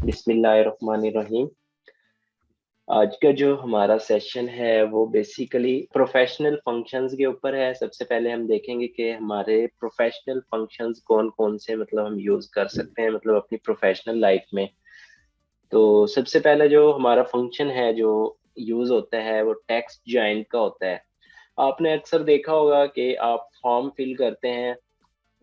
बिस्मिल्लाहिर्रहमानिर्रहीम। आज का जो हमारा सेशन है वो बेसिकली प्रोफेशनल फंक्शंस के ऊपर है। सबसे पहले हम देखेंगे कि हमारे प्रोफेशनल फंक्शंस कौन कौन से मतलब हम यूज कर सकते हैं मतलब अपनी प्रोफेशनल लाइफ में। तो सबसे पहला जो हमारा फंक्शन है जो यूज होता है वो टेक्स्ट ज्वाइन का होता है। आपने अक्सर देखा होगा कि आप फॉर्म फिल करते हैं,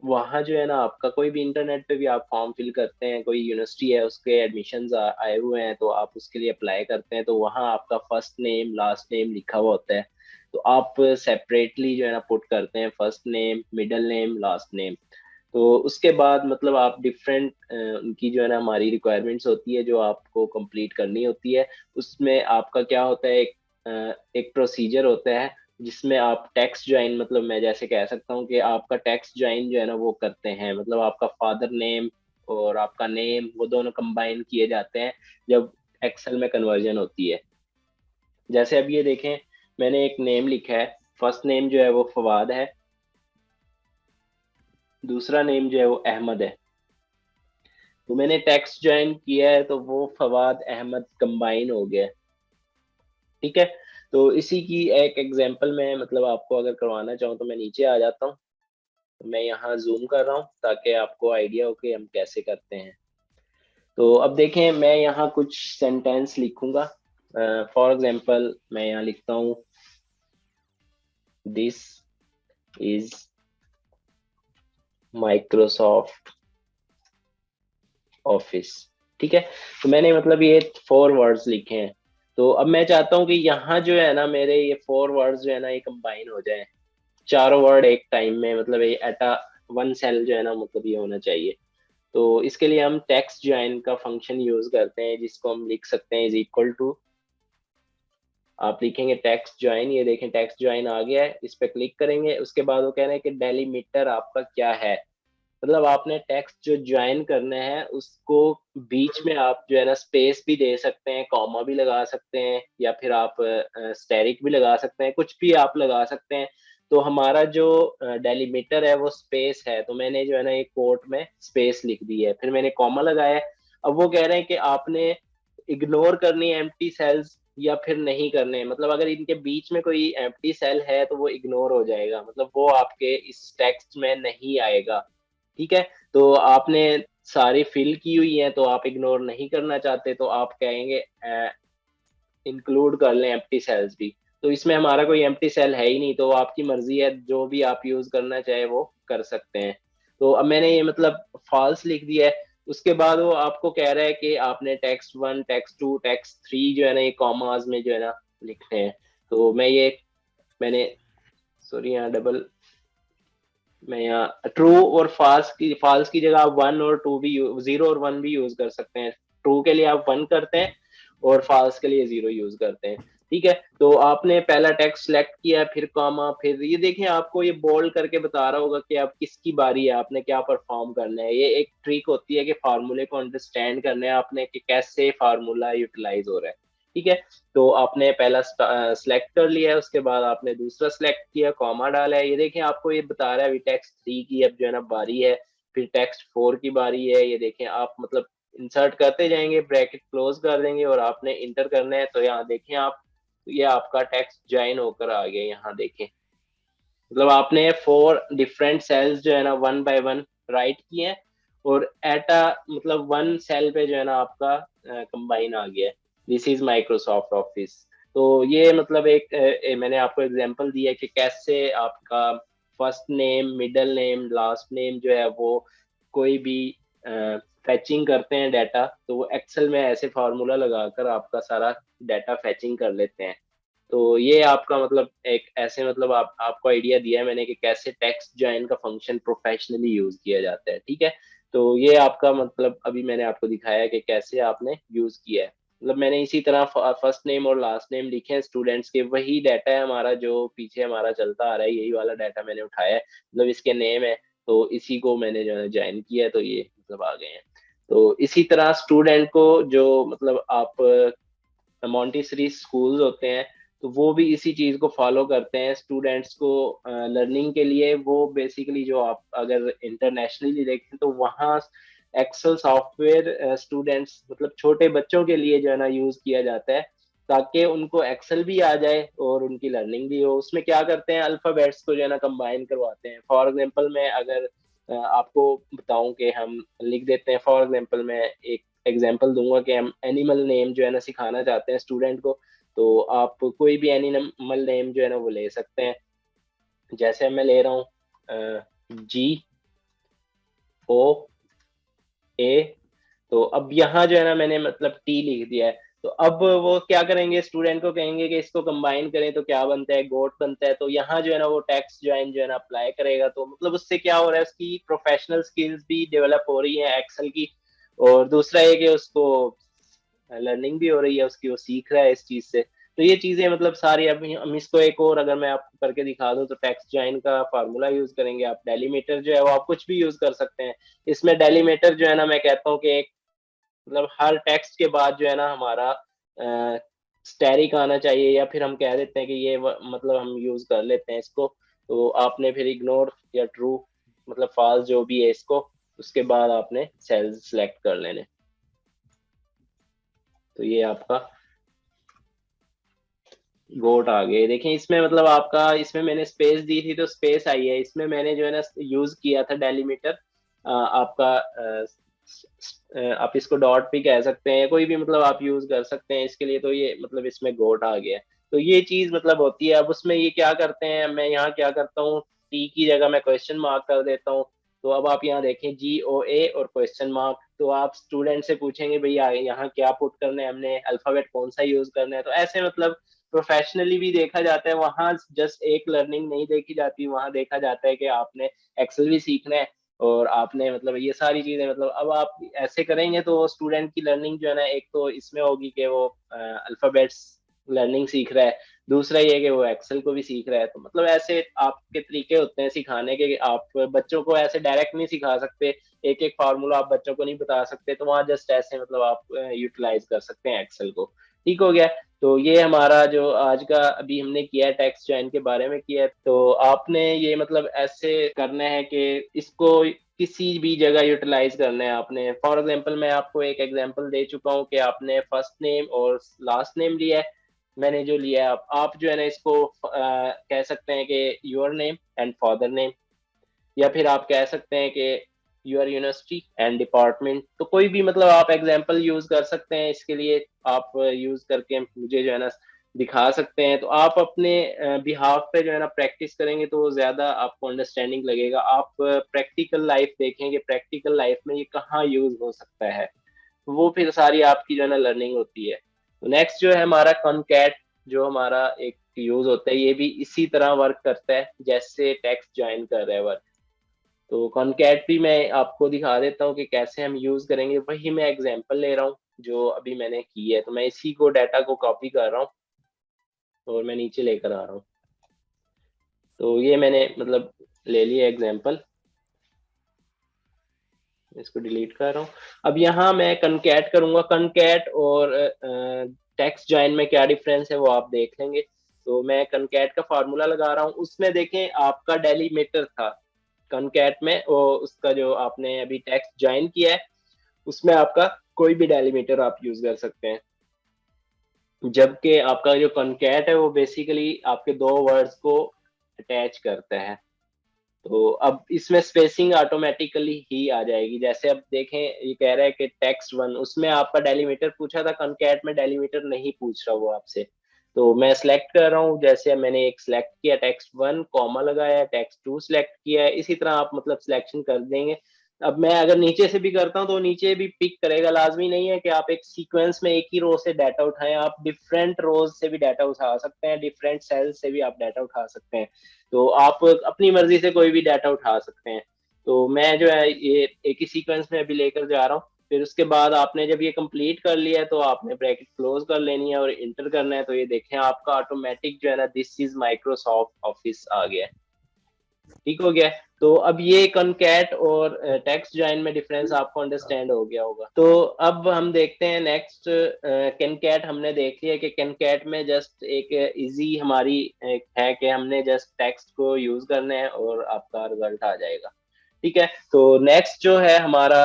वहाँ जो है ना आपका कोई भी इंटरनेट पे भी आप फॉर्म फिल करते हैं, कोई यूनिवर्सिटी है उसके एडमिशन्स आए हुए हैं तो आप उसके लिए अप्लाई करते हैं, तो वहाँ आपका फर्स्ट नेम लास्ट नेम लिखा हुआ होता है। तो आप सेपरेटली जो है ना पुट करते हैं first name middle name last name. तो उसके बाद मतलब आप डिफरेंट उनकी जो है ना हमारी रिक्वायरमेंट्स होती है जो आपको कंप्लीट करनी होती है। उसमें आपका क्या होता है, एक प्रोसीजर होता है जिसमें आप टैक्स ज्वाइन मतलब मैं जैसे कह सकता हूँ कि आपका टैक्स ज्वाइन जो है ना वो करते हैं, मतलब आपका फादर नेम और आपका नेम वो दोनों कंबाइन किए जाते हैं जब एक्सेल में कन्वर्जन होती है। जैसे अब ये देखें, मैंने एक नेम लिखा है, फर्स्ट नेम जो है वो फवाद है, दूसरा नेम जो है वो अहमद है। तो मैंने टैक्स ज्वाइन किया है तो वो फवाद अहमद कंबाइन हो गया है। ठीक है। तो इसी की एक एग्जांपल मैं मतलब आपको अगर करवाना चाहूँ तो मैं नीचे आ जाता हूँ। तो मैं यहाँ जूम कर रहा हूँ ताकि आपको आइडिया हो कि हम कैसे करते हैं। तो अब देखें, मैं यहाँ कुछ सेंटेंस लिखूंगा। फॉर एग्जांपल मैं यहाँ लिखता हूँ, दिस इज माइक्रोसॉफ्ट ऑफिस। ठीक है। तो मैंने मतलब ये 4 वर्ड्स लिखे हैं। तो अब मैं चाहता हूँ कि यहाँ जो है ना मेरे ये 4 वर्ड्स जो है ना ये कंबाइन हो जाए, चारों वर्ड एक टाइम में, मतलब ये एटा वन सेल जो है ना मतलब ये होना चाहिए। तो इसके लिए हम टेक्स्ट ज्वाइन का फंक्शन यूज करते हैं जिसको हम लिख सकते हैं इज इक्वल टू, आप लिखेंगे टेक्स्ट ज्वाइन। ये देखें टेक्स्ट ज्वाइन आ गया है, इस पे क्लिक करेंगे। उसके बाद वो कह रहे हैं कि डेलीमीटर आपका क्या है, मतलब आपने टेक्स्ट जो ज्वाइन करना है उसको बीच में आप जो है ना स्पेस भी दे सकते हैं, कॉमा भी लगा सकते हैं, या फिर आप स्टेरिक भी लगा सकते हैं, कुछ भी आप लगा सकते हैं। तो हमारा जो डेलीमीटर है वो स्पेस है, तो मैंने जो है ना एक कोट में स्पेस लिख दी है, फिर मैंने कॉमा लगाया है। अब वो कह रहे हैं कि आपने इग्नोर करनी है एम्प्टी सेल्स या फिर नहीं करने, मतलब अगर इनके बीच में कोई एम्प्टी सेल है तो वो इग्नोर हो जाएगा, मतलब वो आपके इस टेक्स्ट में नहीं आएगा। ठीक है। तो आपने सारी फिल की हुई है तो आप इग्नोर नहीं करना चाहते तो आप कहेंगे इंक्लूड कर लें एम्प्टी सेल्स भी। तो इसमें हमारा कोई एम्प्टी सेल है ही नहीं, तो आपकी मर्जी है, जो भी आप यूज करना चाहे वो कर सकते हैं। तो अब मैंने ये मतलब फॉल्स लिख दिया है। उसके बाद वो आपको कह रहा है कि आपने text one text two text three जो है ना ये कॉमास में जो है ना लिखने हैं। तो मैंने सॉरी यहाँ डबल, मैं यहाँ ट्रू और फॉल्स की जगह आप वन और टू भी, जीरो और वन भी यूज कर सकते हैं। ट्रू के लिए आप वन करते हैं और फॉल्स के लिए जीरो यूज करते हैं। ठीक है। तो आपने पहला टेक्स्ट सेलेक्ट किया, फिर कॉमा, फिर ये देखें आपको ये बोल्ड करके बता रहा होगा कि आप किसकी बारी है, आपने क्या परफॉर्म करना है। ये एक ट्रिक होती है कि फार्मूले को अंडरस्टैंड करना है आपने कि कैसे फार्मूला यूटिलाइज हो रहा है। ठीक है। तो आपने पहला सिलेक्ट कर लिया है, उसके बाद आपने दूसरा सिलेक्ट किया, कॉमा डाला है। ये देखें आपको ये बता रहा है अभी टेक्स्ट थ्री की अब जो है ना बारी है, फिर टेक्स्ट फोर की बारी है। ये देखें आप मतलब इंसर्ट करते जाएंगे, ब्रैकेट क्लोज कर देंगे और आपने इंटर करना है। तो यहाँ देखें आप, ये आपका टेक्स्ट ज्वाइन होकर आ गया। यहाँ देखें मतलब आपने 4 डिफरेंट सेल्स जो है ना वन बाय वन राइट किए हैं और एट अ मतलब वन सेल पे जो है ना आपका कंबाइन आ गया है। This is Microsoft office. तो ये मतलब मैंने आपको एग्जांपल दिया कि कैसे आपका first name middle name last name जो है वो कोई भी फैचिंग करते हैं डाटा, तो वो एक्सेल में ऐसे फार्मूला लगाकर आपका सारा डाटा फैचिंग कर लेते हैं। तो ये आपका मतलब एक ऐसे मतलब आपको आइडिया दिया है मैंने कि कैसे टेक्स्ट ज्वाइन का फंक्शन प्रोफेशनली यूज किया जाता है। ठीक है। तो ये आपका मतलब अभी मैंने आपको दिखाया है कि कैसे आपने यूज किया है। मतलब मैंने इसी तरह फर्स्ट नेम और लास्ट नेम लिखे हैं स्टूडेंट्स के, वही डाटा है हमारा जो पीछे हमारा चलता आ रहा है, यही वाला डाटा मैंने उठाया है, मतलब इसके नेम है तो इसी को मैंने जो है ज्वाइन किया है, तो ये मतलब आ गए हैं। तो इसी तरह स्टूडेंट को जो मतलब आप मॉन्टेसरी स्कूल्स होते हैं तो वो भी इसी चीज को फॉलो करते हैं स्टूडेंट्स को लर्निंग के लिए। वो बेसिकली जो आप अगर इंटरनेशनली देखें तो वहाँ एक्सेल सॉफ्टवेयर स्टूडेंट्स मतलब छोटे बच्चों के लिए जो है ना यूज किया जाता है, ताकि उनको एक्सेल भी आ जाए और उनकी लर्निंग भी हो। उसमें क्या करते हैं, अल्फाबेट्स को जो है ना कंबाइन करवाते हैं। फॉर एग्जांपल मैं अगर आपको बताऊं कि हम लिख देते हैं, फॉर एग्जांपल मैं एक एग्जांपल दूंगा कि हम एनिमल नेम जो है ना सिखाना चाहते हैं स्टूडेंट को, तो आप कोई भी एनिमल नेम जो है ना वो ले सकते हैं। जैसे मैं ले रहा हूँ GOA, तो अब यहाँ जो है ना मैंने मतलब टी लिख दिया है। तो अब वो क्या करेंगे, स्टूडेंट को कहेंगे कि इसको कंबाइन करें तो क्या बनता है, गोट बनता है। तो यहाँ जो है ना वो टेक्स्ट ज्वाइन जो है ना अप्लाई करेगा, तो मतलब उससे क्या हो रहा है, उसकी प्रोफेशनल स्किल्स भी डेवलप हो रही है एक्सेल की। और दूसरा ये कि उसको लर्निंग भी हो रही है उसकी, वो सीख रहा है इस चीज से। तो ये चीजें मतलब सारी, अब हम इसको एक और अगर मैं आपको करके दिखा दूं, तो टेक्स्ट ज्वाइन का फार्मूला यूज करेंगे आप। डेलीमीटर जो है वो आप कुछ भी यूज कर सकते हैं। इसमें डेलीमीटर जो है ना, मैं कहता हूँ कि एक मतलब हर टेक्स्ट के बाद जो है ना हमारा स्टैरिक आना चाहिए, या फिर हम कह देते हैं कि ये मतलब हम यूज कर लेते हैं इसको। तो आपने फिर इग्नोर या ट्रू मतलब फॉल्स जो भी है इसको, उसके बाद आपने सेल्स सेलेक्ट कर लेने। तो ये आपका गोट आ गए। देखें इसमें मतलब आपका, इसमें मैंने स्पेस दी थी तो स्पेस आई है। इसमें मैंने जो है ना यूज किया था डेलीमीटर आपका। आप इसको डॉट भी कह सकते हैं, कोई भी मतलब आप यूज कर सकते हैं इसके लिए। तो ये मतलब इसमें गोट आ गया है। तो ये चीज मतलब होती है। अब उसमें ये क्या करते हैं, मैं यहाँ क्या करता हूँ, टी की जगह मैं क्वेश्चन मार्क कर देता हूँ। तो अब आप यहाँ देखें GOA और क्वेश्चन मार्क, तो आप स्टूडेंट से पूछेंगे भैया यहाँ क्या पुट करना है, हमने अल्फाबेट कौन सा यूज करना है। तो ऐसे मतलब प्रोफेशनली भी देखा जाता है, वहां जस्ट एक लर्निंग नहीं देखी जाती, वहां देखा जाता है कि आपने एक्सेल भी सीखना है और आपने मतलब ये सारी चीजें मतलब अब आप ऐसे करेंगे तो स्टूडेंट की लर्निंग जो है ना, एक तो इसमें होगी कि वो अल्फाबेट्स लर्निंग सीख रहा है, दूसरा ये कि वो एक्सेल को भी सीख रहा है। तो मतलब ऐसे आपके तरीके होते हैं सिखाने के, कि आप बच्चों को ऐसे डायरेक्ट नहीं सिखा सकते, एक एक फार्मूला आप बच्चों को नहीं बता सकते। तो वहाँ जस्ट ऐसे मतलब आप यूटिलाइज कर सकते हैं एक्सेल को। ठीक हो गया। तो ये हमारा जो आज का अभी हमने किया है टेक्स्ट ज्वाइन के बारे में किया है। तो आपने ये मतलब ऐसे करना है कि इसको किसी भी जगह यूटिलाइज करना है आपने। फॉर एग्जांपल मैं आपको एक एग्जांपल दे चुका हूँ कि आपने फर्स्ट नेम और लास्ट नेम लिया है। मैंने जो लिया है, आप जो है ना इसको कह सकते हैं कि your name and father name, या फिर आप कह सकते हैं कि यूर यूनिवर्सिटी एंड डिपार्टमेंट। तो कोई भी मतलब आप एग्जाम्पल यूज कर सकते हैं इसके लिए। आप यूज करके मुझे जो है ना दिखा सकते हैं। तो आप अपने बिहाफ पे जो है ना प्रैक्टिस करेंगे तो ज्यादा आपको अंडरस्टैंडिंग लगेगा। आप प्रैक्टिकल लाइफ देखेंगे, प्रैक्टिकल लाइफ में ये कहाँ यूज हो सकता है, तो वो फिर सारी आपकी जो है ना लर्निंग होती है। तो नेक्स्ट जो है हमारा कॉनकैट, जो हमारा एक यूज होता है, ये भी इसी तरह वर्क करता है जैसे टेक्स्ट ज्वाइन कर रहा है वर्क। तो कॉनकैट भी मैं आपको दिखा देता हूँ कि कैसे हम यूज करेंगे। वही मैं एग्जांपल ले रहा हूँ जो अभी मैंने की है। तो मैं इसी को डाटा को कॉपी कर रहा हूँ और मैं नीचे लेकर आ रहा हूँ। तो ये मैंने मतलब ले लिया एग्जांपल, इसको डिलीट कर रहा हूँ। अब यहाँ मैं कनकैट करूंगा। कनकैट और टेक्स्ट ज्वाइन में क्या डिफरेंस है वो आप देख लेंगे। तो मैं कनकैट का फार्मूला लगा रहा हूँ। उसमें देखें आपका डेलीमीटर था कनकैट में, वो उसका जो आपने अभी टेक्स्ट ज्वाइन किया है उसमें आपका कोई भी डेलीमीटर आप यूज कर सकते हैं। जबकि आपका जो कनकैट है वो बेसिकली आपके दो वर्ड्स को अटैच करता है। तो अब इसमें स्पेसिंग ऑटोमेटिकली ही आ जाएगी। जैसे अब देखें, ये कह रहा है कि टेक्स्ट वन, उसमें आपका डेलीमीटर पूछा था, कनकैट में डेलीमीटर नहीं पूछ रहा वो आपसे। तो मैं सिलेक्ट कर रहा हूँ, जैसे मैंने एक सिलेक्ट किया टेक्स्ट वन, कॉमा लगाया, टेक्स्ट टू सिलेक्ट किया है, इसी तरह आप मतलब सिलेक्शन कर देंगे। अब मैं अगर नीचे से भी करता हूँ तो नीचे भी पिक करेगा। लाजमी नहीं है कि आप एक सीक्वेंस में एक ही रो से डाटा उठाएं, आप डिफरेंट रोज से भी डाटा उठा सकते हैं, डिफरेंट सेल से भी आप डाटा उठा सकते हैं। तो आप अपनी मर्जी से कोई भी डाटा उठा सकते हैं। तो मैं जो है ये एक ही सीक्वेंस में अभी लेकर जा रहा हूँ। फिर उसके बाद आपने जब ये कंप्लीट कर लिया है तो आपने ब्रैकेट क्लोज कर लेनी है और इंटर करना है। तो ये देखें आपका ऑटोमेटिक जो है ना दिस इज माइक्रोसॉफ्ट ऑफिस आ गया है। ठीक हो गया। तो अब ये कनकैट और टेक्स्ट ज्वाइन में डिफरेंस आपको अंडरस्टैंड हो गया होगा। तो अब हम देखते हैं नेक्स्ट। कैनकैट हमने देख लिया कि कैनकैट में जस्ट एक इजी हमारी एक है कि हमने जस्ट टेक्स्ट को यूज करना है और आपका रिजल्ट आ जाएगा। ठीक है। तो नेक्स्ट जो है हमारा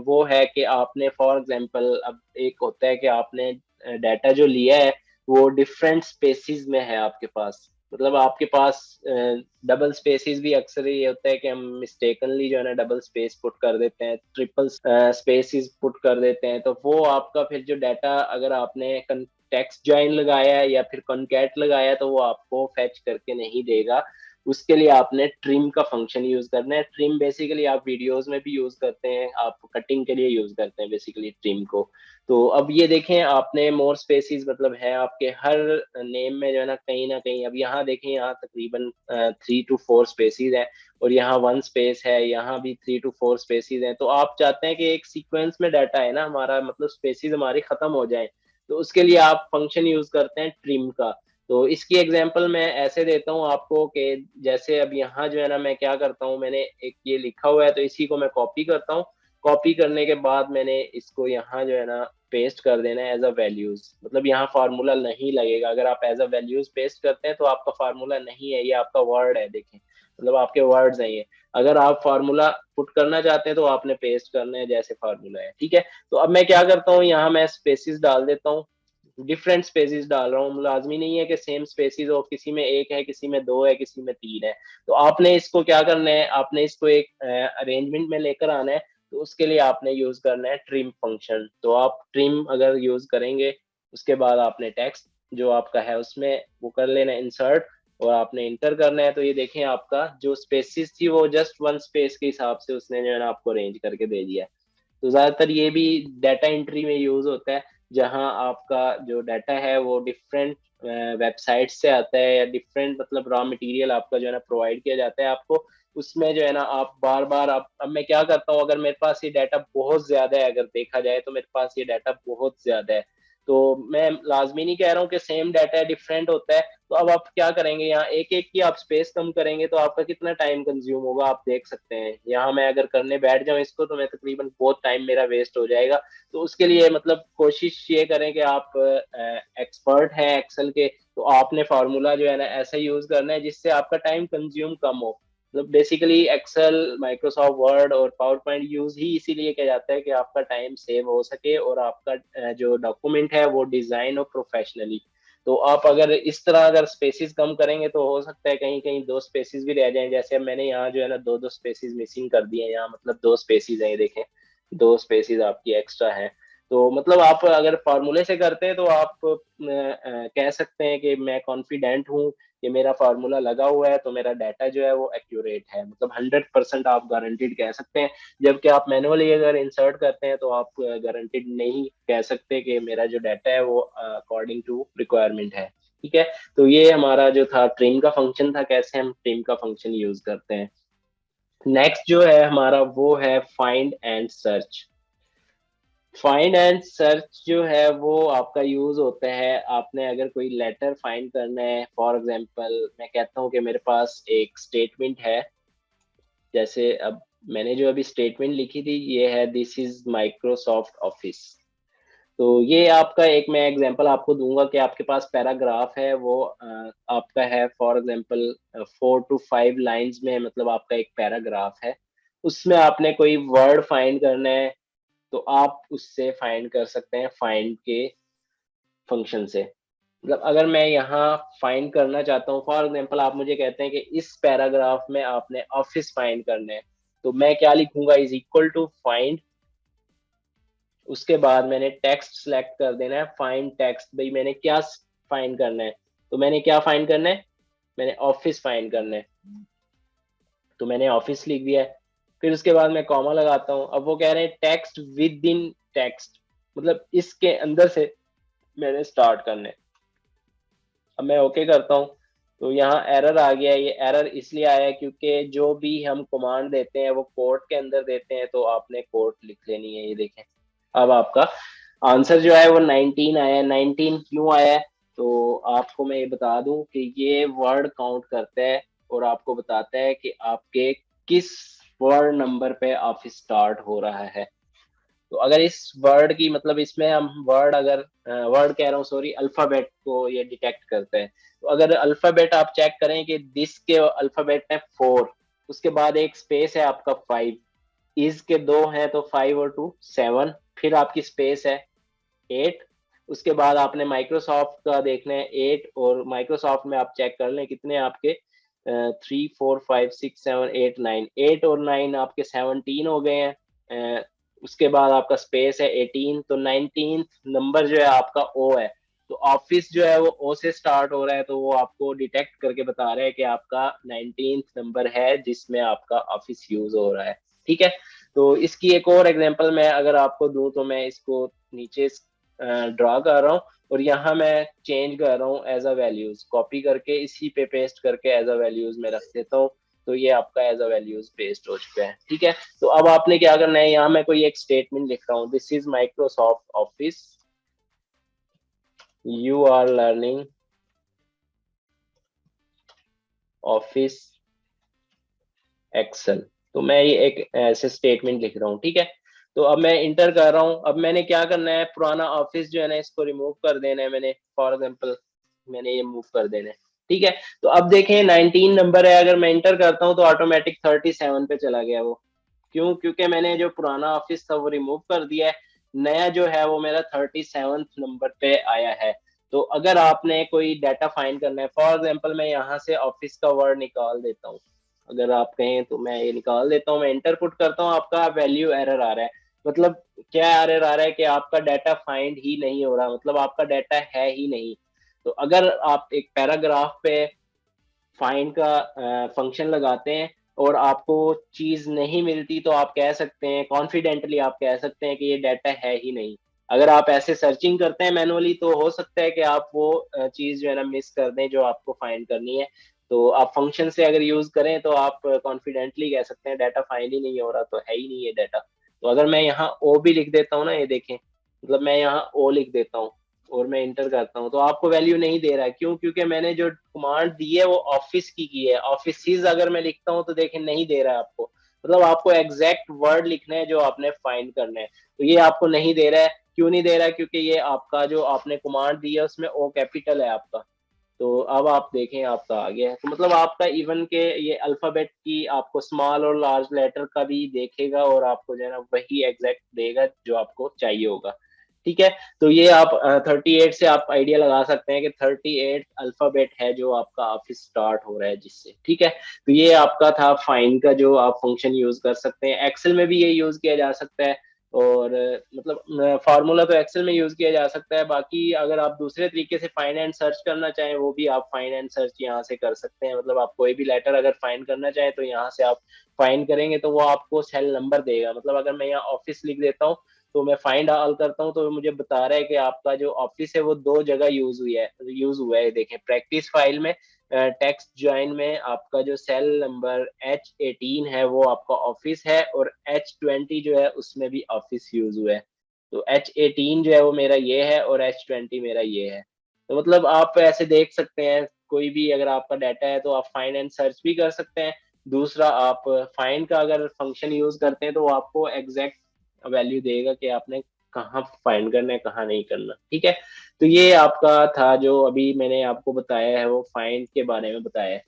वो है कि आपने फॉर एग्जांपल, अब एक होता है कि आपने डाटा जो लिया है वो डिफरेंट स्पेसिस में है आपके पास, मतलब आपके पास डबल स्पेसिस भी अक्सर ये होता है कि हम मिस्टेकनली जो है ना डबल स्पेस पुट कर देते हैं, ट्रिपल स्पेसिस पुट कर देते हैं, तो वो आपका फिर जो डाटा, अगर आपने टेक्स्ट जॉइन लगाया है या फिर कॉनकैट लगाया है, तो वो आपको फैच करके नहीं देगा। उसके लिए आपने ट्रिम का फंक्शन यूज करना है। ट्रिम बेसिकली आप वीडियोस में भी यूज करते हैं, आप कटिंग के लिए यूज करते हैं बेसिकली ट्रिम को। तो अब ये देखें, आपने मोर स्पेसिस मतलब है आपके हर नेम में जो है ना कहीं, अब यहाँ देखें, यहाँ तकरीबन 3 to 4 स्पेसिस है, और यहाँ 1 स्पेस है, यहाँ भी 3 to 4 स्पेसिस है। तो आप चाहते हैं कि एक सीक्वेंस में डाटा है ना हमारा, मतलब स्पेसिस हमारी खत्म हो जाए, तो उसके लिए आप फंक्शन यूज करते हैं ट्रिम का। तो इसकी एग्जांपल मैं ऐसे देता हूँ आपको कि जैसे अब यहाँ जो है ना मैं क्या करता हूँ, मैंने एक ये लिखा हुआ है तो इसी को मैं कॉपी करता हूँ। कॉपी करने के बाद मैंने इसको यहाँ जो है ना पेस्ट कर देना है एज अ वैल्यूज, मतलब यहाँ फार्मूला नहीं लगेगा। अगर आप एज अ वैल्यूज पेस्ट करते हैं तो आपका फार्मूला नहीं है, ये आपका वर्ड है, देखें, मतलब आपके वर्ड्स हैं ये। अगर आप फार्मूला पुट करना चाहते हैं तो आपने पेस्ट करना है जैसे फार्मूला है, ठीक है। तो अब मैं क्या करता हूँ, यहाँ मैं स्पेसिस डाल देता हूँ, डिफरेंट स्पेसिस डाल रहा हूँ, लाजमी नहीं है कि सेम स्पेसिस हो, किसी में एक है, किसी में दो है, किसी में तीन है। तो आपने इसको क्या करना है, आपने इसको एक अरेंजमेंट में लेकर आना है। तो उसके लिए आपने यूज करना है ट्रिम फंक्शन। तो आप ट्रिम अगर यूज करेंगे, उसके बाद आपने टेक्स्ट जो आपका है उसमें वो कर लेना इंसर्ट, और आपने इंटर करना है। तो ये देखें, आपका जो स्पेसिस थी वो जस्ट 1 स्पेस के हिसाब से उसने जो है ना आपको अरेंज करके दे दिया है। तो ज्यादातर ये भी डाटा एंट्री में यूज होता है, जहां आपका जो डाटा है वो डिफरेंट वेबसाइट से आता है, या डिफरेंट मतलब रॉ मटेरियल आपका जो है ना प्रोवाइड किया जाता है आपको। उसमें जो है ना आप बार बार, अब मैं क्या करता हूँ, अगर मेरे पास ये डाटा बहुत ज्यादा है, अगर देखा जाए तो मेरे पास ये डाटा बहुत ज्यादा है, तो मैं लाजमी नहीं कह रहा हूँ कि सेम डाटा है, डिफरेंट होता है। तो अब आप क्या करेंगे, यहाँ एक एक की आप स्पेस कम करेंगे तो आपका कितना टाइम कंज्यूम होगा आप देख सकते हैं। यहाँ मैं अगर करने बैठ जाऊँ इसको तो मैं तकरीबन बहुत टाइम मेरा वेस्ट हो जाएगा। तो उसके लिए मतलब कोशिश ये करें कि आप एक्सपर्ट हैं एक्सेल के, तो आपने फार्मूला जो है ना ऐसा यूज करना है जिससे आपका टाइम कंज्यूम कम हो। मतलब बेसिकली एक्सेल, माइक्रोसॉफ्ट वर्ड और पावर पॉइंट यूज ही इसीलिए किया जाता है कि आपका टाइम सेव हो सके और आपका जो डॉक्यूमेंट है वो डिजाइन हो प्रोफेशनली। तो आप अगर इस तरह अगर स्पेसिस कम करेंगे तो हो सकता है कहीं कहीं दो स्पेसिस भी रह जाएं, जैसे अब मैंने यहाँ जो है ना दो दो स्पेसिस मिसिंग कर दिए हैं, यहाँ मतलब दो स्पेसिस हैं, ये देखें, दो स्पेसिस आपकी एक्स्ट्रा है। तो मतलब आप अगर फार्मूले से करते हैं तो आप कह सकते हैं कि मैं कॉन्फिडेंट हूँ कि मेरा फार्मूला लगा हुआ है तो मेरा डाटा जो है वो एक्यूरेट है, मतलब 100% आप गारंटीड कह सकते हैं। जबकि आप मैनुअली अगर इंसर्ट करते हैं तो आप गारंटीड नहीं कह सकते कि मेरा जो डाटा है वो अकॉर्डिंग टू रिक्वायरमेंट है, ठीक है। तो ये हमारा जो था ट्रिम का फंक्शन था, कैसे हम ट्रिम का फंक्शन यूज करते हैं। नेक्स्ट जो है हमारा वो है find and search. Find and search जो है वो आपका यूज होता है, आपने अगर कोई लेटर फाइंड करना है, फॉर एग्जांपल मैं कहता हूँ कि मेरे पास एक स्टेटमेंट है, जैसे अब मैंने जो अभी स्टेटमेंट लिखी थी ये है, दिस इज माइक्रोसॉफ्ट ऑफिस। तो ये आपका एक मैं एग्जांपल आपको दूंगा कि आपके पास पैराग्राफ है वो आपका है फॉर एग्जांपल 4 to 5 लाइंस में, मतलब आपका एक पैराग्राफ है, उसमें आपने कोई वर्ड फाइंड करना है, तो आप उससे फाइंड कर सकते हैं फाइंड के फंक्शन से। मतलब अगर मैं यहाँ फाइंड करना चाहता हूँ, फॉर एग्जांपल आप मुझे कहते हैं कि इस पैराग्राफ में आपने ऑफिस फाइंड करना है, तो मैं क्या लिखूंगा, इज इक्वल टू फाइंड, उसके बाद मैंने टेक्स्ट सेलेक्ट कर देना है, फाइंड टेक्स्ट, भाई मैंने क्या फाइंड करना है, तो मैंने क्या फाइंड करना है, मैंने ऑफिस फाइंड करना है, तो मैंने ऑफिस लिख दिया है। फिर उसके बाद मैं कॉमा लगाता हूँ, अब वो कह रहे हैं टेक्स्ट विद इन टेक्स्ट, मतलब इसके अंदर से मैंने स्टार्ट करना है। अब मैं ओके करता हूँ, तो यहाँ एरर आ गया है। ये एरर इसलिए आया है क्योंकि जो भी हम कमांड देते हैं वो कोट के अंदर देते हैं, तो आपने कोट लिख लेनी है, ये देखें। अब आपका आंसर जो है वो 19 आया है। 19 क्यों आया है, तो आपको मैं ये बता दूं कि ये वर्ड काउंट करता है और आपको बताता है कि आपके किस वर्ड नंबर पे ऑफिस स्टार्ट हो रहा है। तो अगर इस वर्ड की मतलब इसमें हम वर्ड, अगर वर्ड कह रहा हूँ सॉरी, अल्फाबेट को ये डिटेक्ट करते हैं। तो अगर अल्फाबेट आप चेक करें कि दिस के अल्फाबेट है 4, उसके बाद एक स्पेस है आपका 5, इज के दो हैं तो 5 और 2 7, फिर आपकी स्पेस है 8। उसके बाद आपने माइक्रोसॉफ्ट का देखना है 8, और माइक्रोसॉफ्ट में आप चेक कर लें कितने आपके 3 4 5 6 7 8 9, 8 और 9 आपके 17 हो गए हैं। उसके बाद आपका स्पेस है 18, तो 19 नंबर जो है आपका ओ है। तो ऑफिस जो है वो ओ से स्टार्ट हो रहा है, तो वो आपको डिटेक्ट करके बता रहा है कि आपका 19 नंबर है जिसमें आपका ऑफिस यूज हो रहा है। ठीक है, तो इसकी एक और एग्जांपल मैं अगर आपको दूं तो मैं इसको नीचे ड्रा कर रहा हूँ, और यहाँ मैं चेंज कर रहा हूँ एज अ वैल्यूज, कॉपी करके इसी पे पेस्ट करके एज अ वैल्यूज में रख देता हूँ। तो ये आपका एज अ वैल्यूज पेस्ट हो चुका है। ठीक है, तो अब आपने क्या करना है, यहाँ मैं कोई एक स्टेटमेंट लिख रहा हूँ, this is Microsoft Office, you are learning Office Excel. तो मैं ये एक ऐसे स्टेटमेंट लिख रहा हूँ। ठीक है, तो अब मैं इंटर कर रहा हूँ। अब मैंने क्या करना है, पुराना ऑफिस जो है ना इसको रिमूव कर देना है, मैंने फॉर एग्जांपल मैंने ये मूव कर देना है। ठीक है, तो अब देखें 19 नंबर है, अगर मैं इंटर करता हूँ तो ऑटोमेटिक 37 पे चला गया वो। क्यों? क्योंकि मैंने जो पुराना ऑफिस था वो रिमूव कर दिया है, नया जो है वो मेरा 37 नंबर पे आया है। तो अगर आपने कोई डाटा फाइंड करना है, फॉर एग्जांपल मैं यहाँ से ऑफिस का वर्ड निकाल देता हूँ, अगर आप कहें तो मैं ये निकाल देता हूँ, मैं इंटर पुट करता हूँ, आपका वैल्यू एरर आ रहा है। मतलब क्या एरर आ रहा है कि आपका डाटा फाइंड ही नहीं हो रहा, मतलब आपका डाटा है ही नहीं। तो अगर आप एक पैराग्राफ पे फाइंड का फंक्शन लगाते हैं और आपको चीज नहीं मिलती, तो आप कह सकते हैं कॉन्फिडेंटली, आप कह सकते हैं कि ये डाटा है ही नहीं। अगर आप ऐसे सर्चिंग करते हैं मैनुअली तो हो सकता है कि आप वो चीज जो है ना मिस कर दें जो आपको फाइंड करनी है। तो आप फंक्शन से अगर यूज करें तो आप कॉन्फिडेंटली कह सकते हैं डाटा फाइंड ही नहीं हो रहा, तो है ही नहीं ये डाटा। तो अगर मैं यहाँ ओ भी लिख देता हूँ ना, ये देखें, मतलब मैं यहाँ ओ लिख देता हूँ और मैं इंटर करता हूँ, तो आपको वैल्यू नहीं दे रहा है। क्यों? क्योंकि मैंने जो कमांड दी है वो ऑफिस की है। ऑफिस अगर मैं लिखता हूँ तो देखें नहीं दे रहा है आपको, मतलब आपको एग्जैक्ट वर्ड लिखना है जो आपने फाइंड करना है, तो ये आपको नहीं दे रहा है। क्यों नहीं दे रहा है? क्योंकि ये आपका जो आपने कमांड दी है उसमें ओ कैपिटल है आपका। तो अब आप देखें आपका आ गया है, तो मतलब आपका इवन के ये अल्फाबेट की आपको स्मॉल और लार्ज लेटर का भी देखेगा और आपको जो है ना वही एग्जैक्ट देगा जो आपको चाहिए होगा। ठीक है, तो ये आप 38 से आप आइडिया लगा सकते हैं कि 38 अल्फाबेट है जो आपका ऑफिस स्टार्ट हो रहा है जिससे। ठीक है, तो ये आपका था फाइंड का जो आप फंक्शन यूज कर सकते हैं। एक्सेल में भी ये यूज किया जा सकता है, और मतलब फार्मूला तो एक्सेल में यूज किया जा सकता है। बाकी अगर आप दूसरे तरीके से फाइंड एंड सर्च करना चाहें वो भी आप फाइंड एंड सर्च यहाँ से कर सकते हैं। मतलब आप कोई भी लेटर अगर फाइंड करना चाहें तो यहाँ से आप फाइंड करेंगे तो वो आपको सेल नंबर देगा। मतलब अगर मैं यहाँ ऑफिस लिख देता हूँ तो मैं फाइंड ऑल करता हूँ तो मुझे बता रहा है कि आपका जो ऑफिस है वो दो जगह यूज हुआ है। देखें प्रैक्टिस फाइल में टेक्स्ट ज्वाइन में आपका जो सेल नंबर H18 है वो आपका ऑफिस है, और H20 जो है उसमें भी ऑफिस यूज हुआ है। तो H18 जो है वो मेरा ये है और H20 मेरा ये है। तो मतलब आप ऐसे देख सकते हैं, कोई भी अगर आपका डाटा है तो आप फाइंड एंड सर्च भी कर सकते हैं। दूसरा आप फाइंड का अगर फंक्शन यूज करते हैं तो वो आपको एग्जैक्ट वैल्यू देगा कि आपने कहाँ फाइंड करना है कहाँ नहीं करना। ठीक है, तो ये आपका था जो अभी मैंने आपको बताया है वो फाइंड के बारे में बताया है।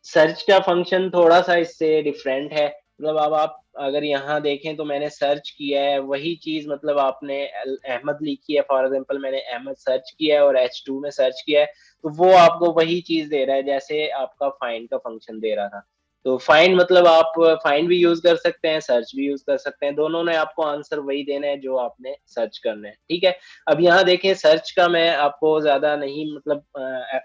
सर्च का फंक्शन थोड़ा सा इससे डिफरेंट है। मतलब अब आप अगर यहाँ देखें तो मैंने सर्च किया है वही चीज, मतलब आपने अहमद लिखी है फॉर एग्जांपल, मैंने अहमद सर्च किया है और H2 में सर्च किया है, तो वो आपको वही चीज दे रहा है जैसे आपका फाइंड का फंक्शन दे रहा था। तो फाइंड मतलब आप फाइंड भी यूज कर सकते हैं, सर्च भी यूज कर सकते हैं, दोनों ने आपको आंसर वही देना है जो आपने सर्च करना है। ठीक है, अब यहाँ देखें सर्च का मैं आपको ज्यादा नहीं मतलब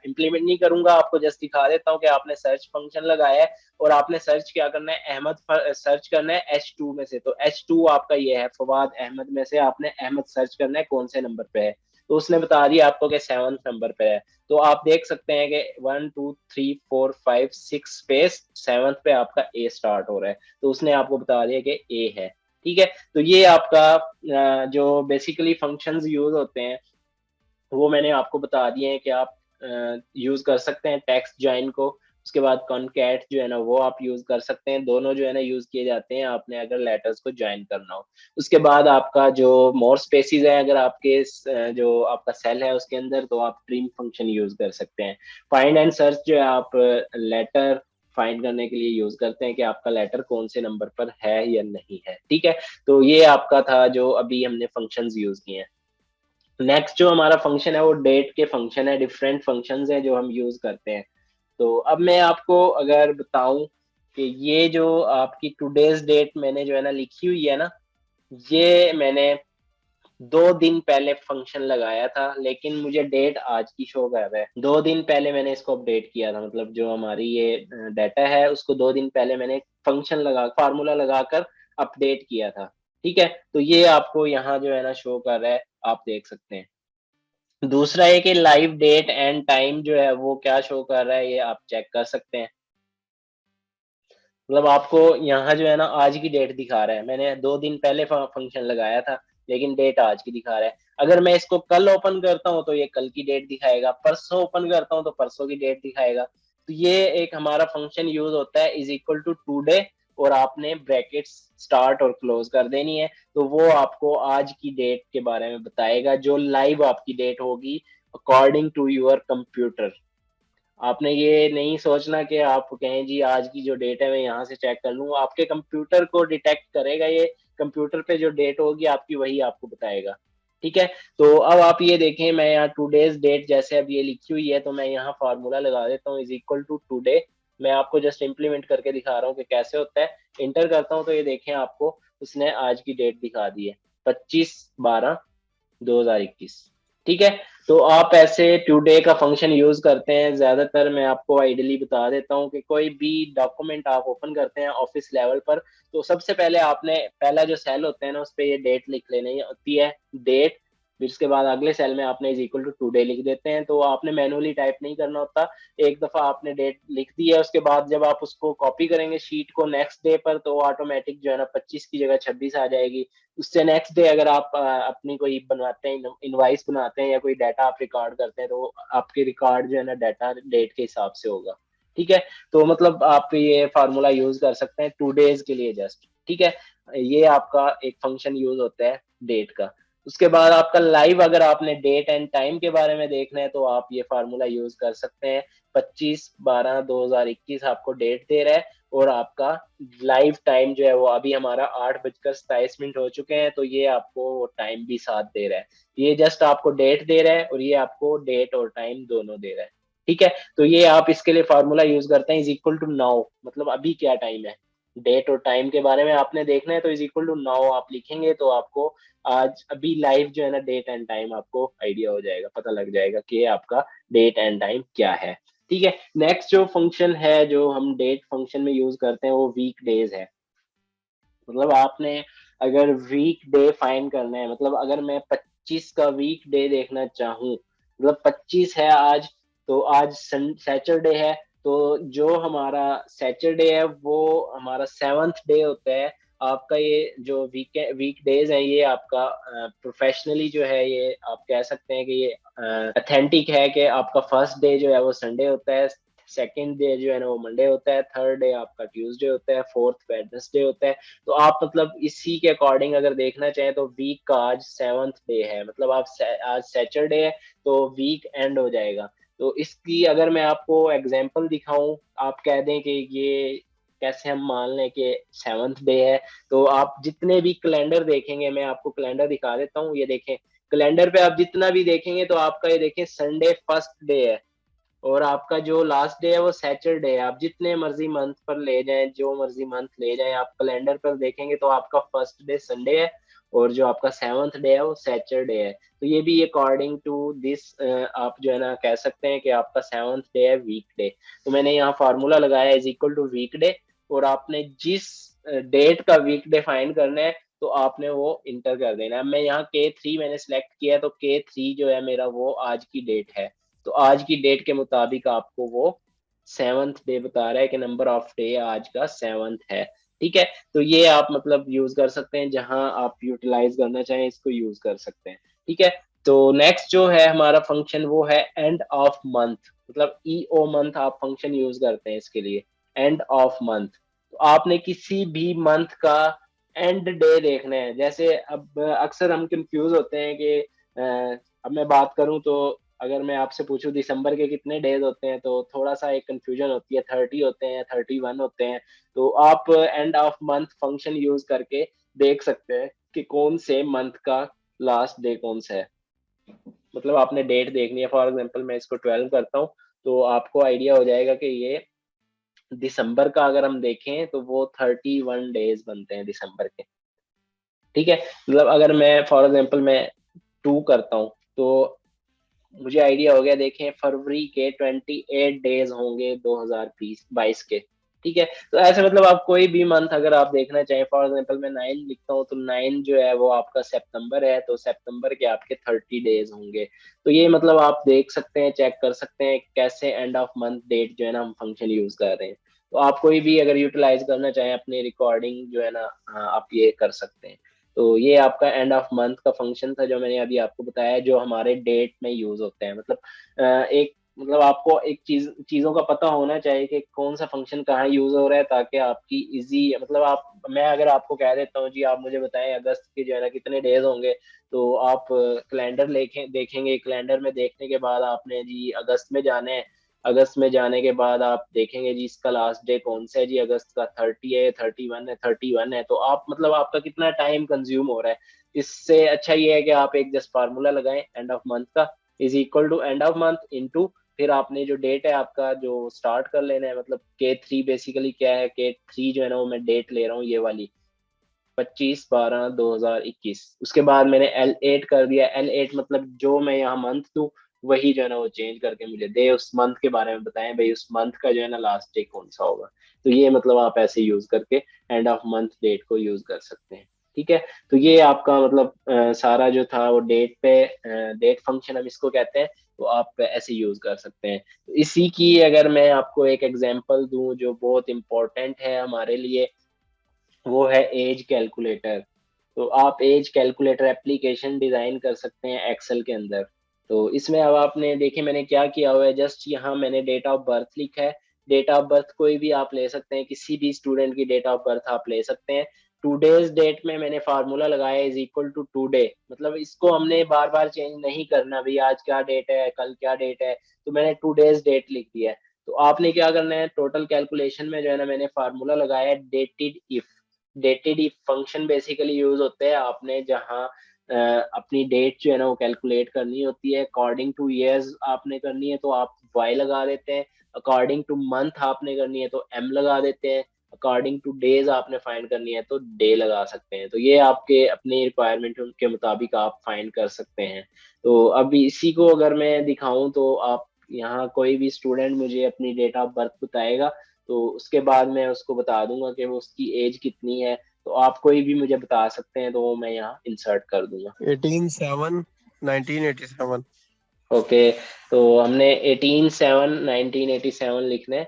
इम्प्लीमेंट नहीं करूंगा, आपको जस्ट दिखा देता हूँ कि आपने सर्च फंक्शन लगाया है और आपने सर्च क्या करना है, अहमद सर्च करना है H2 में से। तो H2 आपका ये है, फवाद अहमद में से आपने अहमद सर्च करना है कौन से नंबर पे है, तो उसने बता दिया आपको कि 7th नंबर पे है। तो आप देख सकते हैं कि 1 2 3 4 5 6 स्पेस 7th पे आपका ए स्टार्ट हो रहा है, तो उसने आपको बता दिया कि ए है। ठीक है, तो ये आपका जो बेसिकली फंक्शंस यूज होते हैं वो मैंने आपको बता दिए हैं कि आप यूज कर सकते हैं टेक्स्ट ज्वाइन को। उसके बाद कॉनकैट जो है ना वो आप यूज कर सकते हैं, दोनों जो है ना यूज किए जाते हैं आपने अगर लेटर्स को ज्वाइन करना हो। उसके बाद आपका जो मोर स्पेसिस है अगर आपके जो आपका सेल है उसके अंदर, तो आप ट्रिम फंक्शन यूज कर सकते हैं। फाइंड एंड सर्च जो है आप लेटर फाइंड करने के लिए यूज करते हैं कि आपका लेटर कौन से नंबर पर है या नहीं है। ठीक है, तो ये आपका था जो अभी हमने फंक्शंस यूज किए हैं। नेक्स्ट जो हमारा फंक्शन है वो डेट के फंक्शन है, डिफरेंट फंक्शंस हैं जो हम यूज करते हैं। तो अब मैं आपको अगर बताऊं कि ये जो आपकी टुडेज डेट मैंने जो है ना लिखी हुई है ना, ये मैंने 2 दिन पहले फंक्शन लगाया था, लेकिन मुझे डेट आज की शो कर रहा है। 2 दिन पहले मैंने इसको अपडेट किया था, मतलब जो हमारी ये डाटा है उसको 2 दिन पहले मैंने फंक्शन लगा फार्मूला लगाकर अपडेट किया था। ठीक है, तो ये आपको यहाँ जो है ना शो कर रहा है, आप देख सकते हैं। दूसरा है कि लाइव डेट एंड टाइम जो है वो क्या शो कर रहा है, ये आप चेक कर सकते हैं। मतलब आपको यहाँ जो है ना आज की डेट दिखा रहा है, मैंने 2 दिन पहले फंक्शन लगाया था, लेकिन डेट आज की दिखा रहा है। अगर मैं इसको कल ओपन करता हूँ तो ये कल की डेट दिखाएगा, परसों ओपन करता हूँ तो परसों की डेट दिखाएगा। तो ये एक हमारा फंक्शन यूज होता है इज इक्वल टू टूडे, और आपने ब्रैकेट्स स्टार्ट और क्लोज कर देनी है, तो वो आपको आज की डेट के बारे में बताएगा, जो लाइव आपकी डेट होगी अकॉर्डिंग टू योर कंप्यूटर। आपने ये नहीं सोचना कि आप कहें जी आज की जो डेट है मैं यहाँ से चेक कर लूँ, आपके कंप्यूटर को डिटेक्ट करेगा ये, कंप्यूटर पे जो डेट होगी आपकी वही आपको बताएगा। ठीक है, तो अब आप ये देखें, मैं यहाँ टूडेज डेट जैसे अब ये लिखी हुई है, तो मैं यहाँ फार्मूला लगा देता हूँ इज इक्वल टू टूडे। मैं आपको जस्ट इम्प्लीमेंट करके दिखा रहा हूँ कि कैसे होता है। इंटर करता हूँ तो ये देखें आपको उसने आज की डेट दिखा दी है, 25/12/2021। ठीक है, तो आप ऐसे टुडे का फंक्शन यूज करते हैं ज्यादातर। मैं आपको आइडियली बता देता हूँ कि कोई भी डॉक्यूमेंट आप ओपन करते हैं ऑफिस लेवल पर, तो सबसे पहले आपने पहला जो सेल होता है ना उस पर ये डेट लिख लेनी होती है, डेट। फिर उसके बाद अगले सेल में आपने इज इक्वल टू टुडे लिख देते हैं, तो आपने मैनुअली टाइप नहीं करना होता। एक दफा आपने डेट लिख दी है, उसके बाद जब आप उसको कॉपी करेंगे शीट को नेक्स्ट डे पर, तो ऑटोमेटिक जो है ना 25 की जगह 26 आ जाएगी। उससे नेक्स्ट डे अगर आप अपनी कोई बनवाते हैं, इनवाइस बनाते हैं या कोई डाटा आप रिकॉर्ड करते हैं, तो आपके रिकॉर्ड जो है ना डाटा डेट के हिसाब से होगा। ठीक है, तो मतलब आप ये फार्मूला यूज कर सकते हैं 2 डेज के लिए जस्ट। ठीक है, ये आपका एक फंक्शन यूज होता है डेट का। उसके बाद आपका लाइव, अगर आपने डेट एंड टाइम के बारे में देखना है तो आप ये फार्मूला यूज कर सकते हैं। 25/12/2021 आपको डेट दे रहा है, और आपका लाइव टाइम जो है वो अभी हमारा 8:27 हो चुके हैं, तो ये आपको टाइम भी साथ दे रहा है। ये जस्ट आपको डेट दे रहा है और ये आपको डेट और टाइम दोनों दे रहा है। ठीक है, तो ये आप इसके लिए फार्मूला यूज करते हैं इज इक्वल टू नाउ, मतलब अभी क्या टाइम है। डेट और टाइम के बारे में आपने देखना है तो इज इक्वल टू नाउ आप लिखेंगे, तो आपको आज अभी लाइव जो है ना डेट एंड टाइम आपको आइडिया हो जाएगा, पता लग जाएगा कि आपका डेट एंड टाइम क्या है। ठीक है, नेक्स्ट जो फंक्शन है जो हम डेट फंक्शन में यूज करते हैं वो वीक डेज है। मतलब आपने अगर वीक डे फाइंड करना है, मतलब अगर मैं 25 का वीक डे देखना चाहूँ, मतलब 25 है आज, तो आज सैटरडे है, तो जो हमारा सैटरडे है वो हमारा 7th डे होता है। आपका ये जो वीक डेज है ये आपका प्रोफेशनली जो है, ये आप कह सकते हैं कि ये अथेंटिक है कि आपका फर्स्ट डे जो है वो संडे होता है, सेकंड डे जो है ना वो मंडे होता है, थर्ड डे आपका ट्यूसडे होता है, फोर्थ वेडनेसडे होता है। तो आप मतलब इसी के अकॉर्डिंग अगर देखना चाहें तो वीक का आज 7th डे है, मतलब आप आज सैटरडे है तो वीक एंड हो जाएगा। तो इसकी अगर मैं आपको एग्जांपल दिखाऊं, आप कह दें कि ये कैसे हम मान लें कि 7th डे है, तो आप जितने भी कैलेंडर देखेंगे, मैं आपको कैलेंडर दिखा देता हूँ, ये देखें कैलेंडर पे आप जितना भी देखेंगे तो आपका ये देखें संडे फर्स्ट डे है, और आपका जो लास्ट डे है वो सैटरडे है। आप जितने मर्जी मंथ पर ले जाएं, जो मर्जी मंथ ले जाएं, आप कैलेंडर पर देखेंगे तो आपका फर्स्ट डे संडे है, और जो आपका 7th डे है वो सैटरडे है। तो ये भी अकॉर्डिंग टू दिस आप जो है ना कह सकते हैं कि आपका 7th डे है वीक डे। तो मैंने यहाँ फार्मूला लगाया is equal to weekday, और आपने जिस डेट का वीक डे फाइंड करना है तो आपने वो इंटर कर देना है। मैं यहाँ K3 मैंने सेलेक्ट किया है, तो K3 जो है मेरा वो आज की डेट है। तो आज की डेट के मुताबिक आपको वो 7th डे बता रहा है कि नंबर ऑफ डे आज का 7th है। ठीक है, तो ये आप मतलब यूज कर सकते हैं, जहां आप यूटिलाइज करना चाहें इसको यूज कर सकते हैं। ठीक है, तो नेक्स्ट जो है हमारा फंक्शन वो है एंड ऑफ मंथ, मतलब ईओ मंथ आप फंक्शन यूज करते हैं इसके लिए, एंड ऑफ मंथ। तो आपने किसी भी मंथ का एंड डे देखना है, जैसे अब अक्सर हम कंफ्यूज होते हैं कि अब मैं बात करूं तो अगर मैं आपसे पूछूं दिसंबर के कितने डेज होते हैं तो थोड़ा सा एक कंफ्यूजन होती है, 30 होते हैं, 31 होते हैं। तो आप and of month function use करके देख सकते हैं कि कौन से मंथ का लास्ट डे कौन सा है। मतलब आपने डेट देखनी है, फॉर एग्जांपल मैं इसको 12 करता हूँ, तो आपको आइडिया हो जाएगा कि ये दिसंबर का अगर हम देखें तो वो 31 डेज बनते हैं दिसंबर के। ठीक है, मतलब अगर मैं फॉर एग्जांपल मैं 2 करता हूँ तो मुझे आइडिया हो गया, देखें फरवरी के 28 डेज होंगे 2022 के। ठीक है, तो ऐसे मतलब आप कोई भी मंथ अगर आप देखना चाहें, फॉर एग्जांपल मैं 9 लिखता हूँ तो 9 जो है वो आपका सितंबर है, तो सितंबर के आपके 30 डेज होंगे। तो ये मतलब आप देख सकते हैं, चेक कर सकते हैं कैसे एंड ऑफ मंथ डेट जो है ना हम फंक्शन यूज कर रहे हैं। तो आप कोई भी अगर यूटिलाइज करना चाहें अपनी रिकॉर्डिंग जो है ना, आप ये कर सकते हैं। तो ये आपका एंड ऑफ मंथ का फंक्शन था जो मैंने अभी आपको बताया, जो हमारे डेट में यूज होते हैं। मतलब एक मतलब आपको एक चीजों का पता होना चाहिए कि कौन सा फंक्शन कहाँ यूज हो रहा है, ताकि आपकी इजी मतलब आप मैं अगर आपको कह देता हूँ जी आप मुझे बताएं अगस्त के जो है ना कितने डेज होंगे, तो आप कैलेंडर देखेंगे, कैलेंडर में देखने के बाद आपने जी अगस्त में जाना है। अगस्त में जाने के बाद आप देखेंगे जी इसका लास्ट डे कौन सा है, जी अगस्त का 30 है, 31 है, 31 है। तो आप मतलब आपका कितना टाइम कंज्यूम हो रहा है। इससे अच्छा ये है कि आप एक जस्ट फार्मूला लगाएं एंड ऑफ मंथ का, is equal to end of month into फिर आपने जो डेट है आपका जो स्टार्ट कर लेना है। मतलब K3 बेसिकली क्या है, K3 जो है ना वो मैं डेट ले रहा हूँ ये वाली 25/12/2021। उसके बाद मैंने L8 कर दिया। L8 मतलब जो मैं यहाँ मंथ दूं वही जो है ना वो चेंज करके मुझे दे, उस मंथ के बारे में बताएं भाई उस मंथ का जो है ना लास्ट डे कौन सा होगा। तो ये मतलब आप ऐसे यूज करके एंड ऑफ मंथ डेट को यूज कर सकते हैं। ठीक है, तो ये आपका मतलब सारा जो था वो डेट पे, डेट फंक्शन हम इसको कहते हैं। तो आप ऐसे यूज कर सकते हैं। तो इसी की अगर मैं आपको एक एग्जांपल दूं जो बहुत इंपॉर्टेंट है हमारे लिए, वो है एज कैलकुलेटर। तो आप एज कैलकुलेटर एप्लीकेशन डिजाइन कर सकते हैं एक्सेल के अंदर। तो इसमें अब आपने देखिए मैंने क्या किया हुआ है, जस्ट यहाँ मैंने डेट ऑफ बर्थ लिखा है। डेट ऑफ बर्थ कोई भी आप ले सकते हैं, किसी भी स्टूडेंट की डेट ऑफ बर्थ आप ले सकते हैं। टूडेज डेट में मैंने फार्मूला लगाया इज इक्वल टू टूडे, मतलब इसको हमने बार बार चेंज नहीं करना भाई आज क्या डेट है कल क्या डेट है। तो मैंने टूडेज डेट लिख दिया है। तो आपने क्या करना है, टोटल कैलकुलेशन में जो है ना मैंने फार्मूला लगाया है dated if. Dated if function basically use होते हैं आपने जहाँ अपनी डेट जो है ना वो कैलकुलेट करनी होती है। अकॉर्डिंग टू ईयर्स आपने करनी है तो आप वाई लगा देते हैं। अकॉर्डिंग टू मंथ आपने करनी है तो एम लगा देते हैं। अकॉर्डिंग टू डेज आपने फाइंड करनी है तो डे लगा सकते हैं। तो ये आपके अपनी रिक्वायरमेंट के मुताबिक आप फाइंड कर सकते हैं। तो अब इसी को अगर मैं दिखाऊं तो आप यहाँ कोई भी स्टूडेंट मुझे अपनी डेट ऑफ बर्थ बताएगा, तो उसके बाद मैं उसको बता दूंगा कि वो उसकी एज कितनी है। तो आप कोई भी मुझे बता सकते हैं तो वो मैं यहाँ इंसर्ट कर दूंगा। 18/7/1987। ओके, तो हमने 18/7/1987 लिखना है।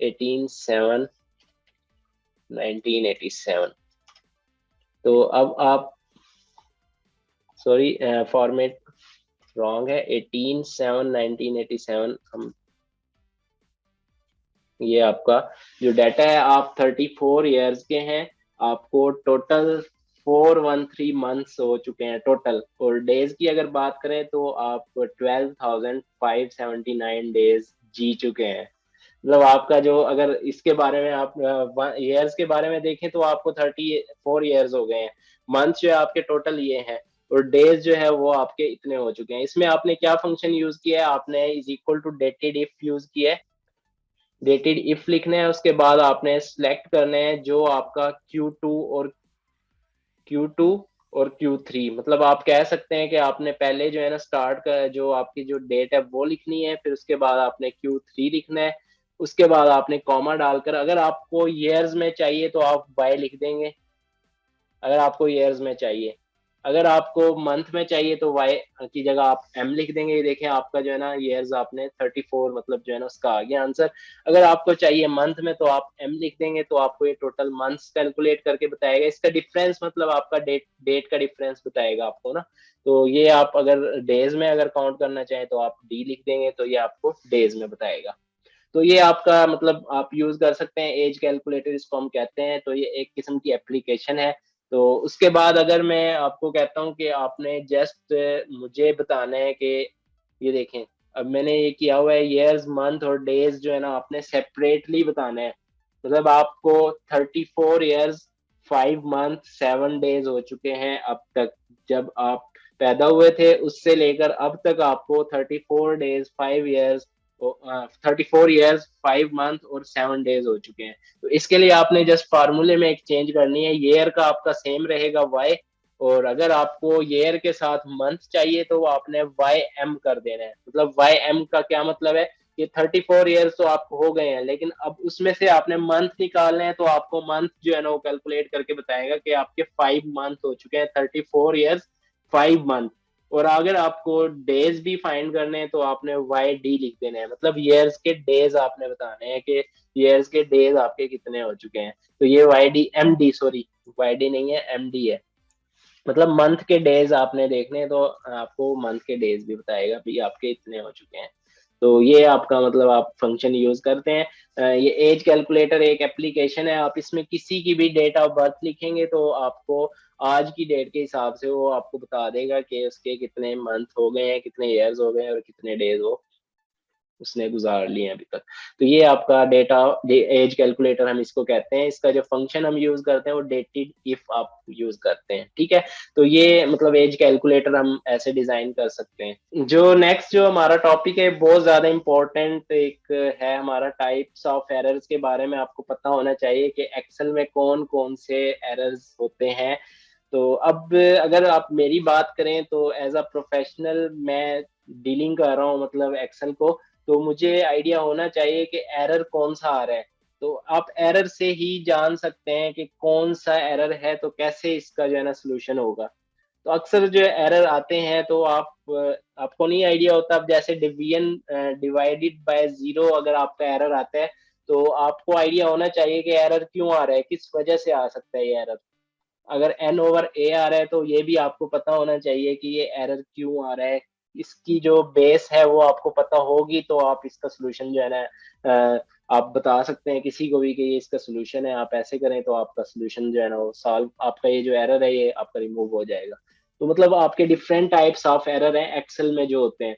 18/7/1987। तो अब आप, सॉरी फॉर्मेट रॉन्ग है, 18/7/1987 हम, ये आपका जो डाटा है आप 34 ईयर्स के हैं। आपको टोटल 413 मंथ्स हो चुके हैं टोटल। और डेज की अगर बात करें तो आप 12,579 डेज जी चुके हैं। मतलब आपका जो अगर इसके बारे में आप ईयर्स के बारे में देखें तो आपको 34 ईयर्स हो गए हैं। मंथ जो है आपके टोटल ये हैं, और डेज जो है वो आपके इतने हो चुके हैं। इसमें आपने क्या फंक्शन यूज किया है, आपने is equal to dated if use किया है। डेटेड इफ लिखना है, उसके बाद आपने सिलेक्ट करना है जो आपका Q2 और Q3। मतलब आप कह सकते हैं कि आपने पहले जो है ना स्टार्ट का जो आपकी जो डेट है वो लिखनी है, फिर उसके बाद आपने Q3 लिखना है। उसके बाद आपने कॉमा डालकर, अगर आपको ईयर्स में चाहिए तो आप बाय लिख देंगे, अगर आपको ईयर्स में चाहिए। अगर आपको मंथ में चाहिए तो वाई की जगह आप एम लिख देंगे। ये देखें आपका जो है ना ईयर्स आपने 34 मतलब जो है ना उसका आ गया आंसर। अगर आपको चाहिए मंथ में तो आप एम लिख देंगे, तो आपको ये टोटल मंथ्स कैलकुलेट करके बताएगा। इसका डिफरेंस मतलब आपका डेट डेट का डिफरेंस बताएगा आपको ना। तो ये आप अगर डेज में अगर काउंट करना चाहें तो आप डी लिख देंगे, तो ये आपको डेज में बताएगा। तो ये आपका मतलब आप यूज कर सकते हैं एज कैलकुलेटर, इसको हम कहते हैं। तो ये एक किस्म की एप्लीकेशन है। तो उसके बाद अगर मैं आपको कहता हूँ कि आपने जस्ट मुझे बताना है कि ये देखें अब मैंने ये किया हुआ है ईयर्स मंथ और डेज जो है ना आपने सेपरेटली बताना है। मतलब आपको 34 ईयर्स 5 मंथ 7 डेज हो चुके हैं अब तक। जब आप पैदा हुए थे उससे लेकर अब तक आपको 34 डेज 5 ईयर्स 34 ईयर्स 5 मंथ और 7 डेज हो चुके हैं। तो इसके लिए आपने जस्ट फार्मूले में एक चेंज करनी है, ईयर का आपका सेम रहेगा वाई, और अगर आपको ईयर के साथ मंथ चाहिए तो आपने वाई एम कर देना है। मतलब वाई एम का क्या मतलब है कि 34 ईयर्स तो आपको हो गए हैं, लेकिन अब उसमें से आपने मंथ निकालने हैं, तो आपको मंथ जो है ना वो कैलकुलेट करके बताएगा कि आपके 5 मंथ हो चुके हैं 34 ईयर्स 5 मंथ। और अगर आपको डेज भी फाइंड करने हैं तो आपने वाई डी लिख देना है, मतलब ईयर्स के डेज आपने बताने हैं कि ईयर्स के डेज आपके कितने हो चुके हैं। तो ये Y D M D, sorry Y D नहीं है एम डी है, मतलब मंथ के डेज आपने देखने हैं, तो आपको मंथ के डेज भी बताएगा भी आपके इतने हो चुके हैं। तो ये आपका मतलब आप फंक्शन यूज करते हैं। ये एज कैलकुलेटर एक एप्लीकेशन है, आप इसमें किसी की भी डेट ऑफ बर्थ लिखेंगे तो आपको आज की डेट के हिसाब से वो आपको बता देगा कि उसके कितने मंथ हो गए हैं, कितने ईयर्स हो गए हैं और कितने डेज हो उसने गुजार लिए हैं अभी तक। तो ये आपका डेटा एज कैलकुलेटर हम इसको कहते हैं। इसका जो फंक्शन हम यूज करते हैं वो डेटेड इफ आप यूज करते हैं, ठीक है। तो ये मतलब एज कैलकुलेटर हम ऐसे डिजाइन कर सकते हैं। जो नेक्स्ट जो हमारा टॉपिक है बहुत ज्यादा इंपॉर्टेंट एक है, हमारा टाइप्स ऑफ एरर्स के बारे में आपको पता होना चाहिए कि एक्सेल में कौन कौन से एरर्स होते हैं। तो अब अगर आप मेरी बात करें तो एज अ प्रोफेशनल मैं डीलिंग कर रहा हूँ मतलब एक्सेल को, तो मुझे आइडिया होना चाहिए कि एरर कौन सा आ रहा है। तो आप एरर से ही जान सकते हैं कि कौन सा एरर है, तो कैसे इसका जो है ना सोल्यूशन होगा। तो अक्सर जो एरर आते हैं तो आपको नहीं आइडिया होता। अब जैसे डिवीजन डिवाइडेड बाय जीरो अगर आपका एरर आता है तो आपको आइडिया होना चाहिए कि एरर क्यों आ रहा है, किस वजह से आ सकता है ये एरर। अगर एन ओवर ए आ रहा है तो ये भी आपको पता होना चाहिए कि ये एरर क्यों आ रहा है। इसकी जो बेस है वो आपको पता होगी तो आप इसका सोल्यूशन जो है ना आप बता सकते हैं किसी को भी कि ये इसका सोल्यूशन है, आप ऐसे करें तो आपका सोल्यूशन जो है ना वो सॉल्व, आपका ये जो एरर है ये आपका रिमूव हो जाएगा। तो मतलब आपके डिफरेंट टाइप्स ऑफ एरर हैं एक्सेल में जो होते हैं।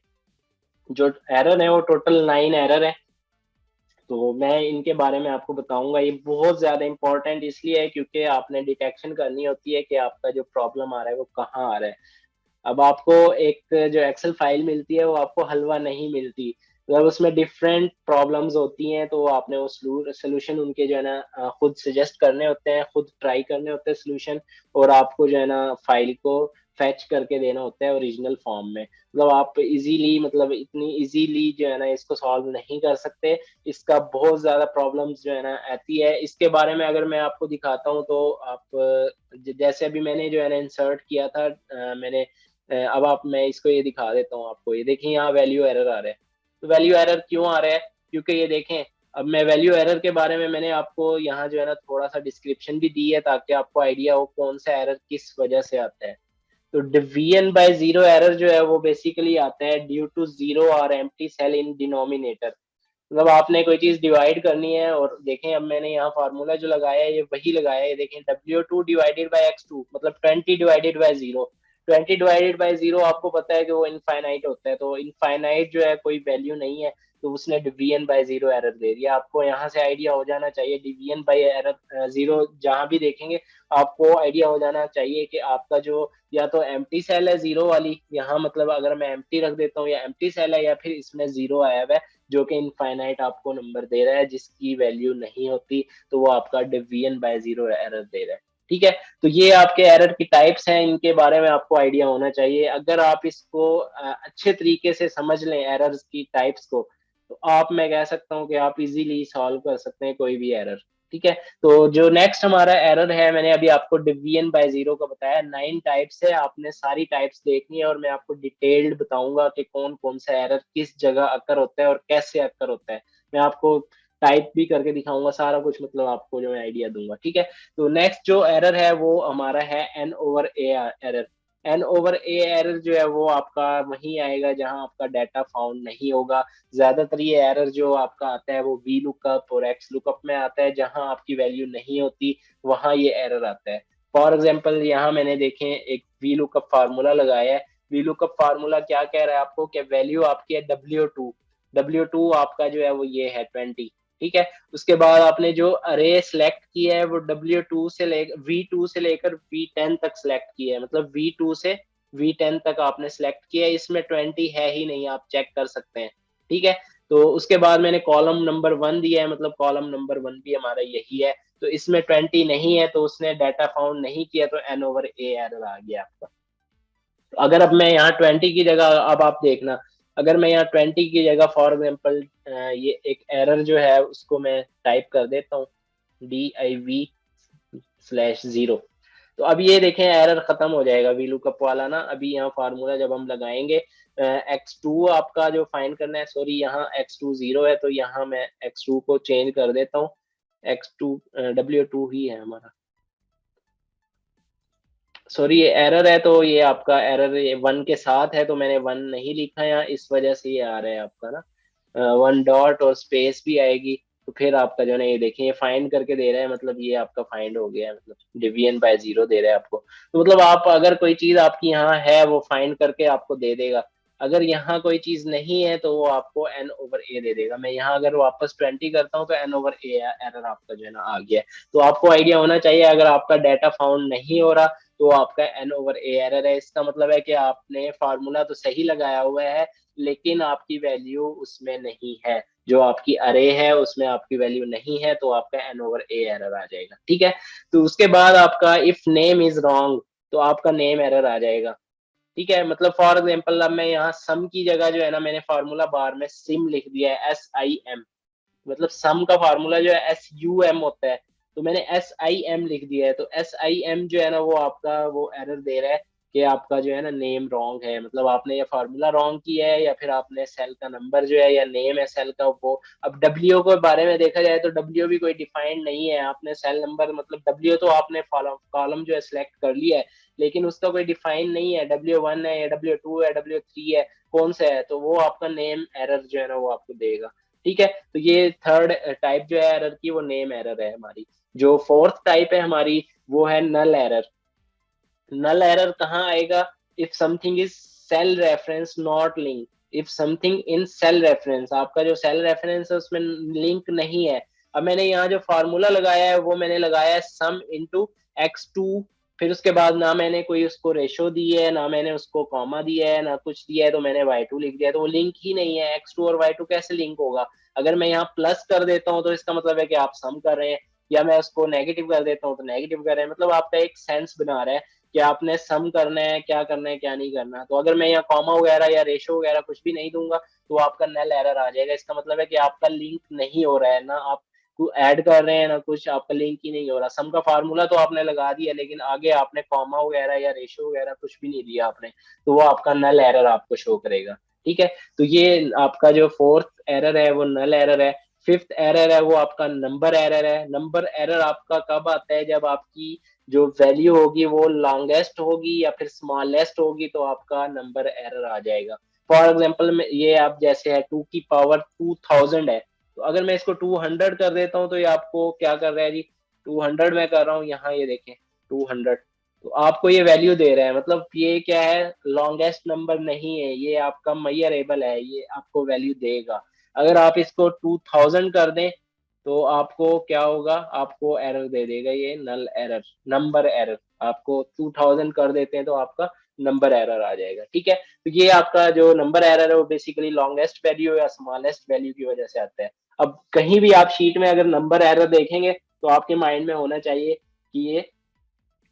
जो एरर है वो टोटल 9 एरर है। तो मैं इनके बारे में आपको बताऊंगा। ये बहुत ज्यादा इंपॉर्टेंट इसलिए है क्योंकि आपने डिटेक्शन करनी होती है कि आपका जो प्रॉब्लम आ रहा है वो कहाँ आ रहा है। अब आपको एक जो एक्सेल फाइल मिलती है वो आपको हलवा नहीं मिलती, मतलब उसमें डिफरेंट प्रॉब्लम्स होती हैं, तो आपने वो सोल्यूशन उनके जो है ना खुद सजेस्ट करने होते हैं, खुद ट्राई करने होते हैं सोल्यूशन, और आपको जो है ना फाइल को फैच करके देना होता है ओरिजिनल फॉर्म में। मतलब आप इजीली मतलब इतनी इजीली जो है ना इसको सॉल्व नहीं कर सकते। इसका बहुत ज्यादा प्रॉब्लम्स जो है ना आती है। इसके बारे में अगर मैं आपको दिखाता हूँ तो आप जैसे अभी मैंने जो है ना इंसर्ट किया था मैंने अब आप मैं इसको ये दिखा देता हूँ आपको। ये देखिए यहाँ वैल्यू एरर आ रहा है। तो वैल्यू एरर क्यों आ रहा है, क्योंकि ये देखें अब मैं वैल्यू एरर के बारे में मैंने आपको यहाँ जो है ना थोड़ा सा डिस्क्रिप्शन भी दी है ताकि आपको आइडिया हो कौन सा एरर किस वजह से आता है। तो डिवीजन बाय जीरो एरर जो है वो बेसिकली आता है ड्यू टू जीरो और एम्प्टी सेल इन डिनोमिनेटर। मतलब आपने कोई चीज डिवाइड करनी है और देखें अब मैंने यहाँ फार्मूला जो लगाया है ये वही लगाया है। देखें W2 डिवाइडेड बाय X2 मतलब 20 डिवाइडेड बाय 0। 20 डिवाइडेड बाय 0 आपको पता है कि वो इनफाइनाइट होता है, तो इनफाइनाइट जो है कोई वैल्यू नहीं है, तो उसने डिवीजन बाय जीरो एरर दे दिया। आपको यहाँ से आइडिया हो जाना चाहिए डिवीजन बाय एरर जीरो जहां भी देखेंगे आपको आइडिया हो जाना चाहिए कि आपका जो या तो एम्प्टी सेल है जीरो वाली, यहाँ मतलब अगर मैं एम्प्टी रख देता हूँ या एम्प्टी सेल है, या फिर इसमें जीरो आया हुआ है जो कि इनफाइनाइट आपको नंबर दे रहा है जिसकी वैल्यू नहीं होती, तो वो आपका डिवीजन बाय जीरो एरर दे रहा है। ठीक है। तो ये आपके एरर की टाइप्स हैं, इनके बारे में आपको आइडिया होना चाहिए। अगर आप इसको अच्छे तरीके से समझ लें एरर्स की टाइप्स को, तो आप मैं कह सकता हूँ कि आप इजीली सॉल्व कर सकते हैं कोई भी एरर। ठीक है। तो जो नेक्स्ट हमारा एरर है, मैंने अभी आपको डिवीजन बाय जीरो का बताया, 9 टाइप्स है, आपने सारी टाइप्स देखनी है और मैं आपको डिटेल्ड बताऊंगा कि कौन कौन सा एरर किस जगह अकर होता है और कैसे अकर होता है। मैं आपको टाइप भी करके दिखाऊंगा सारा कुछ, मतलब आपको जो मैं आइडिया दूंगा। ठीक है। तो नेक्स्ट जो एरर है वो हमारा है एन ओवर ए एरर। एन ओवर ए एरर जो है वो आपका वहीं आएगा जहां आपका डाटा फाउंड नहीं होगा। ज्यादातर ये एरर जो आपका आता है वो वी लुकअप और एक्स लुकअप में आता है, जहां आपकी वैल्यू नहीं होती वहां ये एरर आता है। फॉर एग्जाम्पल यहाँ मैंने देखें एक वी लुकअप फार्मूला लगाया है, VLOOKUP फार्मूला क्या कह रहा है आपको कि वैल्यू आपकी है W2 आपका जो है वो ये है 20, ठीक है। उसके बाद आपने जो अरे सिलेक्ट किया है वो W2 से लेकर V2 से लेकर V10 तक सिलेक्ट किया है, मतलब V2 से V10 तक आपने सिलेक्ट किया है, इसमें 20 है ही नहीं, आप चेक कर सकते हैं, ठीक है। तो उसके बाद मैंने कॉलम नंबर 1 दिया है, मतलब कॉलम नंबर 1 भी हमारा यही है, तो इसमें 20 नहीं है, तो उसने डाटा फाउंड नहीं किया, तो N/A एरर आ गया आपका। तो अगर अब मैं यहाँ 20 की जगह, अब आप देखना, अगर मैं यहाँ 20 की जगह फॉर एग्जाम्पल ये एक एरर जो है उसको मैं टाइप कर देता हूँ, div/0, तो अब ये देखें एरर खत्म हो जाएगा VLOOKUP वाला ना। अभी यहाँ फार्मूला जब हम लगाएंगे, x2 आपका जो फाइंड करना है, सॉरी यहाँ x2 0 है, तो यहाँ मैं x2 को चेंज कर देता हूँ, x2 W2 ही है हमारा, सॉरी ये एरर है, तो ये आपका एरर ये 1 के साथ है, तो मैंने 1 नहीं लिखा यहाँ, इस वजह से ये आ रहा है आपका ना। 1 डॉट और स्पेस भी आएगी, तो फिर आपका जो है ना ये देखें ये फाइंड करके दे रहा है, मतलब ये आपका फाइंड हो गया है, मतलब डिवीजन बाय 0 दे रहा है आपको। तो मतलब आप अगर कोई चीज आपकी यहाँ है वो फाइंड करके आपको दे देगा, अगर यहाँ कोई चीज नहीं है तो वो आपको N/A दे देगा। मैं यहाँ अगर वापस 20 करता हूँ तो N/A एरर आपका जो है ना आ गया है। तो आपको आइडिया होना चाहिए, अगर आपका डाटा फाउंड नहीं हो रहा तो आपका N/A एरर है। इसका मतलब है कि आपने फार्मूला तो सही लगाया हुआ है, लेकिन आपकी वैल्यू उसमें नहीं है, जो आपकी अरे है उसमें आपकी वैल्यू नहीं है, तो आपका N/A एरर आ जाएगा, ठीक है। तो उसके बाद आपका इफ नेम इज रॉन्ग, तो आपका नेम एरर आ जाएगा, ठीक है। मतलब फॉर एग्जाम्पल अब मैं यहाँ सम की जगह जो है ना मैंने फार्मूला बार में सिम लिख दिया है, SIM, मतलब सम का फार्मूला जो है SUM होता है, तो मैंने SIM लिख दिया है, तो SIM जो है ना वो आपका वो एरर दे रहा है कि आपका जो है ना नेम रॉन्ग है, मतलब आपने ये फार्मूला रॉन्ग किया है, या फिर आपने सेल का नंबर जो है या नेम है सेल का वो। अब W के बारे में देखा जाए तो W भी कोई डिफाइंड नहीं है, आपने सेल नंबर मतलब W तो आपने कॉलम जो है सिलेक्ट कर लिया है, लेकिन उसका कोई डिफाइन नहीं है, W1 है या W2 है, W3 है, कौन सा है, तो वो आपका नेम एरर जो है ना वो आपको देगा, ठीक है। तो ये थर्ड टाइप जो है एरर की वो नेम एरर है हमारी। जो फोर्थ टाइप है हमारी वो है नल एरर। नल एरर कहाँ आएगा? If something is cell reference not link, if something in cell reference, आपका जो सेल रेफरेंस है उसमें लिंक नहीं है। अब मैंने यहाँ जो फार्मूला लगाया है वो मैंने लगाया है सम इंटू x2, फिर उसके बाद ना मैंने कोई उसको रेशो दी है, ना मैंने उसको कॉमा दिया है, ना कुछ दिया है, तो मैंने y2 लिख दिया, तो वो लिंक ही नहीं है। x2 और y2 कैसे लिंक होगा? अगर मैं यहाँ प्लस कर देता हूँ तो इसका मतलब है कि आप सम कर रहे हैं, या मैं उसको नेगेटिव कर देता हूँ तो नेगेटिव कर रहे हैं, मतलब आपका एक सेंस बना रहा है कि आपने सम करना है, क्या करना है क्या नहीं करना। तो अगर मैं यहाँ कॉमा वगैरह या रेशो वगैरह कुछ भी नहीं दूंगा तो आपका नल एरर आ जाएगा। इसका मतलब है कि आपका लिंक नहीं हो रहा है, ना आप ऐड कर रहे हैं ना कुछ, आपका लिंक ही नहीं हो रहा। सम का फार्मूला तो आपने लगा दिया, लेकिन आगे आपने कॉमा वगैरह या रेशो वगैरह कुछ भी नहीं दिया आपने, तो वो आपका नल एरर आपको शो करेगा, ठीक है। तो ये आपका जो फोर्थ एरर है वो नल एरर है। फिफ्थ एरर है वो आपका नंबर एरर है। नंबर एरर आपका कब आता है? जब आपकी जो वैल्यू होगी वो लॉन्गेस्ट होगी या फिर स्मॉलेस्ट होगी, तो आपका नंबर एरर आ जाएगा। फॉर एग्जाम्पल में ये आप जैसे है 2 की पावर 2000 है, तो अगर मैं इसको 200 कर देता हूँ तो ये आपको क्या कर रहा है जी? 200 में कर रहा हूँ, यहाँ ये देखें 200, तो आपको ये वैल्यू दे रहा है, मतलब ये क्या है, लॉन्गेस्ट नंबर नहीं है, ये आपका मैयरेबल है, ये आपको वैल्यू देगा। अगर आप इसको 2000 कर दें तो आपको क्या होगा? आपको एरर दे देगा ये नल एरर, नंबर एरर। आपको 2000 कर देते हैं तो आपका नंबर एरर आ जाएगा, ठीक है। तो ये आपका जो नंबर एरर है वो बेसिकली लॉन्गेस्ट वैल्यू या स्मॉलेस्ट वैल्यू की वजह से आता है। अब कहीं भी आप शीट में अगर नंबर एरर देखेंगे तो आपके माइंड में होना चाहिए कि ये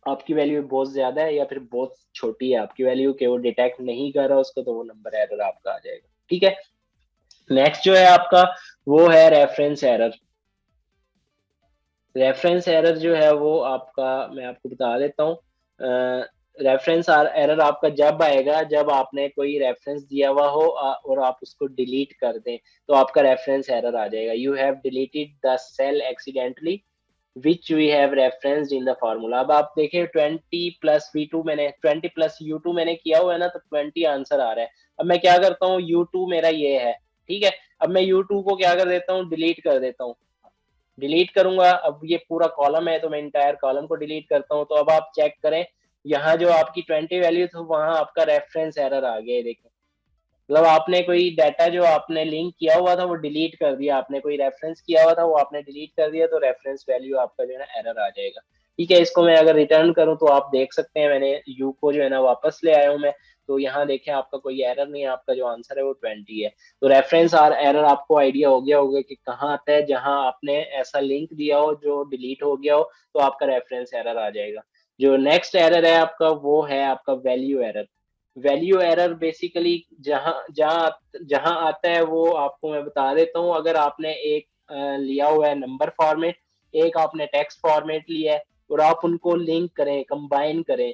आपकी वैल्यू बहुत ज्यादा है या फिर बहुत छोटी है आपकी वैल्यू, कि वो डिटेक्ट नहीं कर रहा उसको, तो वो नंबर एरर आपका आ जाएगा, ठीक है। नेक्स्ट जो है आपका वो है रेफरेंस एरर। रेफरेंस एरर जो है वो आपका मैं आपको बता देता हूँ। रेफरेंस एरर आपका जब आएगा जब आपने कोई रेफरेंस दिया हुआ हो और आप उसको डिलीट कर दें, तो आपका रेफरेंस एरर आ जाएगा। You have deleted the cell accidentally which we have referenced in the formula. अब आप देखिए 20+V2 मैंने 20+U2 मैंने किया हुआ है ना, तो 20 आंसर आ रहा है। अब मैं क्या करता हूँ, U2 मेरा ये है, ठीक है। अब मैं U2 को क्या कर देता हूँ, डिलीट कर देता हूँ। डिलीट करूंगा, अब ये पूरा कॉलम है तो मैं इंटायर कॉलम को डिलीट करता हूँ, तो अब आप चेक करें यहाँ जो आपकी 20 वैल्यू थी वहां आपका रेफरेंस एरर आ गया है, देखिए। मतलब आपने कोई डाटा जो आपने लिंक किया हुआ था वो डिलीट कर दिया, आपने कोई रेफरेंस किया हुआ था वो आपने डिलीट कर दिया, तो रेफरेंस वैल्यू आपका जो है ना एरर आ जाएगा। ठीक है, इसको मैं अगर रिटर्न करूं तो आप देख सकते हैं मैंने यू को जो है ना वापस ले आया हूं मैं। तो यहाँ देखें आपका कोई एरर नहीं है, आपका जो आंसर है वो 20 है। तो रेफरेंस आर एरर आपको आइडिया हो गया होगा कि कहाँ आता है, जहां आपने ऐसा लिंक दिया हो जो डिलीट हो गया हो तो आपका रेफरेंस एरर आ जाएगा। जो नेक्स्ट एरर है आपका वो है आपका value error. Value error basically जहां जहां जहां आता है वो आपको मैं बता देता हूँ। अगर आपने एक लिया हुआ है नंबर फॉर्मेट, एक आपने टेक्स्ट फॉर्मेट लिया है, और आप उनको लिंक करें, कंबाइन करें,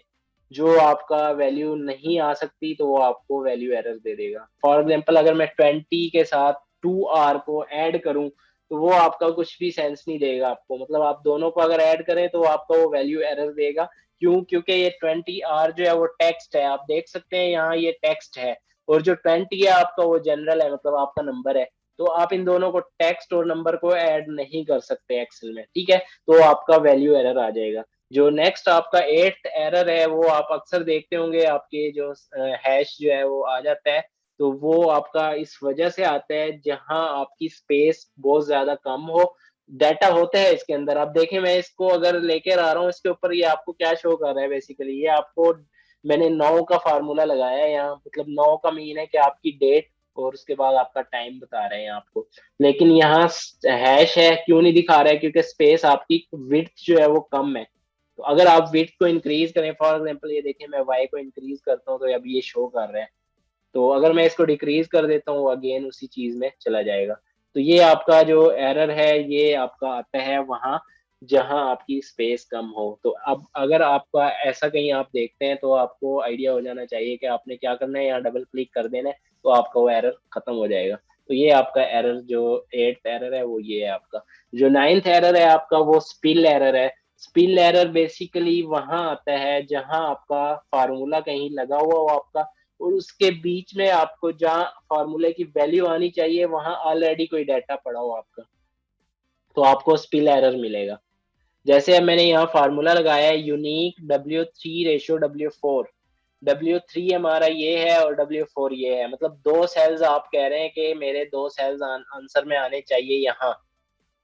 जो आपका वैल्यू नहीं आ सकती तो वो आपको वैल्यू एरर दे देगा। फॉर एग्जाम्पल अगर मैं 20 के साथ 2R को ऐड करूं तो वो आपका कुछ भी सेंस नहीं देगा आपको। मतलब आप दोनों को अगर ऐड करें तो आपका वो वैल्यू एरर देगा। क्यों? क्योंकि ये 20R जो है वो टेक्स्ट है, आप देख सकते हैं यहाँ ये टेक्स्ट है, और जो 20 है आपका वो जनरल है, मतलब आपका नंबर है। तो आप इन दोनों को, टेक्स्ट और नंबर को ऐड नहीं कर सकते एक्सेल में, ठीक है। तो आपका वैल्यू एरर आ जाएगा। जो नेक्स्ट आपका एट्थ एरर है वो आप अक्सर देखते होंगे, आपके जो हैश जो है वो आ जाता है। तो वो आपका इस वजह से आता है जहां आपकी स्पेस बहुत ज्यादा कम हो। डाटा होता है इसके अंदर, आप देखें मैं इसको अगर लेकर आ रहा हूँ इसके ऊपर, ये आपको क्या शो कर रहा है बेसिकली, ये आपको मैंने 9 का फार्मूला लगाया है यहाँ। मतलब 9 का मीन है कि आपकी डेट और उसके बाद आपका टाइम बता रहे हैं आपको। लेकिन यहाँ हैश है, क्यों नहीं दिखा रहा है? क्योंकि स्पेस आपकी विड्थ जो है वो कम है। तो अगर आप विड्थ को इंक्रीज करें, फॉर एग्जांपल ये देखें मैं वाई को इंक्रीज करता हूँ तो अभी ये शो कर रहा है। तो अगर मैं इसको डिक्रीज कर देता हूँ अगेन उसी चीज में चला जाएगा। तो ये आपका जो एरर है ये आपका आता है वहां जहां आपकी स्पेस कम हो। तो अब अगर आपका ऐसा कहीं आप देखते हैं तो आपको आइडिया हो जाना चाहिए कि आपने क्या करना है, यहाँ डबल क्लिक कर देना है तो आपका वो एरर खत्म हो जाएगा। तो ये आपका एरर जो एट्थ एरर है वो ये है आपका। जो नाइन्थ एरर है आपका वो स्पिल एरर है। स्पिल एरर बेसिकली वहां आता है जहां आपका फार्मूला कहीं लगा हुआ हो आपका, और उसके बीच में आपको जहाँ फार्मूले की वैल्यू आनी चाहिए वहां ऑलरेडी कोई डाटा पड़ा हो आपका, तो आपको स्पिल एरर मिलेगा। जैसे अब मैंने यहाँ फार्मूला लगाया है यूनिक W3/W4। W3 हमारा ये है और W4 ये है, मतलब दो सेल्स आप कह रहे हैं कि मेरे दो सेल्स आंसर में आने चाहिए यहाँ।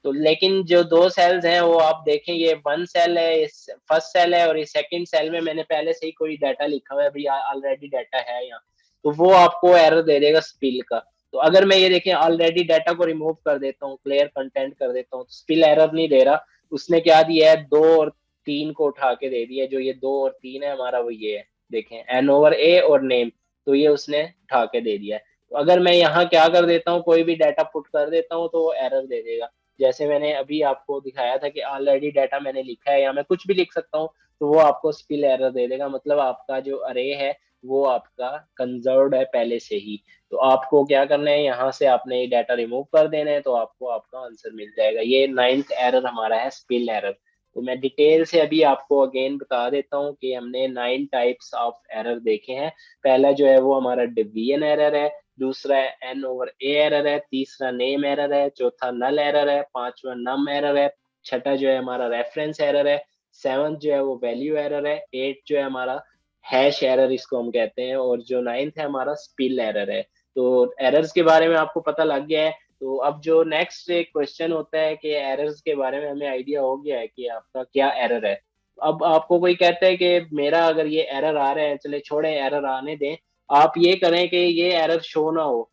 तो लेकिन जो दो सेल्स हैं वो आप देखें, ये वन सेल है, इस फर्स्ट सेल है, और ये सेकंड सेल में मैंने पहले से ही कोई डाटा लिखा हुआ है, अभी ऑलरेडी डाटा है यहाँ। तो वो आपको एरर दे देगा स्पिल का। तो अगर मैं ये देखें ऑलरेडी डाटा को रिमूव कर देता हूँ, क्लियर कंटेंट कर देता हूँ, तो स्पिल एरर नहीं दे रहा। उसने क्या दिया है, 2 और 3 को उठा के दे दिया। जो ये 2 और 3 है हमारा वो ये है, देखें N/A और नेम, तो ये उसने उठा के दे दिया है। तो अगर मैं यहाँ क्या कर देता हूँ, कोई भी डाटा पुट कर देता हूँ तो वो एरर दे देगा। जैसे मैंने अभी आपको दिखाया था कि ऑलरेडी डाटा मैंने लिखा है या मैं कुछ भी लिख सकता हूँ, तो वो आपको स्पिल एरर दे देगा। मतलब आपका जो अरे है वो आपका कंजर्व्ड है पहले से ही। तो आपको क्या करना है, यहाँ से आपने ये डाटा रिमूव कर देना है तो आपको आपका आंसर मिल जाएगा। ये नाइन्थ एरर हमारा है, स्पिल एरर। तो मैं डिटेल से अभी आपको अगेन बता देता हूँ कि हमने 9 टाइप्स ऑफ एरर देखे हैं। पहला जो है वो हमारा डिवीजन एरर है, दूसरा है N/A एरर है, तीसरा नेम एरर है, चौथा नल एरर है, पांचवा नम एरर है, छठा जो है हमारा रेफरेंस एरर है, सेवंथ जो है वो वैल्यू एरर है, एट जो है हमारा हैश एरर इसको हम कहते हैं, और जो नाइन्थ है हमारा स्पिल एरर है। तो एरर्स के बारे में आपको पता लग गया है। तो अब जो नेक्स्ट एक क्वेश्चन होता है कि एरर्स के बारे में हमें आइडिया हो गया है कि आपका क्या एरर है। अब आपको कोई कहता है कि मेरा अगर ये एरर आ रहा है, चले छोड़े एरर आने दें, आप ये करें कि ये एरर शो ना हो।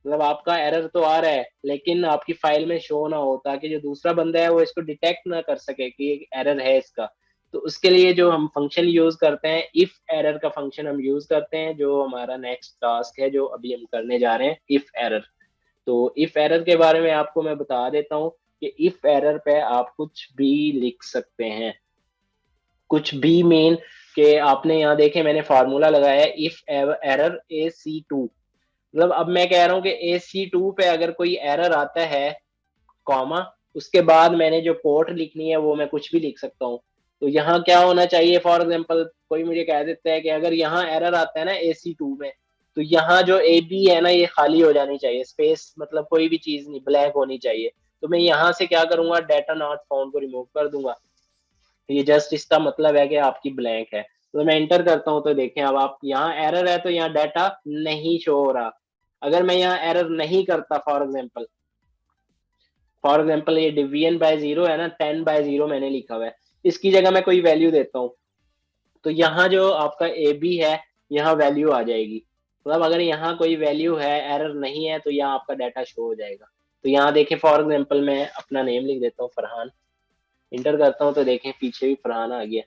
मतलब आपका एरर तो आ रहा है लेकिन आपकी फाइल में शो ना हो, ताकि जो दूसरा बंदा है वो इसको डिटेक्ट ना कर सके कि एरर है इसका। तो उसके लिए जो हम फंक्शन यूज करते हैं, इफ एरर का फंक्शन हम यूज करते हैं, जो हमारा नेक्स्ट टास्क है जो अभी हम करने जा रहे हैं, इफ एरर। तो इफ एरर के बारे में आपको मैं बता देता हूँ कि इफ एरर पे आप कुछ भी लिख सकते हैं। कुछ भी मीन कि आपने यहाँ देखे मैंने फार्मूला लगाया है, इफ एरर AC2। मतलब अब मैं कह रहा हूँ कि AC2 पे अगर कोई एरर आता है, कॉमा, उसके बाद मैंने जो पोर्ट लिखनी है वो मैं कुछ भी लिख सकता हूँ। तो यहाँ क्या होना चाहिए, फॉर एग्जाम्पल कोई मुझे कह देता है कि अगर यहाँ एरर आता है ना AC2 में, तो यहाँ जो AB है ना ये खाली हो जानी चाहिए, स्पेस मतलब कोई भी चीज नहीं, ब्लैंक होनी चाहिए। तो मैं यहाँ से क्या करूंगा, डाटा नॉट फाउंड को रिमूव कर दूंगा। तो ये जस्ट इसका मतलब है कि आपकी ब्लैंक है। तो मैं इंटर करता हूँ तो देखें अब आप यहाँ एरर है तो यहाँ डाटा नहीं शो हो रहा। अगर मैं यहाँ एरर नहीं करता, फॉर एग्जाम्पल ये डिवीजन बाय जीरो है ना, 10/0 मैंने लिखा हुआ है, इसकी जगह मैं कोई वैल्यू देता हूँ, तो यहाँ जो आपका ए बी है, यहाँ वैल्यू आ जाएगी। मतलब अगर यहाँ कोई वैल्यू है, एरर नहीं है, तो यहाँ आपका डाटा शो हो जाएगा। तो यहाँ देखें फॉर एग्जाम्पल मैं अपना नेम लिख देता हूँ फरहान, इंटर करता हूँ तो देखें पीछे भी फरहान आ गया।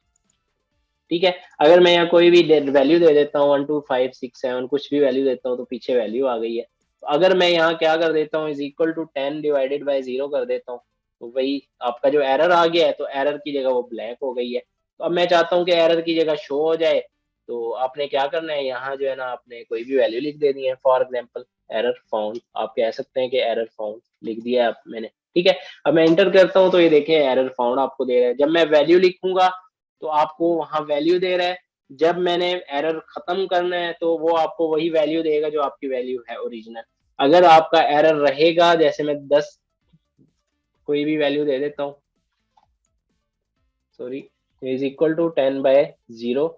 ठीक है, अगर मैं यहाँ कोई भी वैल्यू दे देता हूँ 1 2 5 6 7 कुछ भी वैल्यू देता हूँ तो पीछे वैल्यू आ गई है। तो अगर मैं यहाँ क्या कर देता हूँ, =10 डिवाइडेड बाय 0 कर देता हूँ, तो वही आपका जो एरर आ गया है, तो एरर की जगह वो ब्लैक हो गई है। तो अब मैं चाहता हूँ कि एरर की जगह शो हो जाए, तो आपने क्या करना है, यहाँ जो है ना आपने कोई भी वैल्यू लिख देनी है। फॉर एग्जाम्पल एरर फाउंड, आप कह सकते हैं कि एरर फाउंड लिख दिया आप मैंने। ठीक है, अब मैं इंटर करता हूँ तो ये देखें एरर फाउंड आपको दे रहा है। जब मैं वैल्यू लिखूंगा तो आपको वहां वैल्यू दे रहा है, जब मैंने एरर खत्म करना है तो वो आपको वही वैल्यू देगा जो आपकी वैल्यू है ओरिजिनल। अगर आपका एरर रहेगा, जैसे मैं 10 कोई भी वैल्यू दे देता हूँ, सॉरी, =10/0,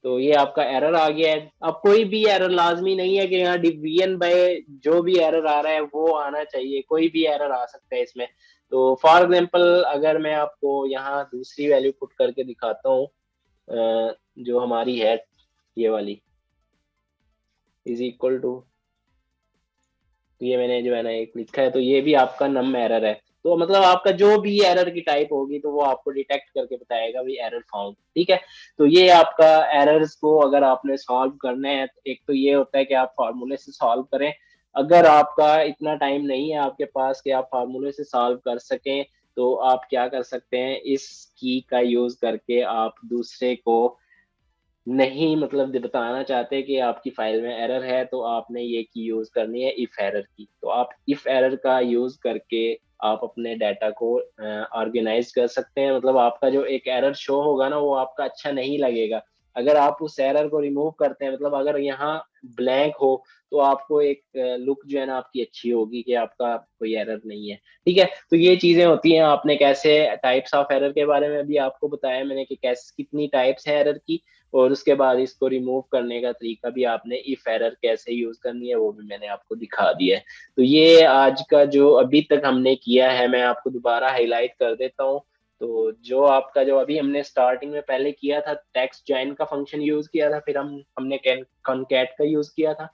तो ये आपका एरर आ गया है। अब कोई भी एरर लाजमी नहीं है कि यहाँ डिवीजन बाय जो भी एरर आ रहा है वो आना चाहिए, कोई भी एरर आ सकता है इसमें। तो फॉर एग्जाम्पल अगर मैं आपको यहाँ दूसरी वैल्यू पुट करके दिखाता हूँ, जो हमारी है ये वाली =, तो ये मैंने जो है ना एक लिखा है, तो ये भी आपका नम एरर है। तो मतलब आपका जो भी एरर की टाइप होगी तो वो आपको डिटेक्ट करके बताएगा भी एरर फाउंड। ठीक है, तो ये आपका एरर्स को अगर आपने सॉल्व करने हैं, तो एक तो ये होता है कि आप फार्मूले से सॉल्व करें। अगर आपका इतना टाइम नहीं है आपके पास कि आप फार्मूले से सॉल्व कर सकें, तो आप क्या कर सकते हैं, इस की का यूज करके आप दूसरे को नहीं मतलब बताना चाहते कि आपकी फाइल में एरर है, तो आपने ये की यूज करनी है इफ एरर की। तो आप इफ एरर का यूज करके आप अपने डाटा को ऑर्गेनाइज कर सकते हैं। मतलब आपका जो एक एरर शो होगा ना, वो आपका अच्छा नहीं लगेगा। अगर आप उस एरर को रिमूव करते हैं, मतलब अगर यहाँ ब्लैंक हो, तो आपको एक लुक जो है ना आपकी अच्छी होगी कि आपका कोई एरर नहीं है। ठीक है, तो ये चीजें होती हैं। आपने कैसे टाइप्स ऑफ एरर के बारे में भी आपको बताया मैंने कि कैसे कितनी टाइप्स है एरर की, और उसके बाद इसको रिमूव करने का तरीका भी आपने इफ एरर कैसे यूज करनी है वो भी मैंने आपको दिखा दिया है। तो ये आज का जो अभी तक हमने किया है, मैं आपको दोबारा हाईलाइट कर देता हूँ। तो जो आपका जो अभी हमने स्टार्टिंग में पहले किया था, टेक्स्ट जॉइन का फंक्शन यूज किया था, फिर हमने कॉनकैट का यूज किया था।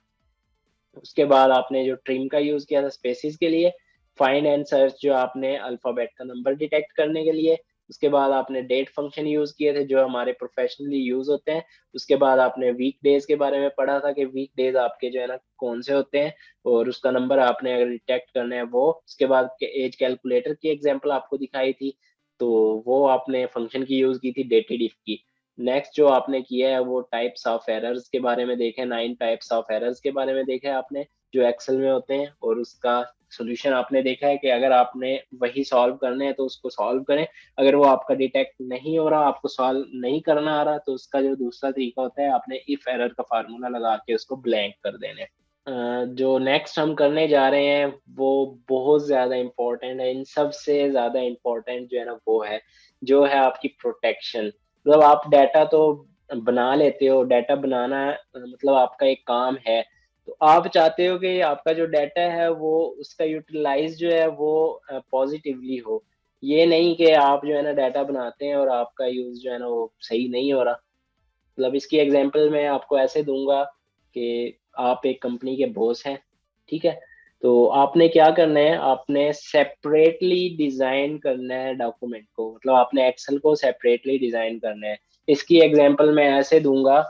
उसके बाद आपने जो ट्रिम का यूज किया था स्पेसिस के लिए, फाइंड एंड सर्च जो आपने अल्फाबेट का नंबर डिटेक्ट करने के लिए, उसके बाद आपने डेट फंक्शन यूज किए थे जो हमारे प्रोफेशनली यूज होते हैं। उसके बाद आपने वीक डेज के बारे में पढ़ा था कि वीक डेज आपके जो है ना कौन से होते हैं, और उसका नंबर आपने अगर डिटेक्ट करना है वो। उसके बाद एज कैलकुलेटर की एग्जांपल आपको दिखाई थी, तो वो आपने फंक्शन की यूज की थी डेटेड इफ की। नेक्स्ट जो आपने किया है वो टाइप्स ऑफ एरर्स के बारे में देखे, 9 टाइप्स ऑफ एरर्स के बारे में देखा है आपने जो एक्सेल में होते हैं, और उसका सोल्यूशन आपने देखा है कि अगर आपने वही सॉल्व करने हैं तो उसको सॉल्व करें। अगर वो आपका डिटेक्ट नहीं हो रहा, आपको सॉल्व नहीं करना आ रहा, तो उसका जो दूसरा तरीका होता है, आपने इफ एरर का फार्मूला लगा के उसको ब्लैंक कर देने। जो नेक्स्ट हम करने जा रहे हैं वो बहुत ज्यादा इम्पोर्टेंट है। इन सब से ज्यादा इम्पोर्टेंट जो है ना वो है, जो है आपकी प्रोटेक्शन। मतलब आप डाटा तो बना लेते हो, डाटा बनाना मतलब आपका एक काम है। तो आप चाहते हो कि आपका जो डाटा है वो उसका यूटिलाइज जो है वो पॉजिटिवली हो। ये नहीं कि आप जो है ना डाटा बनाते हैं और आपका यूज जो है ना वो सही नहीं हो रहा। मतलब इसकी एग्जांपल मैं आपको ऐसे दूंगा कि आप एक कंपनी के बॉस हैं। ठीक है, तो आपने क्या करना है, आपने सेपरेटली डिजाइन करना है डॉक्यूमेंट को, मतलब आपने एक्सेल को सेपरेटली डिजाइन करना है। इसकी एग्जांपल मैं ऐसे दूंगा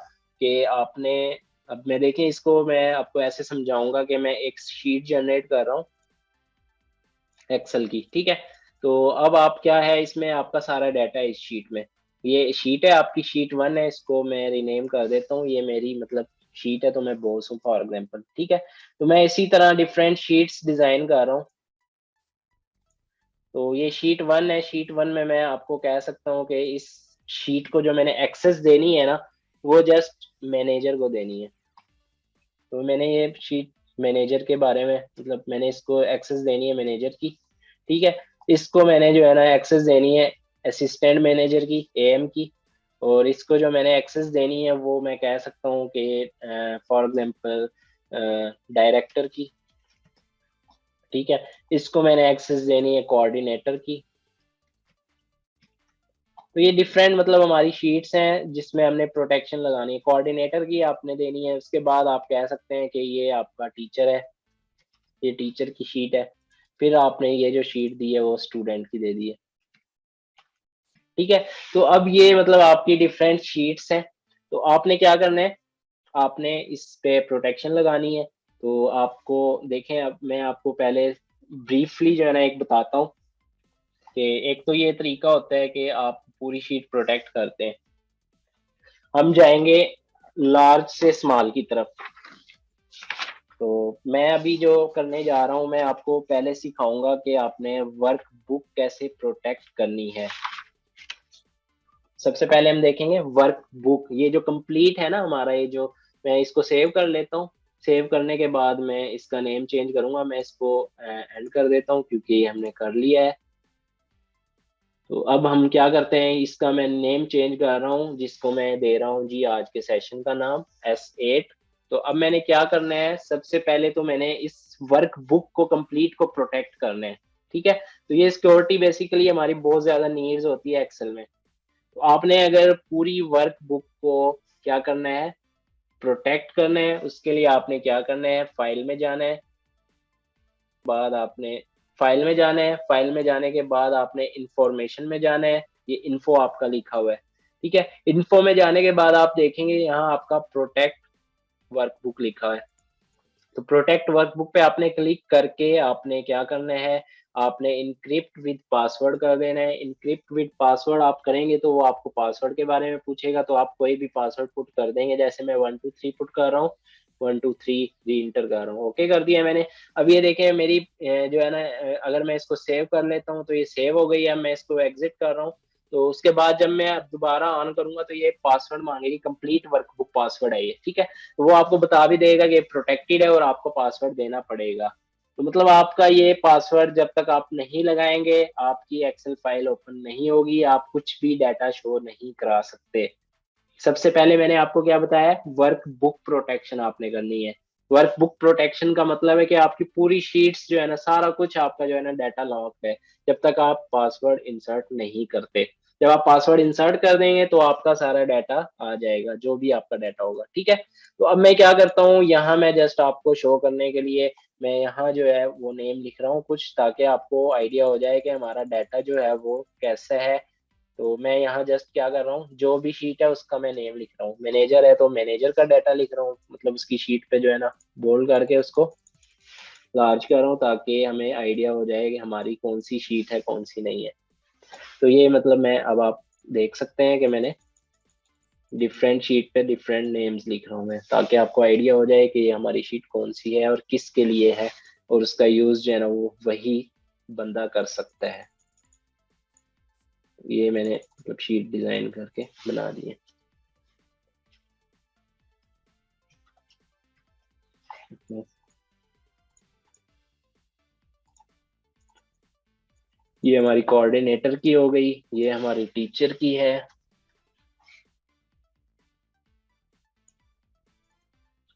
कि आपने, अब मैं देखें इसको मैं आपको ऐसे समझाऊंगा कि मैं एक शीट जनरेट कर रहा हूँ एक्सेल की। ठीक है, तो अब आप क्या है, इसमें आपका सारा डाटा है इस शीट में। ये शीट है आपकी, शीट 1 है, इसको मैं रिनेम कर देता हूँ, ये मेरी मतलब शीट है, तो मैं बॉस हूँ फॉर एग्जाम्पल। ठीक है, तो मैं इसी तरह डिफरेंट शीट्स डिजाइन कर रहा हूँ। तो ये शीट 1 है, शीट 1 में मैं आपको कह सकता हूँ कि इस शीट को जो मैंने एक्सेस देनी है ना, वो जस्ट मैनेजर को देनी है। तो मैंने ये शीट मैनेजर के बारे में, मतलब मैंने इसको एक्सेस देनी है मैनेजर की। ठीक है, इसको मैंने जो है ना एक्सेस देनी है असिस्टेंट मैनेजर की, एएम की। और इसको जो मैंने एक्सेस देनी है वो मैं कह सकता हूँ कि फॉर एग्जांपल डायरेक्टर की, ठीक है। इसको मैंने एक्सेस देनी है कोऑर्डिनेटर की। तो ये डिफरेंट मतलब हमारी शीट्स हैं जिसमें हमने प्रोटेक्शन लगानी है। कोऑर्डिनेटर की आपने देनी है, उसके बाद आप कह सकते हैं कि ये आपका टीचर है, ये टीचर की शीट है। फिर आपने ये जो शीट दी है वो स्टूडेंट की दे दी है, ठीक है। तो अब ये मतलब आपकी डिफरेंट शीट्स हैं। तो आपने क्या करना है, आपने इस पे प्रोटेक्शन लगानी है। तो आपको देखें, अब मैं आपको पहले ब्रीफली जो है ना एक बताता हूँ कि एक तो ये तरीका होता है कि आप पूरी शीट प्रोटेक्ट करते हैं। हम जाएंगे लार्ज से स्मॉल की तरफ। तो मैं अभी जो करने जा रहा हूँ, मैं आपको पहले सिखाऊंगा कि आपने वर्क बुक कैसे प्रोटेक्ट करनी है। सबसे पहले हम देखेंगे वर्क बुक, ये जो कंप्लीट है ना हमारा, ये जो, मैं इसको सेव कर लेता हूँ। सेव करने के बाद मैं इसका नेम चेंज करूंगा, मैं इसको एंड कर देता हूँ क्योंकि हमने कर लिया है। तो अब हम क्या करते हैं, इसका मैं नेम चेंज कर रहा हूँ, जिसको मैं दे रहा हूँ जी आज के सेशन का नाम S8। तो अब मैंने क्या करना है, सबसे पहले तो मैंने इस वर्क बुक को कंप्लीट को प्रोटेक्ट करना है, ठीक है। तो ये सिक्योरिटी बेसिकली हमारी बहुत ज्यादा नीड्स होती है एक्सेल में। तो आपने अगर पूरी वर्क बुक को क्या करना है, प्रोटेक्ट करना है, उसके लिए आपने क्या करना है, फाइल में जाना है। बाद आपने फाइल में जाना है, फाइल में जाने के बाद आपने इंफॉर्मेशन में जाना है। ये इन्फो आपका लिखा हुआ है, ठीक है। इन्फो में जाने के बाद आप देखेंगे यहाँ आपका प्रोटेक्ट वर्कबुक लिखा है। तो प्रोटेक्ट वर्कबुक पे आपने क्लिक करके आपने क्या करना है, आपने इनक्रिप्ट विद पासवर्ड कर देना है। इनक्रिप्ट विद पासवर्ड आप करेंगे तो वो आपको पासवर्ड के बारे में पूछेगा, तो आप कोई भी पासवर्ड पुट कर देंगे, जैसे मैं 123 पुट कर रहा हूँ, 123 री इंटर कर रहा हूँ, ओके कर दिया मैंने। अब ये देखें मेरी जो है ना, अगर मैं इसको सेव कर लेता हूँ तो ये सेव हो गई है। मैं इसको एग्जिट कर रहा हूँ। तो उसके बाद जब मैं दोबारा ऑन करूंगा तो ये पासवर्ड मांगेगी, कंप्लीट वर्कबुक पासवर्ड है ये, ठीक है। तो वो आपको बता भी देगा कि प्रोटेक्टेड है और आपको पासवर्ड देना पड़ेगा। तो मतलब आपका ये पासवर्ड जब तक आप नहीं लगाएंगे, आपकी एक्सेल फाइल ओपन नहीं होगी, आप कुछ भी डाटा शो नहीं करा सकते। सबसे पहले मैंने आपको क्या बताया, वर्क बुक प्रोटेक्शन आपने करनी है। वर्क बुक प्रोटेक्शन का मतलब है कि आपकी पूरी शीट्स जो है ना, सारा कुछ आपका जो है ना डाटा लॉक है, जब तक आप पासवर्ड इंसर्ट नहीं करते। जब आप पासवर्ड इंसर्ट कर देंगे तो आपका सारा डाटा आ जाएगा, जो भी आपका डाटा होगा, ठीक है। तो अब मैं क्या करता हूँ, यहाँ मैं जस्ट आपको शो करने के लिए मैं यहाँ जो है वो नेम लिख रहा हूँ कुछ, ताकि आपको आइडिया हो जाए कि हमारा डाटा जो है वो कैसे है। तो मैं यहाँ जस्ट क्या कर रहा हूँ, जो भी शीट है उसका मैं नेम लिख रहा हूँ। मैनेजर है तो मैनेजर का डाटा लिख रहा हूँ, मतलब उसकी शीट पे जो है ना बोल्ड करके उसको लार्ज कर रहा हूँ, ताकि हमें आइडिया हो जाए कि हमारी कौन सी शीट है कौन सी नहीं है। तो ये मतलब मैं, अब आप देख सकते हैं कि मैंने डिफरेंट शीट पे डिफरेंट नेम्स लिख रहा हूँ मैं, ताकि आपको आइडिया हो जाए कि ये हमारी शीट कौन सी है और किसके लिए है, और उसका यूज जो है ना वो वही बंदा कर सकता है। ये मैंने मतलब शीट डिजाइन करके बना दी है। ये हमारी कोऑर्डिनेटर की हो गई, ये हमारी टीचर की है,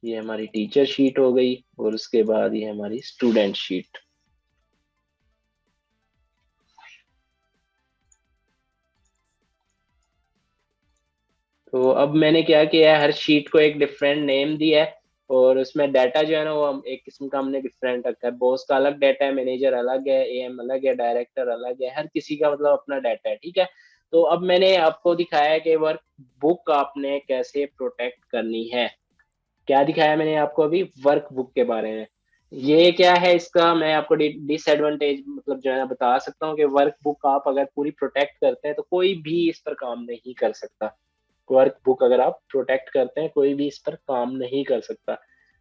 ये हमारी टीचर शीट हो गई, और उसके बाद ये हमारी स्टूडेंट शीट। तो अब मैंने क्या किया है, हर शीट को एक डिफरेंट नेम दिया है, और उसमें डाटा जो है ना वो एक किस्म का हमने डिफरेंट रखा है। बॉस का अलग डाटा है, मैनेजर अलग है, एएम अलग है, डायरेक्टर अलग है, हर किसी का मतलब अपना डाटा है, ठीक है। तो अब मैंने आपको दिखाया है कि वर्क बुक आपने कैसे प्रोटेक्ट करनी है। क्या दिखाया मैंने आपको अभी, वर्क बुक के बारे में। ये क्या है, इसका मैं आपको डिसएडवांटेज मतलब जो है ना बता सकता हूँ कि वर्क बुक आप अगर पूरी प्रोटेक्ट करते हैं तो कोई भी इस पर काम नहीं कर सकता। वर्क बुक अगर आप प्रोटेक्ट करते हैं, कोई भी इस पर काम नहीं कर सकता।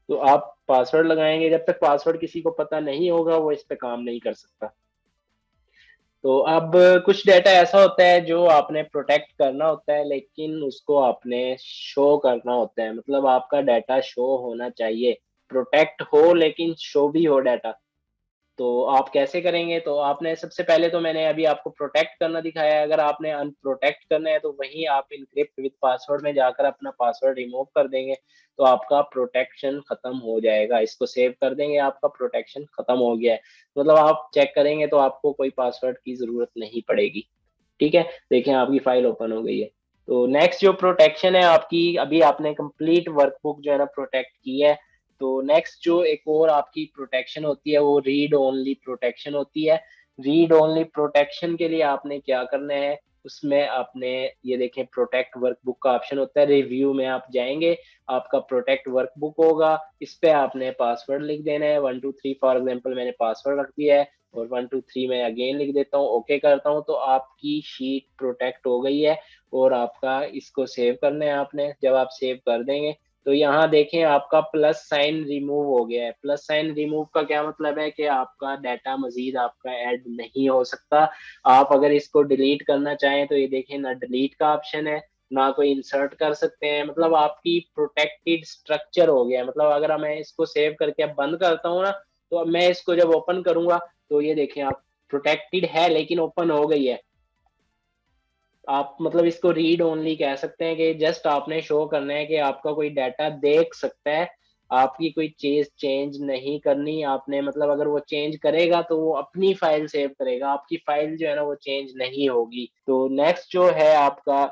तो आप पासवर्ड लगाएंगे, जब तक पासवर्ड किसी को पता नहीं होगा वो इस पर काम नहीं कर सकता। तो अब कुछ डाटा ऐसा होता है जो आपने प्रोटेक्ट करना होता है, लेकिन उसको आपने शो करना होता है, मतलब आपका डाटा शो होना चाहिए। प्रोटेक्ट हो लेकिन शो भी हो डाटा। तो आप कैसे करेंगे? तो आपने सबसे पहले तो मैंने अभी आपको प्रोटेक्ट करना दिखाया है। अगर आपने अनप्रोटेक्ट करना है तो वहीं आप इनक्रिप्ट विद पासवर्ड में जाकर अपना पासवर्ड रिमूव कर देंगे, तो आपका प्रोटेक्शन खत्म हो जाएगा। इसको सेव कर देंगे, आपका प्रोटेक्शन खत्म हो गया है। मतलब आप चेक करेंगे तो आपको कोई पासवर्ड की जरूरत नहीं पड़ेगी। ठीक है, देखिए आपकी फाइल ओपन हो गई है। तो नेक्स्ट जो प्रोटेक्शन है आपकी, अभी आपने कंप्लीट वर्कबुक जो है ना प्रोटेक्ट की है। तो नेक्स्ट जो एक और आपकी प्रोटेक्शन होती है वो रीड ओनली प्रोटेक्शन होती है। रीड ओनली प्रोटेक्शन के लिए आपने क्या करना है, उसमें आपने ये देखें प्रोटेक्ट वर्कबुक का ऑप्शन होता है, रिव्यू में आप जाएंगे, आपका प्रोटेक्ट वर्कबुक होगा, इस पे आपने पासवर्ड लिख देना है 123 फॉर एग्जांपल मैंने पासवर्ड रख दिया है, और 123 में अगेन लिख देता हूँ, ओके करता हूँ, तो आपकी शीट प्रोटेक्ट हो गई है। और आपका इसको सेव करना है आपने। जब आप सेव कर देंगे तो यहाँ देखें आपका प्लस साइन रिमूव हो गया है। प्लस साइन रिमूव का क्या मतलब है कि आपका डाटा मजीद आपका ऐड नहीं हो सकता। आप अगर इसको डिलीट करना चाहें तो ये देखें ना डिलीट का ऑप्शन है, ना कोई इंसर्ट कर सकते हैं। मतलब आपकी प्रोटेक्टेड स्ट्रक्चर हो गया है। मतलब अगर मैं इसको सेव करके अब बंद करता हूँ ना, तो अब मैं इसको जब ओपन करूंगा तो ये देखें आप प्रोटेक्टेड है लेकिन ओपन हो गई है। आप मतलब इसको रीड ओनली कह सकते हैं कि जस्ट आपने शो करना है कि आपका कोई डाटा देख सकता है, आपकी कोई चीज चेंज नहीं करनी आपने। मतलब अगर वो चेंज करेगा तो वो अपनी फाइल सेव करेगा, आपकी फाइल जो है ना वो चेंज नहीं होगी। तो नेक्स्ट जो है आपका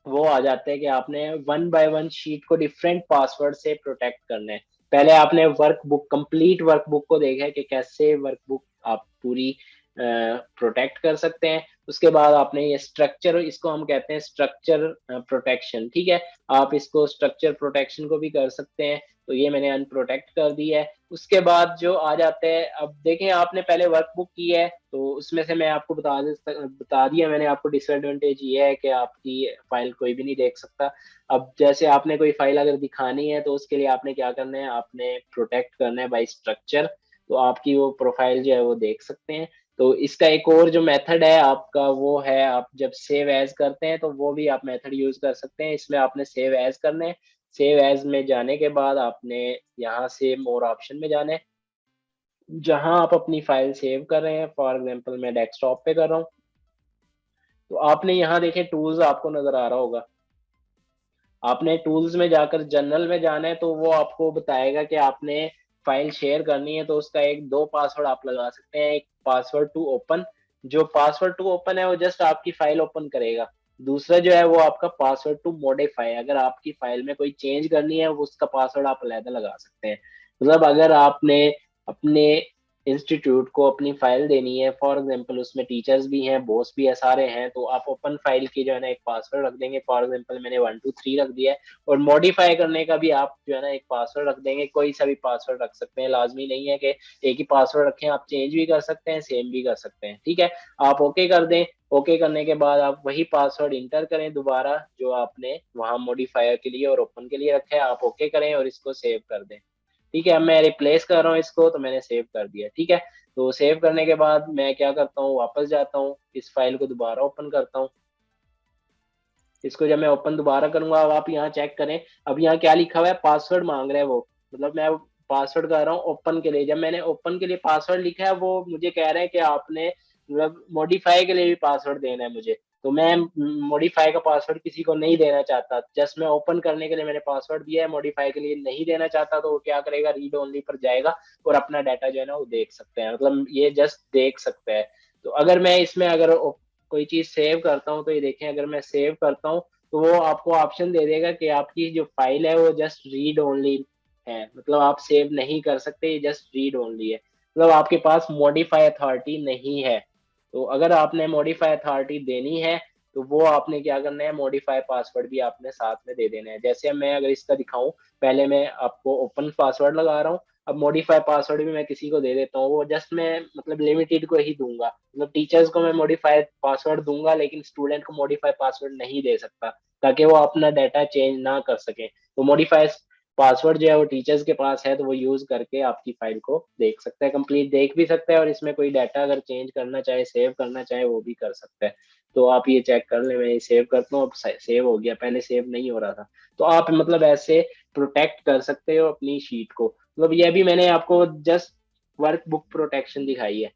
वो आ जाता है कि आपने वन बाय वन शीट को डिफरेंट पासवर्ड से प्रोटेक्ट करना है। पहले आपने वर्कबुक कंप्लीट वर्कबुक को देखा है कि कैसे वर्कबुक आप पूरी प्रोटेक्ट कर सकते हैं। उसके बाद आपने ये स्ट्रक्चर, इसको हम कहते हैं स्ट्रक्चर प्रोटेक्शन, ठीक है। आप इसको स्ट्रक्चर प्रोटेक्शन को भी कर सकते हैं। तो ये मैंने अनप्रोटेक्ट कर दी है। उसके बाद जो आ जाते हैं, अब देखें आपने पहले वर्कबुक की है तो उसमें से मैं आपको बता दिया मैंने आपको, डिसएडवांटेज ये है कि आपकी फाइल कोई भी नहीं देख सकता। अब जैसे आपने कोई फाइल अगर दिखानी है तो उसके लिए आपने क्या करना है, आपने प्रोटेक्ट करना है बाय स्ट्रक्चर, तो आपकी वो प्रोफाइल जो है वो देख सकते हैं। तो इसका एक और जो मेथड है आपका वो है, आप जब सेव एज करते हैं तो वो भी आप मेथड यूज कर सकते हैं। इसमें आपने सेव एज करना है। सेव एज में जाने के बाद आपने यहाँ से मोर ऑप्शन में जाना है, जहां आप अपनी फाइल सेव कर रहे हैं। फॉर एग्जांपल मैं डेस्कटॉप पे कर रहा हूँ, तो आपने यहाँ देखें टूल्स आपको नजर आ रहा होगा। आपने टूल्स में जाकर जनरल में जाना है, तो वो आपको बताएगा कि आपने फाइल शेयर करनी है तो उसका एक दो पासवर्ड आप लगा सकते हैं। एक पासवर्ड टू ओपन, जो पासवर्ड टू ओपन है वो जस्ट आपकी फाइल ओपन करेगा। दूसरा जो है वो आपका पासवर्ड टू मॉडिफाई, अगर आपकी फाइल में कोई चेंज करनी है वो उसका पासवर्ड आप अलग लगा सकते हैं। मतलब अगर आपने अपने इंस्टीट्यूट को अपनी फाइल देनी है, फॉर एग्जांपल उसमें टीचर्स भी हैं, बॉस भी है, सारे हैं, तो आप ओपन फाइल की जो है ना एक पासवर्ड रख देंगे। फॉर एग्जांपल मैंने 123 रख दिया है। और मॉडिफाई करने का भी आप जो है ना एक पासवर्ड रख देंगे। कोई सा भी पासवर्ड रख सकते हैं, लाजमी नहीं है कि एक ही पासवर्ड रखें, आप चेंज भी कर सकते हैं, सेम भी कर सकते हैं, ठीक है। आप ओके कर दें। ओके करने के बाद आप वही पासवर्ड इंटर करें दोबारा जो आपने वहां मॉडिफायर के लिए और ओपन के लिए रखा है, आप ओके करें और इसको सेव कर दें। ठीक है, अब मैं रिप्लेस कर रहा हूँ इसको, तो मैंने सेव कर दिया, ठीक है। तो सेव करने के बाद मैं क्या करता हूँ, वापस जाता हूँ, इस फाइल को दोबारा ओपन करता हूँ। इसको जब मैं ओपन दोबारा करूंगा, अब आप यहाँ चेक करें, अब यहाँ क्या लिखा हुआ है, पासवर्ड मांग रहा है वो। मतलब मैं पासवर्ड कर रहा हूँ ओपन के लिए, जब मैंने ओपन के लिए पासवर्ड लिखा है वो मुझे कह रहा है कि आपने मतलब मॉडिफाई के लिए भी पासवर्ड देना है मुझे। तो मैं मॉडिफाई का पासवर्ड किसी को नहीं देना चाहता, जस्ट मैं ओपन करने के लिए मैंने पासवर्ड दिया है, मॉडिफाई के लिए नहीं देना चाहता। तो वो क्या करेगा, रीड ओनली पर जाएगा और अपना डाटा जो है ना वो देख सकते हैं, मतलब ये जस्ट देख सकता है। तो अगर मैं इसमें अगर कोई चीज सेव करता हूँ, तो ये देखें अगर मैं सेव करता हूँ तो वो आपको ऑप्शन दे देगा कि आपकी जो फाइल है वो जस्ट रीड ओनली है, मतलब आप सेव नहीं कर सकते, ये जस्ट रीड ओनली है, मतलब आपके पास मॉडिफाई अथॉरिटी नहीं है। तो अगर आपने मॉडिफाई अथॉरिटी देनी है तो वो आपने क्या करना है, मॉडिफाई पासवर्ड भी आपने साथ में दे देना है। जैसे मैं अगर इसका दिखाऊं, पहले मैं आपको ओपन पासवर्ड लगा रहा हूँ, अब मॉडिफाई पासवर्ड भी मैं किसी को दे देता हूँ, वो जस्ट मैं मतलब लिमिटेड को ही दूंगा, मतलब टीचर्स को मैं मॉडिफाइड पासवर्ड दूंगा लेकिन स्टूडेंट को मॉडिफाइड पासवर्ड नहीं दे सकता, ताकि वो अपना डाटा चेंज ना कर सके। तो मॉडिफाइड पासवर्ड जो है वो टीचर्स के पास है, तो वो यूज करके आपकी फाइल को देख सकता है, कंप्लीट देख भी सकता है, और इसमें कोई डाटा अगर चेंज करना चाहे, सेव करना चाहे, वो भी कर सकता है। तो आप ये चेक कर ले, मैं ये सेव करता हूँ, अब सेव हो गया, पहले सेव नहीं हो रहा था। तो आप मतलब ऐसे प्रोटेक्ट कर सकते हो अपनी शीट को। मतलब ये भी मैंने आपको जस्ट वर्क बुक प्रोटेक्शन दिखाई है।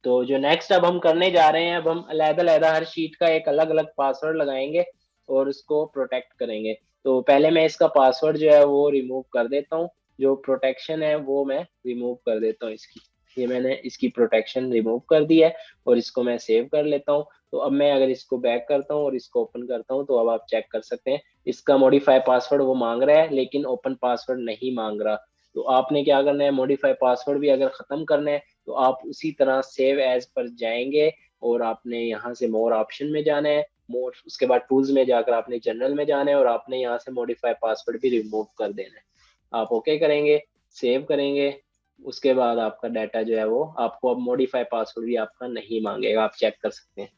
तो जो नेक्स्ट अब हम करने जा रहे हैं, अब हम अलग-अलग हर शीट का एक अलग-अलग पासवर्ड लगाएंगे और उसको प्रोटेक्ट करेंगे। तो पहले मैं इसका पासवर्ड जो है वो रिमूव कर देता हूँ, जो प्रोटेक्शन है वो मैं रिमूव कर देता हूँ इसकी। ये मैंने इसकी प्रोटेक्शन रिमूव कर दी है और इसको मैं सेव कर लेता हूँ। तो अब मैं अगर इसको बैक करता हूँ और इसको ओपन करता हूँ, तो अब आप चेक कर सकते हैं, इसका मॉडिफाई पासवर्ड वो मांग रहा है, लेकिन ओपन पासवर्ड नहीं मांग रहा। तो आपने क्या करना है, मॉडिफाई पासवर्ड भी अगर खत्म करना है तो आप उसी तरह सेव एज पर जाएंगे और आपने यहाँ से मोर ऑप्शन में जाना है, मोर उसके बाद टूल्स में जाकर आपने जनरल में जाना है और आपने यहाँ से मॉडिफाई पासवर्ड भी रिमूव कर देना है। आप ओके करेंगे, सेव करेंगे, उसके बाद आपका डाटा जो है वो आपको अब मॉडिफाई पासवर्ड भी आपका नहीं मांगेगा, आप चेक कर सकते हैं।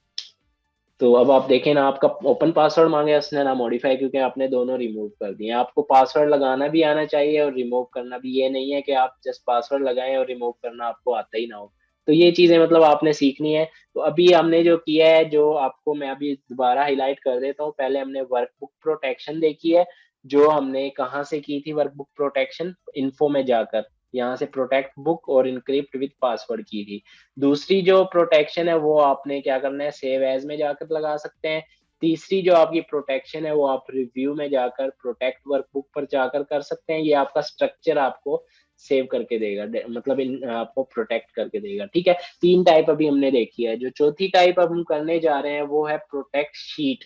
तो अब आप देखें ना, आपका ओपन पासवर्ड मांगे उसने, ना मॉडिफाई, क्योंकि आपने दोनों रिमूव कर दिए। आपको पासवर्ड लगाना भी आना चाहिए और रिमूव करना भी। ये नहीं है कि आप जस्ट पासवर्ड लगाएं और रिमूव करना आपको आता ही ना हो। तो ये चीजें मतलब आपने सीखनी है। तो अभी हमने जो किया है, जो आपको मैं अभी दोबारा हाईलाइट कर देता हूँ, पहले हमने वर्कबुक प्रोटेक्शन देखी है, जो हमने कहाँ से की थी वर्कबुक प्रोटेक्शन, इन्फो में जाकर यहाँ से प्रोटेक्ट बुक और इनक्रिप्ट विद पासवर्ड की थी। दूसरी जो प्रोटेक्शन है वो आपने क्या करना है, सेव एज में जाकर लगा सकते हैं। तीसरी जो आपकी प्रोटेक्शन है वो आप रिव्यू में जाकर प्रोटेक्ट वर्कबुक पर जाकर कर सकते हैं। ये आपका स्ट्रक्चर आपको सेव करके देगा, मतलब इन आपको प्रोटेक्ट करके देगा। ठीक है, तीन टाइप अभी हमने देखी है। जो चौथी टाइप अब हम करने जा रहे हैं वो है प्रोटेक्ट शीट।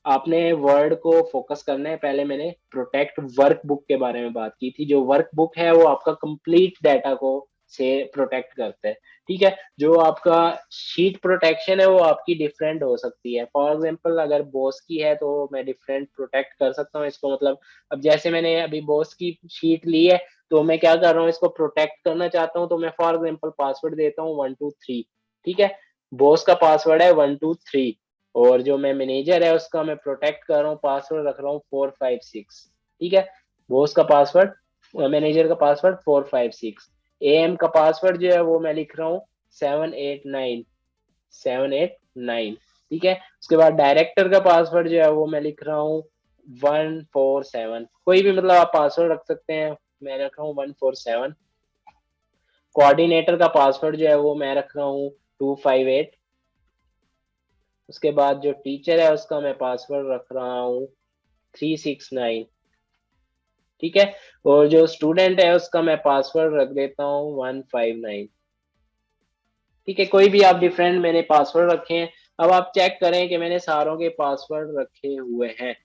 आपने वर्ड को फोकस करना है। पहले मैंने प्रोटेक्ट वर्कबुक के बारे में बात की थी। जो वर्कबुक है वो आपका कंप्लीट डाटा को से प्रोटेक्ट करता है। ठीक है, जो आपका शीट प्रोटेक्शन है वो आपकी डिफरेंट हो सकती है। फॉर एग्जांपल अगर बॉस की है तो मैं डिफरेंट प्रोटेक्ट कर सकता हूँ इसको। मतलब अब जैसे मैंने अभी बॉस की शीट ली है, तो मैं क्या कर रहा हूँ, इसको प्रोटेक्ट करना चाहता हूँ, तो मैं फॉर एग्जाम्पल पासवर्ड देता हूँ 123। ठीक है, बॉस का पासवर्ड है 123 और जो मैं मैनेजर है उसका मैं प्रोटेक्ट कर रहा हूँ, पासवर्ड रख रहा हूँ 456। ठीक है, बॉस का पासवर्ड, मैनेजर का पासवर्ड 456। एएम का पासवर्ड जो है वो मैं लिख रहा हूँ 789। ठीक है, उसके बाद डायरेक्टर का पासवर्ड जो है वो मैं लिख रहा हूँ 147। कोई भी मतलब आप पासवर्ड रख सकते हैं, मैं रख रहा हूँ 147। कोऑर्डिनेटर का पासवर्ड जो है वो मैं रख रहा हूँ 258। उसके बाद जो टीचर है उसका मैं पासवर्ड रख रहा हूँ 369। ठीक है, और जो स्टूडेंट है उसका मैं पासवर्ड रख देता हूँ 159। ठीक है, कोई भी आप डिफरेंट मैंने पासवर्ड रखे हैं। अब आप चेक करें कि मैंने सारों के पासवर्ड रखे हुए हैं।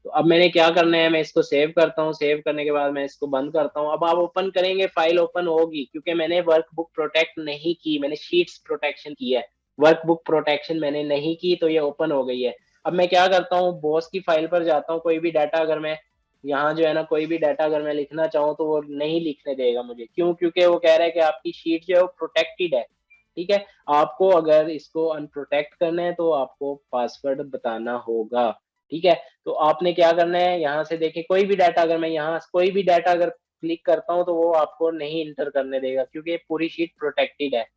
तो अब मैंने क्या करना है, मैं इसको सेव करता हूँ। सेव करने के बाद मैं इसको बंद करता हूँ। अब आप ओपन करेंगे, फाइल ओपन होगी, क्योंकि मैंने वर्कबुक प्रोटेक्ट नहीं की, मैंने शीट्स प्रोटेक्शन की है। वर्कबुक प्रोटेक्शन मैंने नहीं की, तो ये ओपन हो गई है। अब मैं क्या करता हूँ, बॉस की फाइल पर जाता हूँ। कोई भी डाटा अगर मैं यहाँ जो है ना, कोई भी डाटा अगर मैं लिखना चाहूँ तो वो नहीं लिखने देगा मुझे। क्यों? क्योंकि वो कह रहा है कि आपकी शीट जो है वो प्रोटेक्टेड है। ठीक है, आपको अगर इसको अनप्रोटेक्ट करना है तो आपको पासवर्ड बताना होगा। ठीक है, तो आपने क्या करना है, यहाँ से देखिए, कोई भी डाटा अगर मैं यहाँ कोई भी डाटा अगर क्लिक करता हूँ तो वो आपको नहीं इंटर करने देगा, क्योंकि पूरी शीट प्रोटेक्टेड है।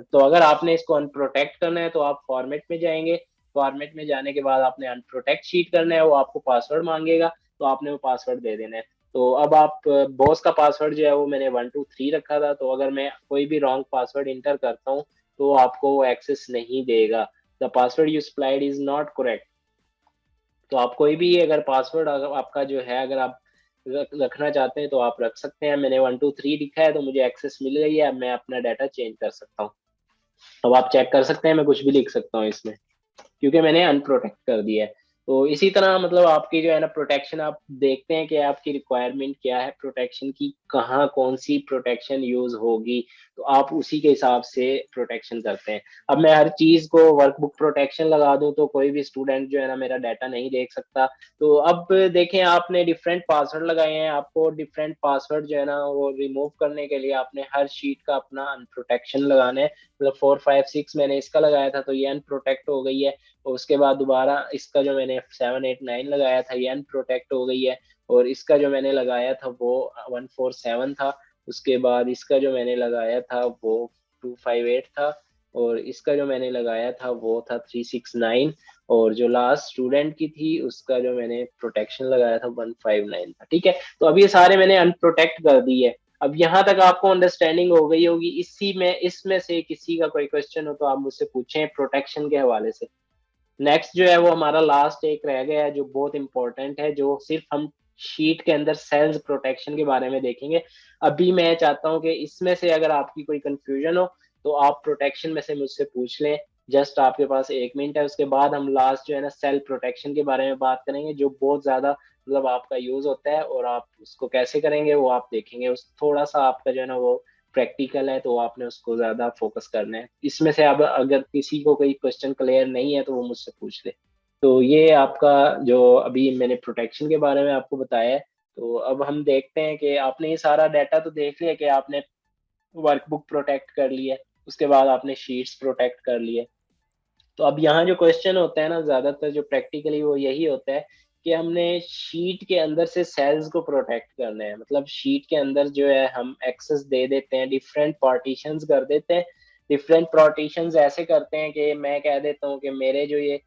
तो अगर आपने इसको अनप्रोटेक्ट करना है तो आप फॉर्मेट में जाएंगे। फॉर्मेट में जाने के बाद आपने अनप्रोटेक्ट शीट करना है, वो आपको पासवर्ड मांगेगा, तो आपने वो पासवर्ड दे देना है। तो अब आप बॉस का पासवर्ड जो है वो मैंने 123 रखा था, तो अगर मैं कोई भी रॉन्ग पासवर्ड इंटर करता हूँ तो आपको वो एक्सेस नहीं देगा। The password you supplied is not correct. तो आप कोई भी अगर पासवर्ड अगर आपका जो है, अगर आप रखना चाहते हैं तो आप रख सकते हैं। मैंने 123 लिखा है तो मुझे एक्सेस मिल गई है। अब मैं अपना डाटा चेंज कर सकता हूँ। अब आप चेक कर सकते हैं, मैं कुछ भी लिख सकता हूँ इसमें, क्योंकि मैंने अनप्रोटेक्ट कर दिया है। तो इसी तरह मतलब आपकी जो है ना प्रोटेक्शन, आप देखते हैं कि आपकी रिक्वायरमेंट क्या है प्रोटेक्शन की, कहाँ कौन सी प्रोटेक्शन यूज होगी, तो आप उसी के हिसाब से प्रोटेक्शन करते हैं। अब मैं हर चीज को वर्कबुक प्रोटेक्शन लगा दूं तो कोई भी स्टूडेंट जो है ना मेरा डाटा नहीं देख सकता। तो अब देखें, आपने डिफरेंट पासवर्ड लगाए हैं, आपको डिफरेंट पासवर्ड जो है ना वो रिमूव करने के लिए आपने हर शीट का अपना अनप्रोटेक्शन लगाना है। मतलब 456 मैंने इसका लगाया था तो ये अनप्रोटेक्ट हो गई है। और उसके बाद दोबारा इसका जो मैंने 789 लगाया था ये अनप्रोटेक्ट हो गई है। और इसका जो मैंने लगाया था वो 147 था। उसके बाद इसका जो मैंने लगाया था वो 258 था। और इसका जो मैंने लगाया था वो था 369। और जो लास्ट स्टूडेंट की थी उसका जो मैंने प्रोटेक्शन लगाया था 159 था। ठीक है, तो अब ये सारे मैंने अनप्रोटेक्ट कर दी है। अब यहाँ तक आपको अंडरस्टैंडिंग हो गई होगी। इसी में इसमें से किसी का कोई क्वेश्चन हो तो आप मुझसे पूछें प्रोटेक्शन के हवाले से। नेक्स्ट जो है वो हमारा लास्ट एक रह गया है जो बहुत इंपॉर्टेंट है, जो सिर्फ हम शीट के अंदर सेल्स प्रोटेक्शन के बारे में देखेंगे। अभी मैं चाहता हूँ कि इसमें से अगर आपकी कोई कंफ्यूजन हो तो आप प्रोटेक्शन में से मुझसे पूछ लें। जस्ट आपके पास 1 मिनट है, उसके बाद हम लास्ट जो है ना सेल प्रोटेक्शन के बारे में बात करेंगे, जो बहुत ज्यादा मतलब आपका यूज होता है, और आप उसको कैसे करेंगे वो आप देखेंगे। उस थोड़ा सा आपका जो है ना वो प्रैक्टिकल है, तो आपने उसको ज्यादा फोकस करना है। इसमें से अब अगर किसी को कोई क्वेश्चन क्लियर नहीं है तो वो मुझसे पूछ ले। तो ये आपका जो अभी मैंने प्रोटेक्शन के बारे में आपको बताया है। तो अब हम देखते हैं कि आपने ये सारा डाटा तो देख लिया कि आपने वर्कबुक प्रोटेक्ट कर ली है, उसके बाद आपने शीट्स प्रोटेक्ट कर लिए। तो अब यहाँ जो क्वेश्चन होता है ना ज्यादातर जो प्रैक्टिकली वो यही होता है कि हमने शीट के अंदर से सेल्स को प्रोटेक्ट करना है। मतलब शीट के अंदर जो है हम एक्सेस दे देते हैं, डिफरेंट पार्टीशंस कर देते हैं। डिफरेंट पार्टीशंस ऐसे करते हैं कि मैं कह देता हूँ कि मेरे जो ये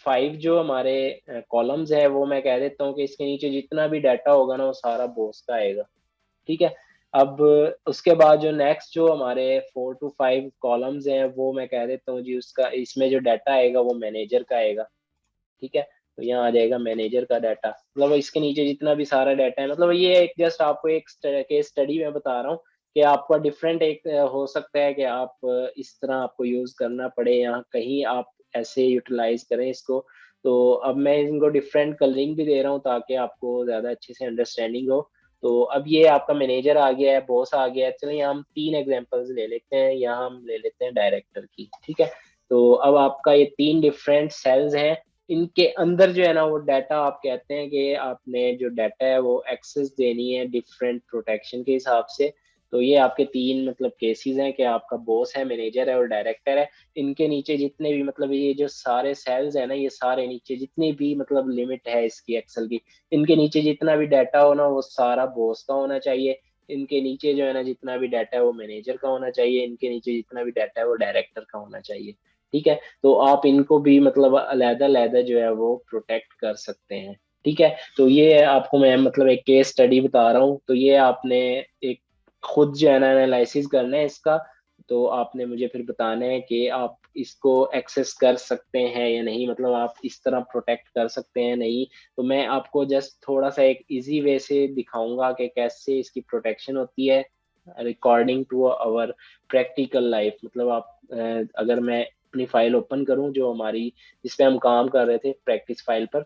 5 जो हमारे कॉलम्स है वो मैं कह देता हूँ कि इसके नीचे जितना भी डाटा होगा ना वो सारा बॉस का आएगा। ठीक है। अब उसके बाद जो नेक्स्ट जो हमारे 4 to 5 कॉलम्स हैं वो मैं कह देता हूँ जी उसका इसमें जो डाटा आएगा वो मैनेजर का आएगा। ठीक है। तो यहाँ आ जाएगा मैनेजर का डाटा, मतलब इसके नीचे जितना भी सारा डाटा है। मतलब ये एक जस्ट आपको एक केस स्टडी में बता रहा हूँ कि आपका डिफरेंट एक हो सकता है कि आप इस तरह आपको यूज करना पड़े, यहाँ कहीं आप ऐसे यूटिलाइज करें इसको। तो अब मैं इनको डिफरेंट कलरिंग भी दे रहा हूँ ताकि आपको ज्यादा अच्छे से अंडरस्टैंडिंग हो। तो अब ये आपका मैनेजर आ गया है, बॉस आ गया है। चलिए यहाँ हम 3 एग्जांपल्स ले लेते हैं, यहाँ हम ले लेते हैं डायरेक्टर की। ठीक है। तो अब आपका ये 3 डिफरेंट सेल्स हैं, इनके अंदर जो है ना वो डाटा आप कहते हैं कि आपने जो डाटा है वो एक्सेस देनी है डिफरेंट प्रोटेक्शन के हिसाब से। तो ये आपके 3 मतलब केसेस हैं कि आपका बॉस है, मैनेजर है और डायरेक्टर है। इनके नीचे जितने भी मतलब ये जो सारे सेल्स है ना, ये सारे नीचे जितनी भी मतलब लिमिट है इसकी एक्सेल की, इनके नीचे जितना भी डाटा हो ना वो सारा बॉस का होना चाहिए। इनके नीचे जो है ना जितना भी डाटा है वो मैनेजर का होना चाहिए। इनके नीचे जितना भी डाटा है वो डायरेक्टर का होना चाहिए। ठीक है। तो आप इनको भी मतलब अलहदा अलहदा जो है वो प्रोटेक्ट कर सकते हैं। ठीक है। तो ये आपको मैं मतलब एक केस स्टडी बता रहा हूँ। तो ये आपने एक खुद जो है ना एनालिसिस करना है इसका। तो आपने मुझे फिर बताना है कि आप इसको एक्सेस कर सकते हैं या नहीं, मतलब आप इस तरह प्रोटेक्ट कर सकते हैं नहीं। तो मैं आपको जस्ट थोड़ा सा एक इजी वे से दिखाऊंगा कि कैसे इसकी प्रोटेक्शन होती है according to our practical life. मतलब आप अगर मैं अपनी फाइल ओपन करूं जो हमारी जिस पे हम काम कर रहे थे प्रैक्टिस फाइल पर,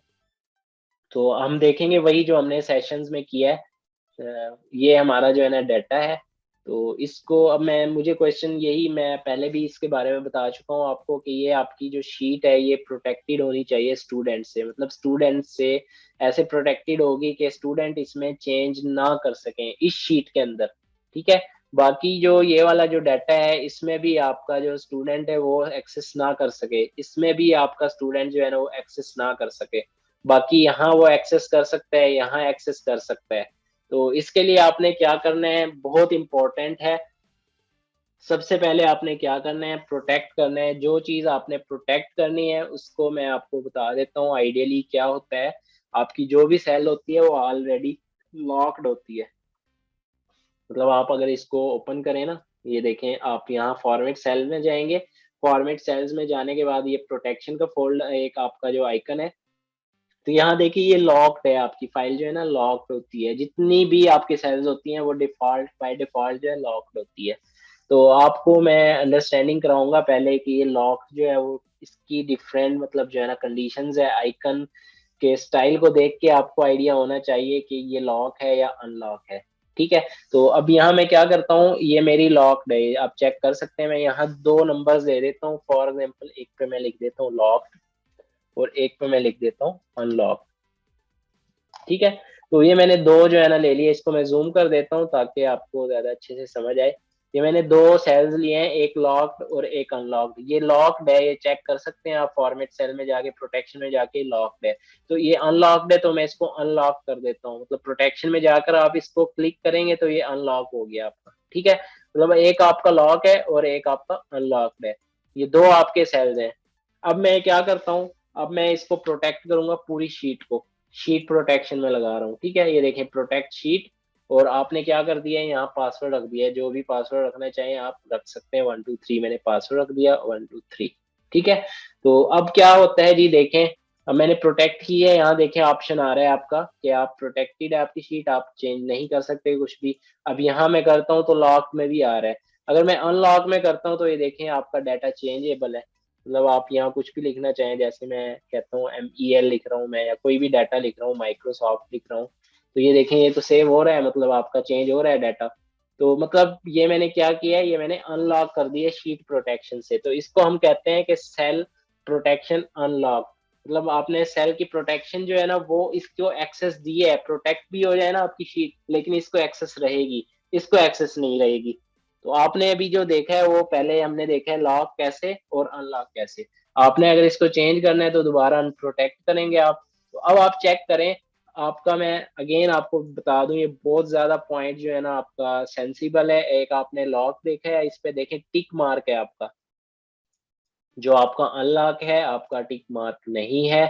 तो हम देखेंगे वही जो हमने सेशंस में किया है। ये हमारा जो है ना डाटा है। तो इसको अब मैं मुझे क्वेश्चन यही मैं पहले भी इसके बारे में बता चुका हूँ आपको कि ये आपकी जो शीट है ये प्रोटेक्टेड होनी चाहिए स्टूडेंट से, मतलब स्टूडेंट से ऐसे प्रोटेक्टेड होगी कि स्टूडेंट इसमें चेंज ना कर सकें इस शीट के अंदर। ठीक है। बाकी जो ये वाला जो डाटा है इसमें भी आपका जो स्टूडेंट है वो एक्सेस ना कर सके, इसमें भी आपका स्टूडेंट जो है ना वो एक्सेस ना कर सके। बाकी यहाँ वो एक्सेस कर सकता है, यहाँ एक्सेस कर सकता है। तो इसके लिए आपने क्या करना है, बहुत इंपॉर्टेंट है। सबसे पहले आपने क्या करना है, प्रोटेक्ट करना है। जो चीज आपने प्रोटेक्ट करनी है उसको मैं आपको बता देता हूँ। आइडियली क्या होता है, आपकी जो भी सेल होती है वो ऑलरेडी लॉक्ड होती है। मतलब आप अगर इसको ओपन करें ना, ये देखें आप यहाँ फॉर्मेट सेल में जाएंगे। फॉर्मेट सेल्स में जाने के बाद ये प्रोटेक्शन का फोल्ड एक आपका जो आइकन है, तो यहाँ देखिए ये लॉक्ड है। आपकी फाइल जो है ना लॉक्ड होती है, जितनी भी आपकी सेल्स होती हैं वो डिफॉल्ट बाय डिफॉल्ट जो है लॉक्ड होती है। तो आपको मैं अंडरस्टैंडिंग कराऊंगा पहले कि ये लॉक जो है वो इसकी डिफरेंट मतलब जो है ना कंडीशंस है। आइकन के स्टाइल को देख के आपको आइडिया होना चाहिए कि ये लॉक है या अनलॉक है। ठीक है। तो अब यहाँ मैं क्या करता हूँ, ये मेरी लॉक्ड है, आप चेक कर सकते हैं। मैं यहाँ 2 नंबर्स दे देता हूँ। फॉर एग्जाम्पल एक पे मैं लिख देता हूँ लॉक्ड और एक पे मैं लिख देता हूँ अनलॉक। ठीक है। तो ये मैंने दो जो है ना ले लिए, इसको मैं जूम कर देता हूँ ताकि आपको ज्यादा अच्छे से समझ आए। ये मैंने 2 सेल्स लिए हैं, एक लॉक्ड और एक अनलॉक्ड। ये लॉक्ड है, ये चेक कर सकते हैं आप फॉर्मेट सेल में जाके, प्रोटेक्शन में जाके लॉक्ड है। तो ये अनलॉक्ड है तो मैं इसको अनलॉक कर देता हूँ। मतलब प्रोटेक्शन में जाकर आप इसको क्लिक करेंगे तो ये अनलॉक हो गया आपका। ठीक है। मतलब एक आपका लॉक है और एक आपका अनलॉक्ड है। ये दो आपके सेल्स हैं। अब मैं क्या करता हूँ, अब मैं इसको प्रोटेक्ट करूंगा पूरी शीट को। शीट प्रोटेक्शन में लगा रहा हूँ, ठीक है। ये देखें प्रोटेक्ट शीट, और आपने क्या कर दिया है, यहाँ पासवर्ड रख दिया है। जो भी पासवर्ड रखना चाहें आप रख सकते हैं, 123 मैंने पासवर्ड रख दिया, 123, ठीक है। तो अब क्या होता है जी, देखें अब मैंने प्रोटेक्ट की है, यहाँ देखें ऑप्शन आ रहा है आपका कि आप प्रोटेक्टेड है आपकी शीट, आप चेंज नहीं कर सकते कुछ भी। अब यहाँ मैं करता हूँ तो लॉक में भी आ रहा है। अगर मैं अनलॉक में करता हूँ तो ये देखें आपका डाटा चेंजेबल है, मतलब आप यहाँ कुछ भी लिखना चाहें, जैसे मैं कहता हूँ MEL लिख रहा हूँ मैं, या कोई भी डाटा लिख रहा हूँ, माइक्रोसॉफ्ट लिख रहा हूँ, तो ये देखें ये तो सेव हो रहा है, मतलब आपका चेंज हो रहा है डाटा। तो मतलब ये मैंने क्या किया है, ये मैंने अनलॉक कर दिया शीट प्रोटेक्शन से। तो इसको हम कहते हैं कि सेल प्रोटेक्शन अनलॉक। मतलब आपने सेल की प्रोटेक्शन जो है ना वो इसको एक्सेस दी है, प्रोटेक्ट भी हो जाए ना आपकी शीट, लेकिन इसको एक्सेस रहेगी, इसको एक्सेस नहीं रहेगी। तो आपने अभी जो देखा है वो पहले हमने देखा है लॉक कैसे और अनलॉक कैसे। आपने अगर इसको चेंज करना है तो दोबारा अनप्रोटेक्ट करेंगे आप। तो अब आप चेक करें, आपका मैं अगेन आपको बता दूं, ये बहुत ज्यादा पॉइंट जो है ना आपका सेंसिबल है। एक आपने लॉक देखा है, इस पे देखें टिक मार्क है आपका, जो आपका अनलॉक है आपका टिक मार्क नहीं है।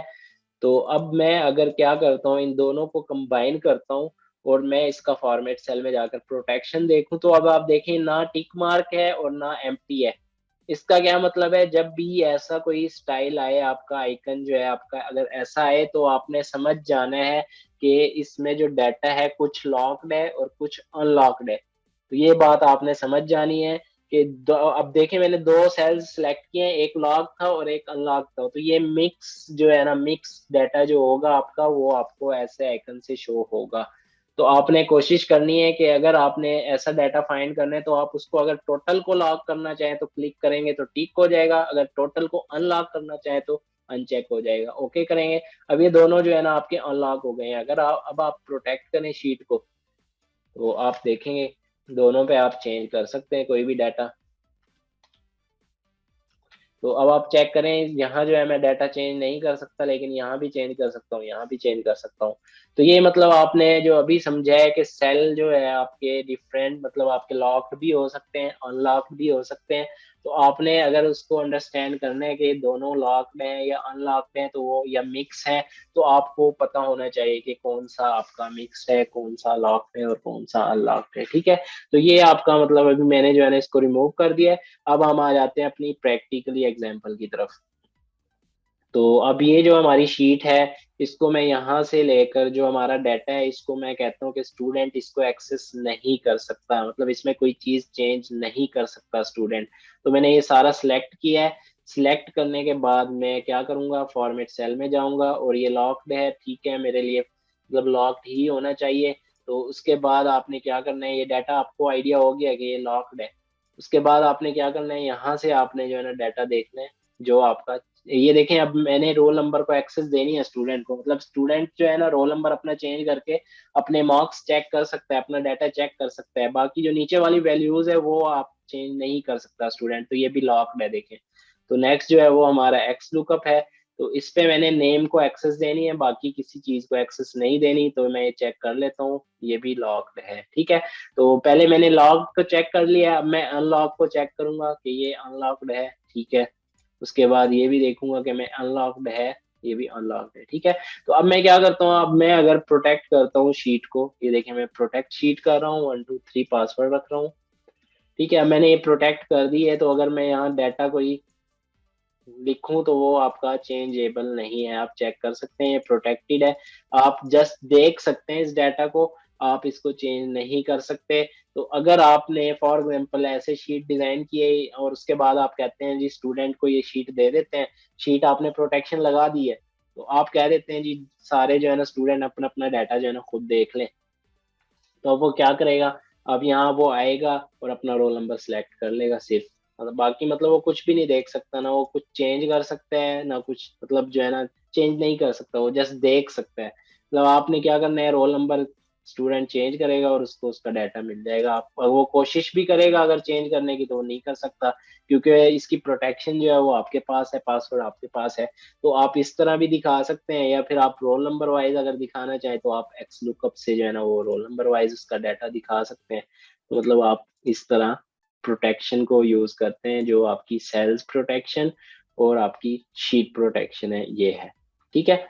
तो अब मैं अगर क्या करता हूँ, इन दोनों को कंबाइन करता हूँ और मैं इसका फॉर्मेट सेल में जाकर प्रोटेक्शन देखूं, तो अब आप देखें ना टिक मार्क है और ना एम्प्टी है। इसका क्या मतलब है, जब भी ऐसा कोई स्टाइल आए, आपका आइकन जो है आपका अगर ऐसा आए, तो आपने समझ जाना है कि इसमें जो डाटा है कुछ लॉक्ड है और कुछ अनलॉक्ड है। तो ये बात आपने समझ जानी है कि अब देखिए मैंने दो सेल्स सेलेक्ट किए हैं, एक लॉक था और एक अनलॉक था। तो ये मिक्स जो है ना, मिक्स डाटा जो होगा आपका, वो आपको ऐसे आइकन से शो होगा। तो आपने कोशिश करनी है कि अगर आपने ऐसा डाटा फाइंड करना है तो आप उसको अगर टोटल को लॉक करना चाहें तो क्लिक करेंगे तो टिक हो जाएगा, अगर टोटल को अनलॉक करना चाहें तो अनचेक हो जाएगा। ओके करेंगे। अब ये दोनों जो है ना आपके अनलॉक हो गए हैं। अगर अब आप प्रोटेक्ट करें शीट को, तो आप देखेंगे दोनों पे आप चेंज कर सकते हैं कोई भी डाटा। तो अब आप चेक करें, यहाँ जो है मैं डाटा चेंज नहीं कर सकता, लेकिन यहाँ भी चेंज कर सकता हूँ, यहाँ भी चेंज कर सकता हूँ। तो ये मतलब आपने जो अभी समझा है कि सेल जो है आपके डिफरेंट, मतलब आपके लॉक्ड भी हो सकते हैं, अनलॉक्ड भी हो सकते हैं। तो आपने अगर उसको अंडरस्टैंड करना है कि दोनों लॉक्ड हैं या अनलॉक्ड हैं, तो वो या मिक्स है, तो आपको पता होना चाहिए कि कौन सा आपका मिक्स है, कौन सा लॉक्ड है और कौन सा अनलॉक्ड है, ठीक है। तो ये आपका मतलब अभी मैंने जो है ना इसको रिमूव कर दिया है। अब हम आ जाते हैं अपनी प्रैक्टिकली एग्जाम्पल की तरफ। तो अब ये जो हमारी शीट है, इसको मैं यहाँ से लेकर जो हमारा डाटा है, इसको मैं कहता हूँ कि स्टूडेंट इसको एक्सेस नहीं कर सकता, मतलब इसमें कोई चीज चेंज नहीं कर सकता स्टूडेंट। तो मैंने ये सारा सिलेक्ट किया है। सिलेक्ट करने के बाद मैं क्या करूंगा, फॉर्मेट सेल में जाऊंगा, और ये लॉक्ड है, ठीक है मेरे लिए, मतलब लॉक्ड ही होना चाहिए। तो उसके बाद आपने क्या करना है, ये डाटा आपको आइडिया हो गया कि ये लॉक्ड है। उसके बाद आपने क्या करना है, यहाँ से आपने जो है ना डाटा देखना है जो आपका, ये देखें अब मैंने रोल नंबर को एक्सेस देनी है स्टूडेंट को, मतलब स्टूडेंट जो है ना रोल नंबर अपना चेंज करके अपने मार्क्स चेक कर सकता है, अपना डाटा चेक कर सकता है। बाकी जो नीचे वाली वैल्यूज है वो आप चेंज नहीं कर सकता स्टूडेंट, तो ये भी लॉक्ड है देखें। तो नेक्स्ट जो है वो हमारा एक्स लुकअप है। तो इस पे मैंने नेम को एक्सेस देनी है, बाकी किसी चीज को एक्सेस नहीं देनी। तो मैं ये चेक कर लेता हूँ, ये भी लॉक्ड है, ठीक है। तो पहले मैंने लॉक को चेक कर लिया, अब मैं अनलॉक को चेक करूंगा कि ये अनलॉक्ड है, ठीक है। उसके बाद ये भी देखूंगा कि मैं अनलॉक्ड है, ये भी अनलॉक्ड है, ठीक है। तो अब मैं क्या करता हूँ, अब मैं अगर प्रोटेक्ट करता हूँ शीट को, ये देखिए मैं प्रोटेक्ट शीट कर रहा हूँ, 123 पासवर्ड रख रहा हूँ, ठीक है। अब मैंने ये प्रोटेक्ट कर दी है, तो अगर मैं यहाँ डाटा कोई लिखूं तो वो आपका चेंजेबल नहीं है, आप चेक कर सकते हैं ये प्रोटेक्टेड है। आप जस्ट देख सकते हैं इस डाटा को, आप इसको चेंज नहीं कर सकते। तो अगर आपने फॉर एग्जांपल ऐसे शीट डिजाइन किए और उसके बाद आप कहते हैं जी स्टूडेंट को ये शीट दे देते हैं, शीट आपने प्रोटेक्शन लगा दी है, तो आप कह देते हैं जी सारे जो है ना स्टूडेंट अपना अपना डाटा जो है ना खुद देख लें, तो अब वो क्या करेगा, अब यहाँ वो आएगा और अपना रोल नंबर सेलेक्ट कर लेगा सिर्फ, मतलब बाकी मतलब वो कुछ भी नहीं देख सकता, ना वो कुछ चेंज कर सकता है ना कुछ, मतलब जो है ना चेंज नहीं कर सकता, वो जस्ट देख सकता है। मतलब आपने क्या करना है, रोल नंबर स्टूडेंट चेंज करेगा और उसको उसका डाटा मिल जाएगा। आप और वो कोशिश भी करेगा अगर चेंज करने की, तो वो नहीं कर सकता, क्योंकि इसकी प्रोटेक्शन जो है वो आपके पास है, पासवर्ड आपके पास है। तो आप इस तरह भी दिखा सकते हैं, या फिर आप रोल नंबर वाइज अगर दिखाना चाहें तो आप एक्स लुकअप से जो है ना वो रोल नंबर वाइज उसका डाटा दिखा सकते हैं। तो मतलब आप इस तरह प्रोटेक्शन को यूज करते हैं, जो आपकी सेल्स प्रोटेक्शन और आपकी शीट प्रोटेक्शन है, ये है, ठीक है।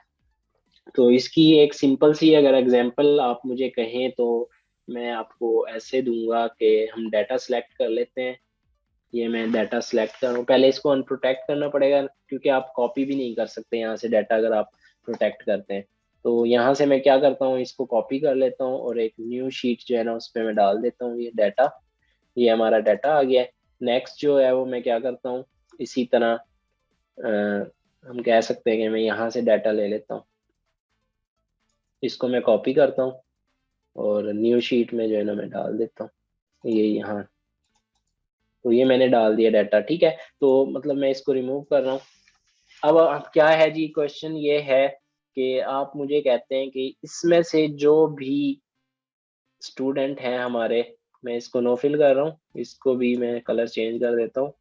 तो इसकी एक सिंपल सी अगर एग्जांपल आप मुझे कहें तो मैं आपको ऐसे दूंगा कि हम डाटा सेलेक्ट कर लेते हैं। ये मैं डाटा सेलेक्ट कर रहा हूँ, पहले इसको अनप्रोटेक्ट करना पड़ेगा क्योंकि आप कॉपी भी नहीं कर सकते यहाँ से डाटा अगर आप प्रोटेक्ट करते हैं। तो यहाँ से मैं क्या करता हूँ, इसको कॉपी कर लेता हूँ और एक न्यू शीट जो है ना उस पर मैं डाल देता हूँ ये डाटा। ये हमारा डाटा आ गया है। नेक्स्ट जो है वो मैं क्या करता हूँ, इसी तरह हम कह सकते हैं कि मैं यहाँ से डाटा ले लेता हूँ, इसको मैं कॉपी करता हूँ और न्यू शीट में जो है ना मैं डाल देता हूँ ये यहाँ। तो ये मैंने डाल दिया डाटा, ठीक है। तो मतलब मैं इसको रिमूव कर रहा हूँ। अब क्या है जी, क्वेश्चन ये है कि आप मुझे कहते हैं कि इसमें से जो भी स्टूडेंट हैं हमारे, मैं इसको नो फिल कर रहा हूँ, इसको भी मैं कलर चेंज कर देता हूँ।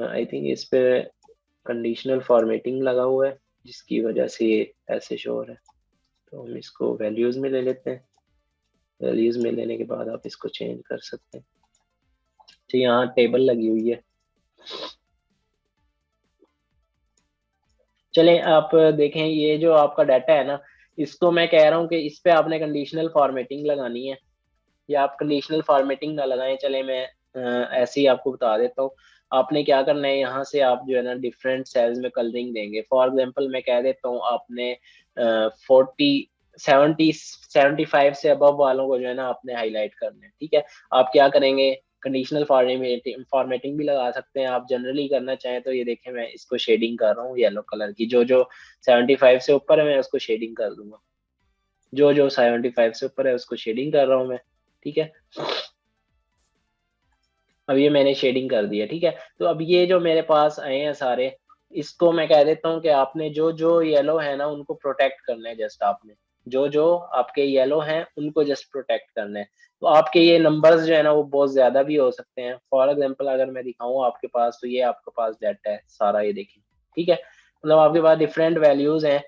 आई थिंक इस पे कंडीशनल फॉर्मेटिंग लगा हुआ है जिसकी वजह से ये ऐसे शो हो रहा है। तो हम इसको वैल्यूज में ले लेते हैं। वैल्यूज में लेने के बाद आप इसको चेंज कर सकते हैं। तो यहाँ टेबल लगी हुई है। चलें आप देखें, ये जो आपका डाटा है ना, इसको मैं कह रहा हूँ कि इस पे आपने कंडीशनल फॉर्मेटिंग लगानी है, या आप कंडीशनल फॉर्मेटिंग ना लगाएं। चले मैं ऐसे ही आपको बता देता हूँ। आपने क्या करना है, यहाँ से आप जो है ना डिफरेंट सेल्स में कलरिंग देंगे। फॉर एग्जांपल मैं कह देता हूँ आपने 75 से अबव वालों को जो है ना आपने हाईलाइट करना है, ठीक है। आप क्या करेंगे, कंडीशनल फॉर्मेटिंग भी लगा सकते हैं। आप जनरली करना चाहें तो ये देखें, मैं इसको शेडिंग कर रहा हूँ येलो कलर की। जो जो 75 से ऊपर है मैं उसको शेडिंग कर दूंगा। जो जो 75 से ऊपर है उसको शेडिंग कर रहा हूँ मैं, ठीक है। अब ये मैंने शेडिंग कर दिया, ठीक है। तो अब ये जो मेरे पास आए हैं सारे, इसको मैं कह देता हूँ कि आपने जो जो येलो है ना उनको प्रोटेक्ट करना है। जस्ट आपने जो जो आपके येलो हैं उनको जस्ट प्रोटेक्ट करना है। तो आपके ये नंबर्स जो है ना वो बहुत ज्यादा भी हो सकते हैं। फॉर एग्जांपल अगर मैं दिखाऊं आपके पास, तो ये आपके पास डाटा है सारा, ये देखिए, ठीक है। मतलब आपके पास डिफरेंट वैल्यूज हैं,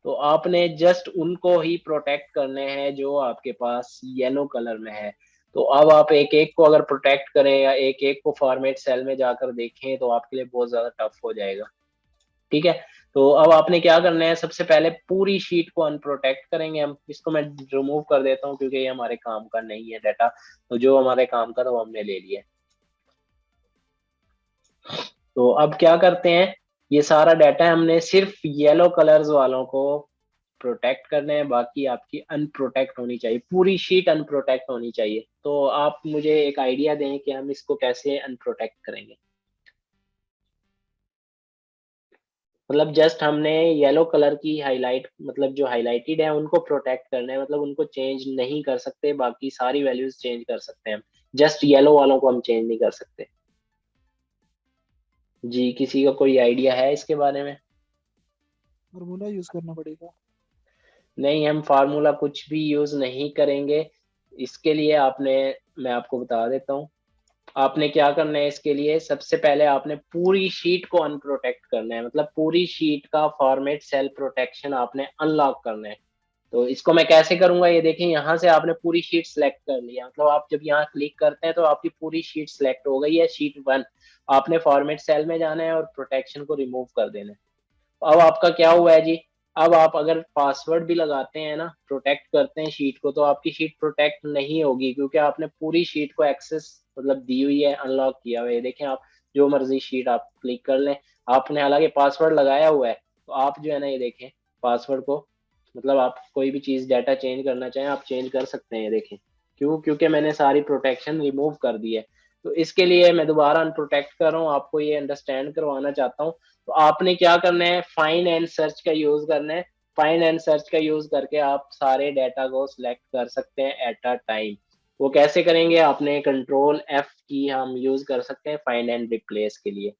तो आपने जस्ट उनको ही प्रोटेक्ट करने हैं जो आपके पास येलो कलर में है। तो अब आप एक एक को अगर प्रोटेक्ट करें या एक एक को फॉर्मेट सेल में जाकर देखें तो आपके लिए बहुत ज्यादा टफ हो जाएगा, ठीक है। तो अब आपने क्या करना है, सबसे पहले पूरी शीट को अनप्रोटेक्ट करेंगे हम। इसको मैं रिमूव कर देता हूँ क्योंकि ये हमारे काम का नहीं है डाटा। तो जो हमारे काम का था वो हमने ले लिया। तो अब क्या करते हैं, ये सारा डाटा हमने सिर्फ येलो कलर्स वालों को प्रोटेक्ट करने हैं, बाकी आपकी अनप्रोटेक्ट होनी चाहिए, पूरी शीट अनप्रोटेक्ट होनी चाहिए। तो आप मुझे एक आइडिया दें कि हम इसको कैसे अनप्रोटेक्ट करेंगे। मतलब जस्ट हमने येलो कलर की हाईलाइट, मतलब जो हाईलाइटेड है उनको प्रोटेक्ट करना है, मतलब उनको चेंज नहीं कर सकते, बाकी सारी वैल्यूज चेंज कर सकते हैं हम। जस्ट येलो वालों को हम चेंज नहीं कर सकते। जी, किसी का कोई आइडिया है इसके बारे में? फॉर्मूला यूज करना पड़ेगा। नहीं, हम फार्मूला कुछ भी यूज नहीं करेंगे इसके लिए। आपने, मैं आपको बता देता हूँ, आपने क्या करना है इसके लिए। सबसे पहले आपने पूरी शीट को अनप्रोटेक्ट करना है, मतलब पूरी शीट का फॉर्मेट सेल प्रोटेक्शन आपने अनलॉक करना है। तो इसको मैं कैसे करूंगा, ये देखें, यहाँ से आपने पूरी शीट सेलेक्ट कर लिया, मतलब आप जब यहाँ क्लिक करते हैं तो आपकी पूरी शीट सेलेक्ट हो गई है, शीट 1। आपने फॉर्मेट सेल में जाना है और प्रोटेक्शन को रिमूव कर देना है। अब आपका क्या हुआ है जी, अब आप अगर पासवर्ड भी लगाते हैं ना, प्रोटेक्ट करते हैं शीट को, तो आपकी शीट प्रोटेक्ट नहीं होगी क्योंकि आपने पूरी शीट को एक्सेस मतलब दी हुई है, अनलॉक किया हुआ है। देखें आप, जो मर्जी शीट आप क्लिक कर लें। आपने हालांकि पासवर्ड लगाया हुआ है, तो आप जो है ना ये देखें पासवर्ड को, मतलब आप कोई भी चीज डाटा चेंज करना चाहें आप चेंज कर सकते हैं, ये देखें। क्यों? क्योंकि मैंने सारी प्रोटेक्शन रिमूव कर दी है। तो इसके लिए मैं दोबारा अनप्रोटेक्ट कर रहा हूँ, आपको ये अंडरस्टैंड करवाना चाहता हूँ। तो आपने क्या करना है, फाइंड एंड सर्च का यूज करना है। फाइंड एंड सर्च का यूज करके आप सारे डाटा को सिलेक्ट कर सकते हैं एट अ टाइम। वो कैसे करेंगे, आपने कंट्रोल एफ की हम यूज कर सकते हैं फाइंड एंड रिप्लेस के लिए,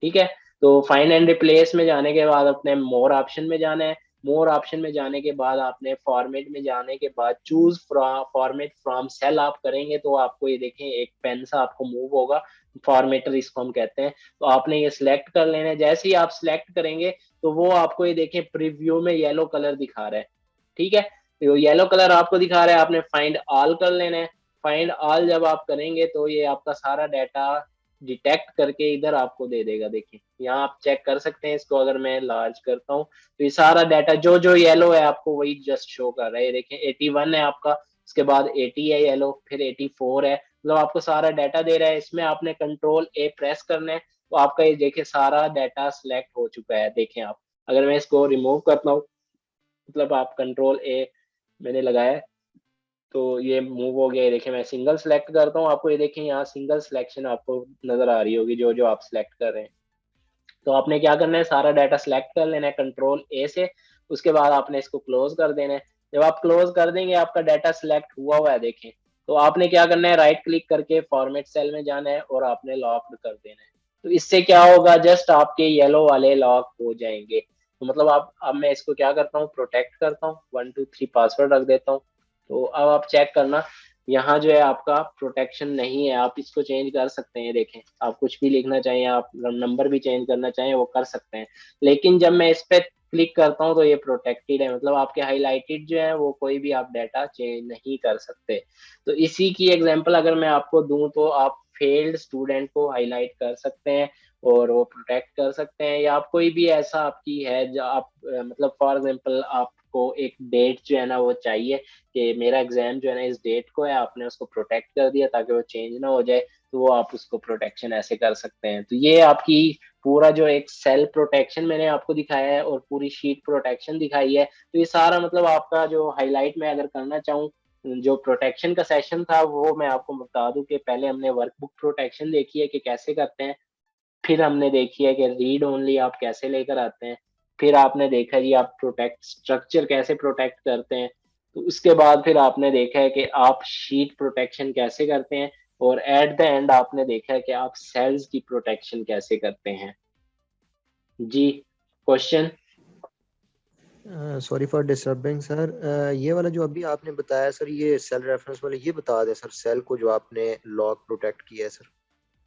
ठीक है। तो फाइंड एंड रिप्लेस में जाने के बाद अपने मोर ऑप्शन में जाना है। मोर ऑप्शन में जाने के बाद आपने फॉर्मेट में जाने के बाद चूज फॉर्मेट फ्रॉम सेल आप करेंगे, तो आपको ये देखें एक पेन सा आपको मूव होगा, फॉर्मेटर इसको हम कहते हैं। तो आपने ये सिलेक्ट कर लेना है। जैसे ही आप सिलेक्ट करेंगे तो वो आपको ये देखें प्रीव्यू में येलो कलर दिखा रहा है, ठीक है। तो येलो कलर आपको दिखा रहा है, आपने फाइंड ऑल कर लेना है। फाइंड ऑल जब आप करेंगे तो ये आपका सारा डाटा डिटेक्ट करके इधर आपको दे देगा। देखिए यहाँ आप चेक कर सकते हैं इसको, अगर मैं लार्ज करता हूँ तो ये सारा डाटा जो जो येलो है आपको वही जस्ट शो कर रहा है। ये देखिए 81 है आपका, उसके बाद 80 है येलो, फिर 84 है, मतलब आपको सारा डाटा दे रहा है। इसमें आपने कंट्रोल ए प्रेस करना है तो आपका ये देखिए सारा डाटा सिलेक्ट हो चुका है। देखें आप, अगर मैं इसको रिमूव करता हूँ, मतलब आप कंट्रोल ए मैंने लगाया है तो ये मूव हो गया। ये देखिए मैं सिंगल सेलेक्ट करता हूँ, आपको ये देखिए यहाँ सिंगल सिलेक्शन आपको नजर आ रही होगी जो जो आप सिलेक्ट कर रहे हैं। तो आपने क्या करना है, सारा डाटा सिलेक्ट कर लेना है कंट्रोल ए से, उसके बाद आपने इसको क्लोज कर देना है। जब आप क्लोज कर देंगे आपका डाटा सिलेक्ट हुआ हुआ है देखें, तो आपने क्या करना है, राइट क्लिक करके फॉर्मेट सेल में जाना है और आपने लॉक कर देना है। तो इससे क्या होगा, जस्ट आपके येलो वाले लॉक हो जाएंगे। तो मतलब आप, अब मैं इसको क्या करता हूँ, प्रोटेक्ट करता हूँ, 123 पासवर्ड रख देता हूँ। तो अब आप चेक करना, यहाँ जो है आपका प्रोटेक्शन नहीं है, आप इसको चेंज कर सकते हैं। देखें आप कुछ भी लिखना चाहें, आप नंबर भी चेंज करना चाहें वो कर सकते हैं, लेकिन जब मैं इस पे क्लिक करता हूँ तो ये प्रोटेक्टेड है, मतलब आपके हाईलाइटेड जो है वो कोई भी आप डाटा चेंज नहीं कर सकते। तो इसी की एग्जांपल अगर मैं आपको दूं तो आप फेल्ड स्टूडेंट को हाईलाइट कर सकते हैं और वो प्रोटेक्ट कर सकते हैं, या आप कोई भी ऐसा आपकी है जो आप मतलब फॉर एग्जांपल आपको एक डेट जो है ना वो चाहिए कि मेरा एग्जाम जो है ना इस डेट को है, आपने उसको प्रोटेक्ट कर दिया ताकि वो चेंज ना हो जाए, तो वो आप उसको प्रोटेक्शन ऐसे कर सकते हैं। तो ये आपकी पूरा जो एक सेल प्रोटेक्शन मैंने आपको दिखाया है और पूरी शीट प्रोटेक्शन दिखाई है, तो ये सारा मतलब आपका जो हाईलाइट में अगर करना चाहूँ, जो प्रोटेक्शन का सेशन था वो मैं आपको बता दूं कि पहले हमने वर्कबुक प्रोटेक्शन देखी है कि कैसे करते हैं, फिर हमने देखी है कि रीड ओनली आप कैसे लेकर आते हैं, फिर आपने देखा जी आप प्रोटेक्ट स्ट्रक्चर कैसे प्रोटेक्ट करते हैं, तो उसके बाद फिर आपने देखा है कि आप शीट प्रोटेक्शन कैसे करते हैं, और एट द एंड आपने देखा है कि आप सेल्स की प्रोटेक्शन कैसे करते हैं। जी, question. Sorry for disturbing sir. ये वाला जो अभी आपने बताया सर, ये सेल रेफरेंस वाले, ये बता दें सर, सेल को जो आपने लॉक प्रोटेक्ट किया है सर,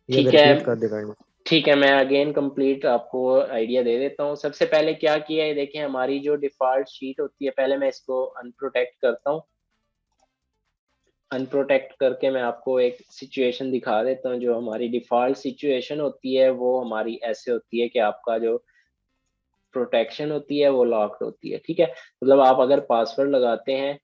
ये अगर ठीक है, रिपीट कर देगा। ठीक है, मैं अगेन कंप्लीट आपको आइडिया दे देता हूँ। सबसे पहले क्या किया है, देखिए हमारी जो डिफॉल्ट शीट होती है, पहले मैं इसको अनप्रोटेक्ट करता हूँ। अनप्रोटेक्ट करके मैं आपको एक सिचुएशन दिखा देता हूँ। जो हमारी डिफॉल्ट सिचुएशन होती है वो हमारी ऐसे होती है कि आपका जो प्रोटेक्शन होती है वो लॉक्ड होती है, ठीक है। मतलब आप अगर पासवर्ड लगाते हैं,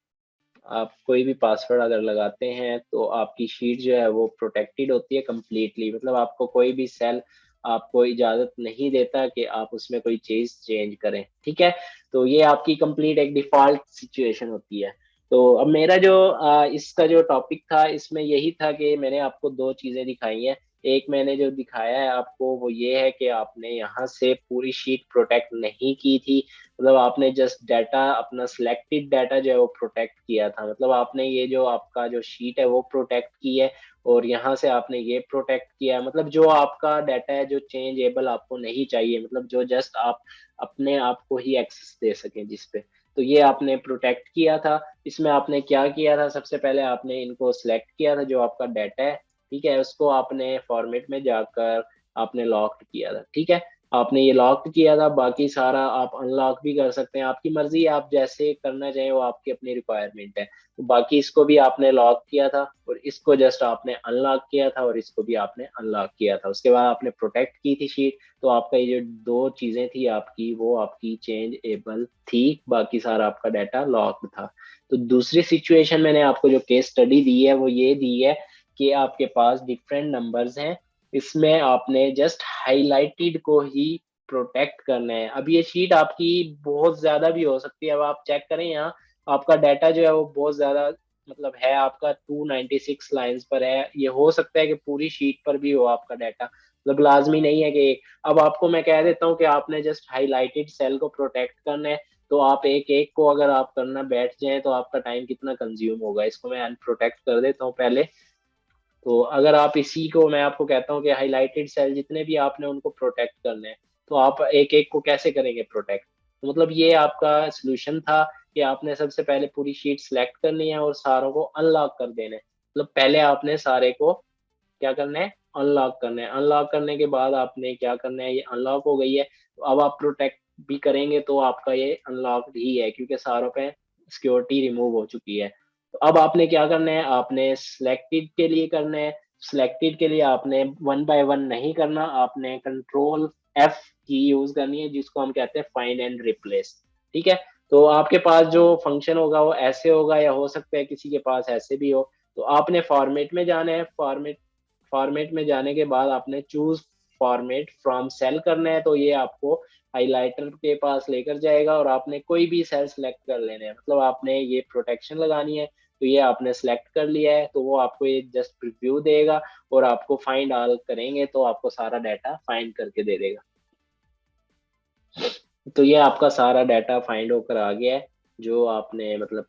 आप कोई भी पासवर्ड अगर लगाते हैं तो आपकी शीट जो है वो प्रोटेक्टेड होती है कम्प्लीटली, मतलब आपको कोई भी सेल आपको इजाजत नहीं देता कि आप उसमें कोई चीज चेंज करें, ठीक है। तो ये आपकी कंप्लीट एक डिफॉल्ट सिचुएशन होती है। तो अब मेरा जो इसका जो टॉपिक था इसमें यही था कि मैंने आपको दो चीजें दिखाई हैं। एक मैंने जो दिखाया है आपको वो ये है कि आपने यहाँ से पूरी शीट प्रोटेक्ट नहीं की थी, मतलब आपने जस्ट डाटा अपना सिलेक्टेड डाटा जो है वो प्रोटेक्ट किया था, मतलब आपने ये जो आपका जो शीट है वो प्रोटेक्ट की है और यहाँ से आपने ये प्रोटेक्ट किया है, मतलब जो आपका डाटा है जो चेंजेबल आपको नहीं चाहिए, मतलब जो जस्ट आप अपने आप को ही एक्सेस दे सकें जिस पे, तो ये आपने प्रोटेक्ट किया था। इसमें आपने क्या किया था, सबसे पहले आपने इनको सिलेक्ट किया था जो आपका डाटा है, ठीक है, उसको आपने फॉर्मेट में जाकर आपने लॉक किया था, ठीक है। आपने ये लॉक किया था, बाकी सारा आप अनलॉक भी कर सकते हैं, आपकी मर्जी है, आप जैसे करना चाहें वो आपकी अपनी रिक्वायरमेंट है। तो बाकी इसको भी आपने लॉक किया था और इसको जस्ट आपने अनलॉक किया था और इसको भी आपने अनलॉक किया था, उसके बाद आपने प्रोटेक्ट की थी शीट। तो आपका ये जो दो चीजें थी आपकी वो आपकी चेंज एबल थी, बाकी सारा आपका डाटा लॉक था। तो दूसरी सिचुएशन मैंने आपको जो केस स्टडी दी है वो ये दी है कि आपके पास डिफरेंट नंबर्स हैं, इसमें आपने जस्ट हाईलाइटेड को ही प्रोटेक्ट करना है। अब ये शीट आपकी बहुत ज्यादा भी हो सकती है, अब आप चेक करें यहाँ आपका डाटा जो है वो बहुत ज्यादा मतलब है, आपका 296 लाइंस पर है, ये हो सकता है कि पूरी शीट पर भी हो आपका डाटा, मतलब लाजमी नहीं है कि अब आपको मैं कह देता हूँ कि आपने जस्ट हाईलाइटेड सेल को प्रोटेक्ट करना है, तो आप एक एक को अगर आप करना बैठ जाएं तो आपका टाइम कितना कंज्यूम होगा। इसको मैं अनप्रोटेक्ट कर देता हूँ पहले। तो अगर आप इसी को मैं आपको कहता हूँ कि हाईलाइटेड सेल जितने भी आपने उनको प्रोटेक्ट करने हैं, तो आप एक एक को कैसे करेंगे प्रोटेक्ट, तो मतलब ये आपका सोल्यूशन था कि आपने सबसे पहले पूरी शीट सेलेक्ट करनी है और सारों को अनलॉक कर देना है, मतलब पहले आपने सारे को क्या करना है, अनलॉक करना है। अनलॉक करने के बाद आपने क्या करना है, ये अनलॉक हो गई है, तो अब आप प्रोटेक्ट भी करेंगे तो आपका ये अनलॉक्ड ही है क्योंकि सारों पे सिक्योरिटी रिमूव हो चुकी है। तो अब आपने क्या करना है, आपने सिलेक्टेड के लिए करना है, सिलेक्टेड के लिए आपने 1 बाय 1 नहीं करना, आपने कंट्रोल F की यूज करनी है, जिसको हम कहते हैं फाइंड एंड रिप्लेस। ठीक है, तो आपके पास जो फंक्शन होगा वो ऐसे होगा, या हो सकता है किसी के पास ऐसे भी हो। तो आपने फॉर्मेट में जाना है, फॉर्मेट में जाने के बाद आपने चूज फॉर्मेट फ्रॉम सेल करना है, तो ये आपको हाइलाइटर के पास लेकर जाएगा और आपने कोई भी सेल सेलेक्ट कर लेने हैं, मतलब आपने ये प्रोटेक्शन लगानी है। तो ये आपने सेलेक्ट कर लिया है, तो वो आपको ये जस्ट प्रीव्यू देगा और आपको फाइंड ऑल करेंगे तो आपको सारा डाटा फाइंड करके दे देगा। तो ये आपका सारा डाटा फाइंड होकर आ गया है, जो आपने मतलब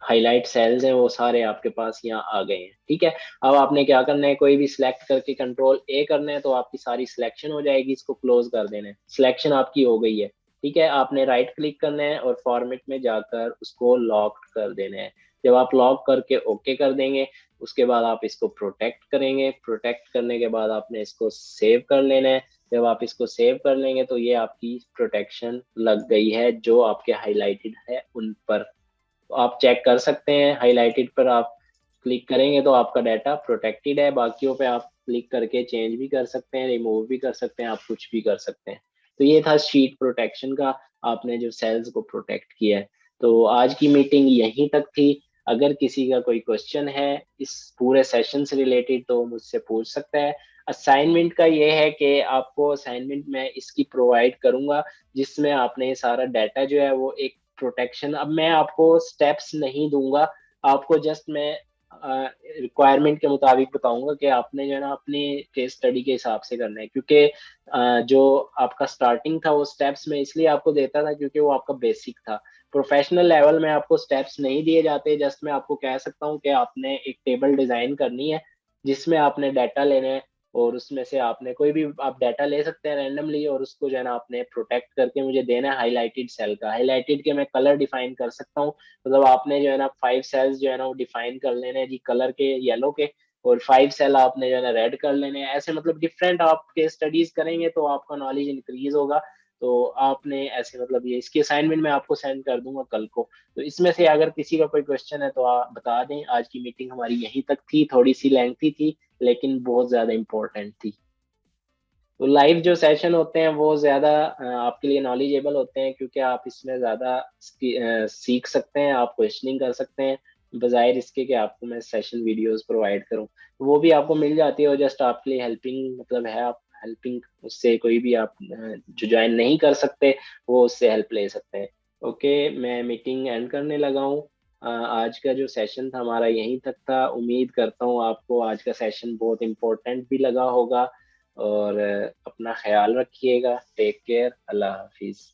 हाईलाइट सेल्स हैं वो सारे आपके पास यहाँ आ गए हैं। ठीक है, अब आपने क्या करना है, कोई भी सिलेक्ट करके कंट्रोल ए करना है, तो आपकी सारी सिलेक्शन हो जाएगी, इसको क्लोज कर देना है, सिलेक्शन आपकी हो गई है। ठीक है, आपने राइट क्लिक करना है और फॉर्मेट में जाकर उसको लॉक कर देना है। जब आप लॉक करके ओके कर देंगे, उसके बाद आप इसको प्रोटेक्ट करेंगे, प्रोटेक्ट करने के बाद आपने इसको सेव कर लेना है। जब आप इसको सेव कर लेंगे तो ये आपकी प्रोटेक्शन लग गई है, जो आपके हाईलाइटेड है उन पर। तो आप चेक कर सकते हैं, हाईलाइटेड पर आप क्लिक करेंगे तो आपका डाटा प्रोटेक्टेड है, बाकियों पे आप क्लिक करके चेंज भी कर सकते हैं, रिमूव भी कर सकते हैं, आप कुछ भी कर सकते हैं। तो ये था शीट प्रोटेक्शन का, आपने जो सेल्स को प्रोटेक्ट किया है। तो आज की मीटिंग यहीं तक थी। अगर किसी का कोई क्वेश्चन है इस पूरे सेशन से रिलेटेड तो मुझसे पूछ सकता है। असाइनमेंट का ये है कि आपको असाइनमेंट मैं इसकी प्रोवाइड करूंगा, जिसमें आपने सारा डाटा जो है वो एक प्रोटेक्शन, अब मैं आपको स्टेप्स नहीं दूंगा, आपको जस्ट मैं रिक्वायरमेंट के मुताबिक बताऊंगा कि आपने जो है ना अपनी केस स्टडी के हिसाब से करना है, क्योंकि जो आपका स्टार्टिंग था वो स्टेप्स में इसलिए आपको देता था क्योंकि वो आपका बेसिक था। प्रोफेशनल लेवल में आपको स्टेप्स नहीं दिए जाते, जस्ट मैं आपको कह सकता हूँ कि आपने एक टेबल डिजाइन करनी है जिसमें आपने डाटा लेना है, और उसमें से आपने कोई भी आप डाटा ले सकते हैं रैंडमली, और उसको जो है ना आपने प्रोटेक्ट करके मुझे देना है हाईलाइटेड सेल का। हाईलाइटेड के मैं कलर डिफाइन कर सकता हूँ, मतलब आपने जो है ना 5 सेल्स जो है ना वो डिफाइन कर लेने हैं जी कलर के, येलो के, और 5 सेल आपने जो है ना रेड कर लेने हैं। ऐसे मतलब डिफरेंट आप केस स्टडीज करेंगे तो आपका नॉलेज इंक्रीज होगा। तो आपने ऐसे मतलब ये इसकी असाइनमेंट मैं आपको सेंड कर दूंगा कल को। तो इसमें से अगर किसी का कोई क्वेश्चन है तो आप बता दें। आज की मीटिंग हमारी यहीं तक थी, थोड़ी सी लेंथी थी लेकिन बहुत ज्यादा इंपॉर्टेंट थी। तो लाइव जो सेशन होते हैं वो ज्यादा आपके लिए नॉलेजेबल होते हैं, क्योंकि आप इसमें ज्यादा सीख सकते हैं, आप क्वेश्चनिंग कर सकते हैं, बजाय इसके कि आपको मैं सेशन वीडियोस प्रोवाइड करूं। वो भी आपको मिल जाती है और जस्ट आपके लिए हेल्पिंग मतलब है, आप हेल्पिंग उससे कोई भी आप जो ज्वाइन नहीं कर सकते वो उससे हेल्प ले सकते हैं। ओके, मैं मीटिंग एंड करने लगा हूँ। आज का जो सेशन था हमारा यहीं तक था। उम्मीद करता हूँ आपको आज का सेशन बहुत इम्पोर्टेंट भी लगा होगा, और अपना ख्याल रखिएगा। टेक केयर, अल्लाह हाफिज।